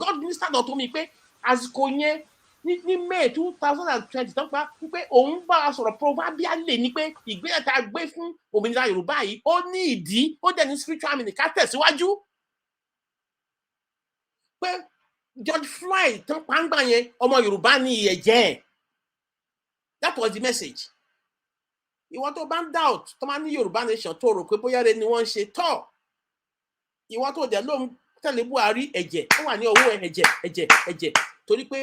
God minister náà tó mi pé àsìkò yẹn ní May 2020 tó ń pa wípé òun bá a sọ̀rọ̀ proverbially ni pé ìgbésẹ̀ tá a gbé fún òmìnira Yorùbá yìí ó ní ìdí, ó dẹ̀ ní spiritual meaning ká tẹ̀síwájú. Pé George Floyd tó ń pa ń gbà yẹn ọmọ Yorùbá ní ẹ̀jẹ̀ ẹ̀. That was the message. Ìwọ tó bá ń doubt tó máa ní Yorùbá nation tó rò pé bóyá rẹ ni wọ́n ń ṣe tọ́. Ìwọ tó dẹ̀ ló ń tẹ̀lé Buhari ẹ̀jẹ̀ ó wà ní ọwọ́ ẹ̀jẹ̀ torí pé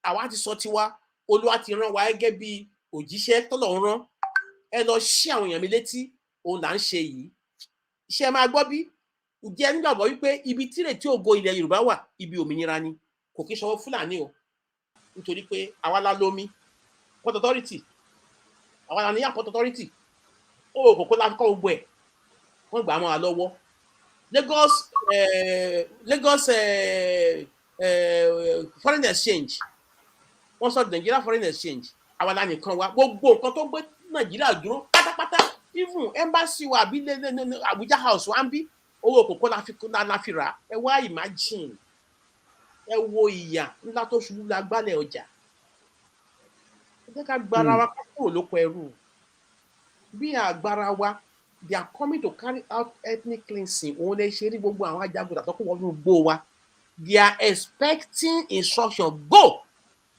àwa ti sọ tiwa, Olúwa ti rán wa gẹ́gẹ́ bí òjíṣẹ́ tọ́lọ̀ ń rán. Ẹ lọ ṣí àwọn èèyàn mi létí òun là ń ṣe yìí. Iṣẹ́ máa gbọ́ bí ǹjẹ́ nígbàgbọ́ wípé ibi tírètí ògo ilẹ̀ Yorùbá wà ibi òmìnira ni, kò kí ṣọwọ́ Fúlàní o, nítorí pé àwa la lómi Port Authority, àwa la ní Port Authority, ó kòkó la fi kọ́ gbogbo ẹ̀, wọ́n gbà á mọ́ wa lọ́wọ́. Lagos foreign exchange, wọ́n sọ Nigeria foreign exchange, àwa la nìkan wa, gbogbo nǹkan tó gbé Nàìjíríà dúró pátápátá, even embassy wa àbí Abuja house wa ń bí owó kòkó la fi rà. Ẹ wá imagine, ẹ wo ìyà ńlá tó ṣubú lágbálẹ̀ ọjà. Ẹ jẹ́ ká gbára wa kúrò lóko ẹrú. Bí àgbára wa, they are coming to carry out ethnic cleansing. Òun lè ṣe rí gbogbo àwọn ajagun àtọ́kùn wọnú gbó wa. They are expecting instruction go.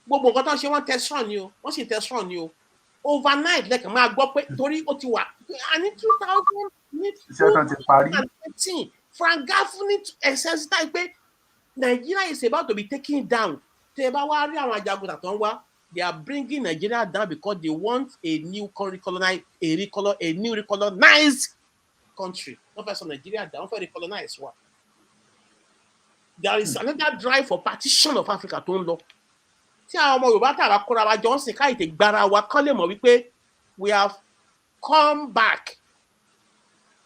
Gbogbo nǹkan tó ń ṣe wọ́n tẹ̀sán ni o, wọ́n sì tẹ̀sán ni o. Overnight lẹ́kàn máa gbọ́ pé torí ó ti wà ní 2018 Frank Gafuni exercise pé Nigeria is about to be taken down. Tẹ́ ẹ bá wá rí àwọn ajagun àtọ́ ń wá, they are bringing Nigeria down because they want a new recolonized country. Wọ́n fẹ́ sọ Nigeria down, wọ́n fẹ́ recolonize wa. There is another drive for partition of Africa tó ń lọ. Tí àwọn ọmọ Yorùbá tààrà kóra wa jọ ń sìn káyìí tè gbára wa kán lè mọ̀ wípé we have come back.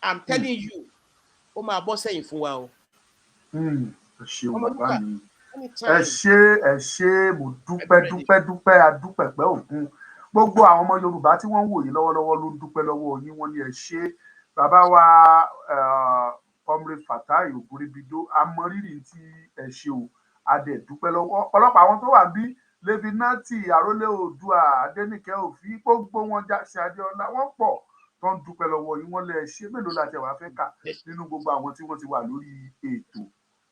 I'm telling you, ó máa bọ́ sẹ́yìn fún wa o. Ẹ ṣeun bàbá mi. Ẹ ṣé mo dúpẹ́ adúpẹ̀pẹ́ òkun. Gbogbo àwọn ọmọ Yorùbá tí wọ́n ń wò yín lọ́wọ́lọ́wọ́ ló ń dúpẹ́ lọ́wọ́ yín, wọ́n ní ẹ ṣé. Bàbá wa Comrade Fatai Ogunribido, a mọ rírì tí ẹ ṣe o, a dẹ̀ dúpẹ́ lọ́wọ́ ọ̀pọ̀lọpọ̀ àwọn tó wà bí Levinati, Àrólé Oòduà, Adénìkẹ́ Òfin, gbogbo wọn Jáṣe Adéọlá, wọ́n pọ̀ tó ń dúpẹ́ lọ́wọ́ yín, wọ́n lẹ ṣé. Mélòó la tẹ̀ wá fẹ́ kà nínú gbogbo àwọn tí wọ́n ti wà lórí ètò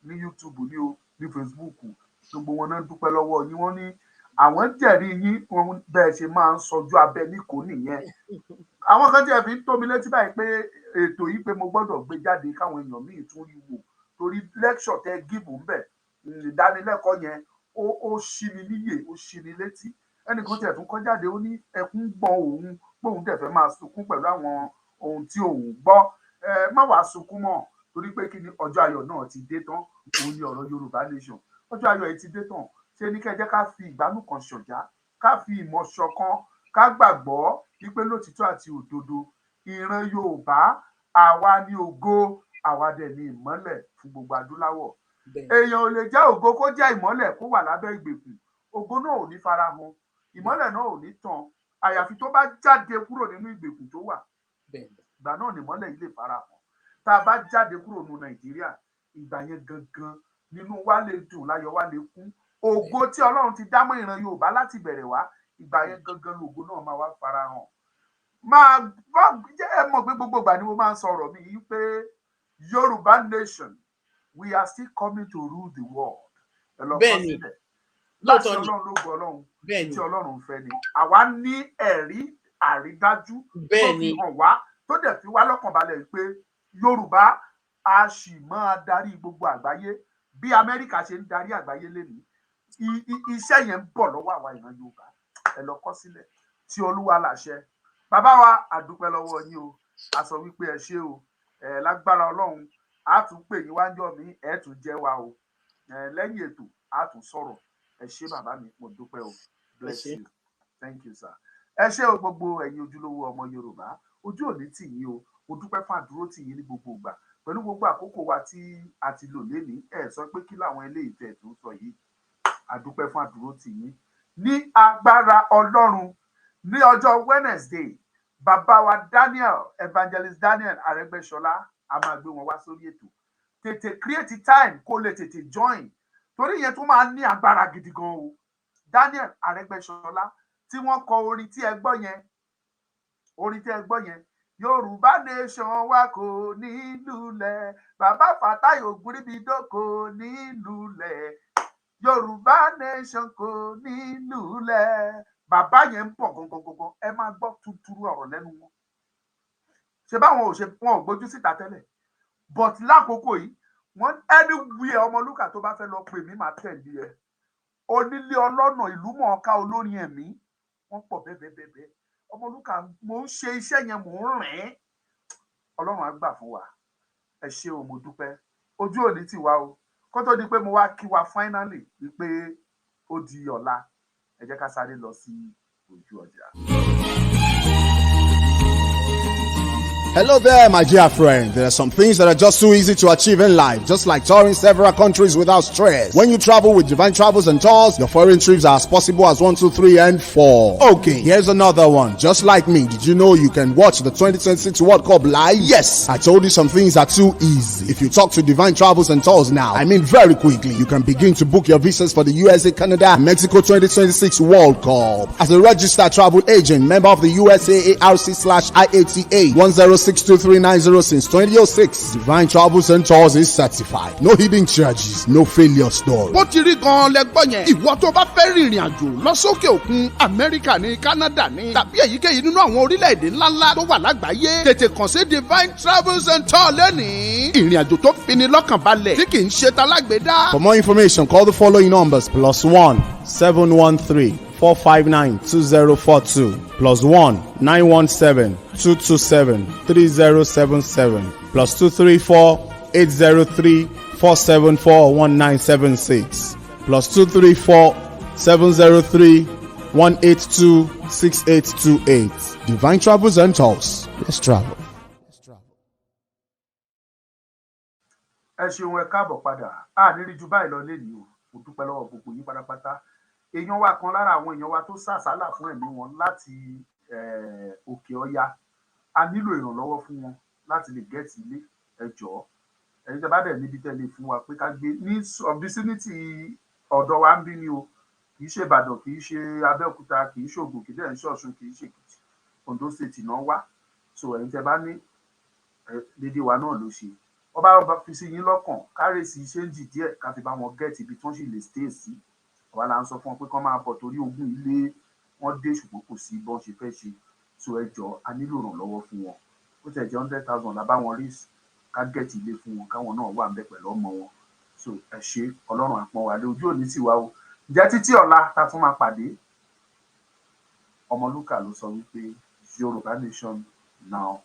ní YouTube ní o ní Facebook, gbogbo wọn náà dúpẹ́ lọ́wọ́ yín. Wọ́n ní àwọn jẹ̀rí yín bẹ́ẹ̀ ṣe máa ń sọjú abẹ níkò nìyẹn. Àwọn kan tiẹ̀ fi ń tó mi létí báyìí pé ètò yìí pé mo gbọ́dọ̀ gbé jáde káwọn èèyàn míì tún rí wò, torí lecture tẹ gíìbù ń bẹ̀, ìdánilẹ́kọ̀ọ́ yẹn ó ṣí mi níyè, ó ṣí mi létí. Ẹnìkan tiẹ̀ tún kọ́ jáde, ó ní ẹkún gbọ́n òun póun dẹ̀ fẹ́ máa sunkún pẹ̀lú àwọn ohun tí òun gbọ́. Má wàá sunkún mọ́, torí pé kí ni ọjọ́ ayọ̀ náà ti dé tán. Òun ni ọ̀rọ̀ Yorùbá nation, ọjọ́ ayọ̀ yìí ti dé tán. Ṣé ní kẹ́ jẹ́ ká fi ìgbánú kan ṣọ̀já, ká fi ìmọ̀ ṣọ̀kan, ká gbàgbọ́ wípé lótìtọ́ àti òdodo ìran Yorùbá àwa ni ògo, àwa dẹ̀ ni ìmọ́lẹ̀ fún gbogbo adúláwọ̀. Èèyàn ò lè jẹ́ ògo kó jẹ́ ìmọ́lẹ̀ kó wà lábẹ́ ìgbèkùn. Ògo náà ò ní farahàn, ìmọ́lẹ̀ náà ò ní tàn, àyàfi tó bá jáde kúrò nínú ìgbèkùn tó wà. Ìgbà náà ni ìmọ́lẹ̀ yìí lè farahàn. Tá a bá jáde kúrò nínú Nàìjíríà, ìgbà yẹn gangan nínú wa lè dùn, láyọ̀ wa lè kún. Ògo tí Ọlọ́run ti dá mọ́ ìran Yorùbá láti bẹ̀rẹ̀ wá, ìgbà yẹn gangan lògo náà máa wá farahàn. máa jẹ́ ẹ mọ̀ pé gbogbo ìgbà ni mo máa ń sọ̀rọ̀ mi yìí pé Yorùbá nation we are still coming to rule the world. Ẹ lọ kọ sílẹ̀ láti Ọlọ́run ló gbọ́ Ọlọ́run tí Ọlọ́run fẹ́ ni àwa ní ẹ̀rí àrídájú tó fi hàn wá tó dẹ̀ fi wá lọ́kàn balẹ̀ pé Yorùbá a sì máa darí gbogbo àgbáyé bí Amẹ́ríkà ṣe ń darí àgbáyé lénìí iṣẹ́ yẹn ń bọ̀ lọ́wọ́ àwa ìran Yorùbá ẹ lọ kọ sílẹ̀ tí Olúwa láṣẹ. Bàbá wa àdúpẹ́ lọ́wọ́ yín o a sọ wípé ẹ ṣé o lágbára Ọlọ́run a tún pè yín wájọ́ mi ẹ tún jẹ́ wa o lẹ́yìn ètò a tún sọ̀rọ̀ ẹ ṣé bàbá mi mo dúpẹ́ o bless you thank you sir. Ẹ ṣé o gbogbo ẹ̀yin ojúlówó ọmọ Yorùbá ojú òní tì yín o mo dúpẹ́ fún àdúró tì yín ní gbogbo ìgbà pẹ̀lú gbogbo àkókò wa tí a ti lò lénìí ẹ sọ pé kí làwọn eléyìí tẹ̀ tó sọ yìí àdúpẹ́ fún àdúró tì yín ní agbára Ọlọ́run ní ọjọ́ Wednesday bàbá wa Daniel evangelist Daniel Arẹ́gbẹ́ṣọlá a máa gbé wọn wá sórí ètò tètè create time kó lè tètè join torí yẹn tó máa ní agbára gidi gan o Daniel Arẹ́gbẹ́ṣọlá tí wọ́n kọ orin tí ẹ gbọ́ yẹn Yorùbá nation wa kò ní lulẹ̀ bàbá Fatai Ogunribido kò ní lulẹ̀ Yorùbá nation kò ní lulẹ̀ bàbá yẹn ń bọ̀ gangan ẹ máa gbọ́ tútúrú ọ̀rọ̀ lẹ́nu wọn ṣe báwọn wọn ò gbójú síta tẹ́lẹ̀ but lákòókò yìí wọ́n anywhere Omoluka tó bá fẹ́ lọ pè mí máa tẹ̀lé ẹ onílé ọlọ́nà ìlú mọ̀ọ́ká olórin ẹ̀mí wọ́n pọ̀ bẹ́ẹ̀ Omoluka mò ń ṣe iṣẹ́ yẹn mò ń rìn Ọlọ́run á gbà fún wa ẹ ṣé o mo dúpẹ́ ojú òní tì wá o kó tó di pé mo wá kí wa finally wípé ó di ọ̀la ẹ jẹ́ ká sáré lọ sí ojú ọjà. Hello there, my dear friend. There are some things that are just too easy to achieve in life, just like touring several countries without stress. When you travel with Divine Travels and Tours, your foreign trips are as possible as 1, 2, 3, and 4. Okay, here's another one. Just like me, did you know you can watch the 2026 World Cup live? Yes, I told you some things are too easy. If you talk to Divine Travels and Tours now, I mean very quickly, you can begin to book your visas for the USA, Canada, and Mexico 2026 World Cup. As a registered travel agent, member of the USAARC/IATA 1062390 since 2006, Divine Travels and Tours is certified. No hidden charges, no failure story. bó ti rí gan-an lẹ́gbọ́n yẹn ìwọ tó bá fẹ́ rìnrìn àjò lọ sókè òkun Amẹ́ríkà ní Canada ní tàbí èyíkéyìí nínú àwọn orílẹ̀-èdè ńláńlá tó wà lágbàáyé tètè kàn sí Divine Travels and Tours lẹ́nìí ìrìn àjò tó fini lọ́kàn balẹ̀ tí kì í ṣe talágbèdá. For more information, call the following numbers: +1 713 459 2042, +1 917 227 3077, +234 803 474 1976, +234 703 182 6828. Divine Travels and Tours. Let's travel. Ẹ ṣeun ẹ káàbọ̀ padà a ní rí ju báyìí lọ lẹ́yìn o mo dúpẹ́ lọ́wọ́ gbogbo yín pátápátá èèyàn wa kan lára àwọn èèyàn wa tó sàsálà fún ẹ̀mí wọn láti òkè ọya a nílò ìrànlọ́wọ́ fún wọn láti lè gẹ́ẹ̀tì ilé ẹ jọ̀ọ́ ẹ̀yin tẹ́ bá dẹ̀ níbi tẹ́lẹ̀ fún wa pé ká gbé ní vicinity ọ̀dọ̀ wa ń bí ni o kì í ṣe Ìbàdàn kì í ṣe Abẹ́òkúta kì í ṣe Ògùn kì í dẹ̀ ń ṣe Ọ̀ṣun kì í ṣe Èkìtì Oǹdó state náà wá so ẹ̀yin tẹ́ bá ní dédé wa náà ló ṣe wọ́n bá fi sí yín lọ́kàn kárèsì ṣéǹjì díẹ̀ ká fi bá wọn gẹ́ẹ̀tì ibi tí wọ́n sì lè stay sí àwa là ń sọ fún wọn pé kán máa bọ̀ torí ogún ilé wọ́n dé ṣùgbọ́n kò sí bọ́n ṣe fẹ́ ṣe so ẹ jọ̀ọ́ a nílò ìrànlọ́wọ́ fún wọn ó tẹ̀ jẹ́ 100,000 la bá wọn rí ká gẹ́ẹ̀tì ilé fún wọn káwọn náà wà ń bẹ pẹ̀lú ọmọ wọn so ẹ ṣé Ọlọ́run àpọ́n wa lé ojú òní tiwa o ǹjẹ́ títí ọ̀la ta tún máa pàdé Omoluka ló sọ wípé Yorùbá nation now.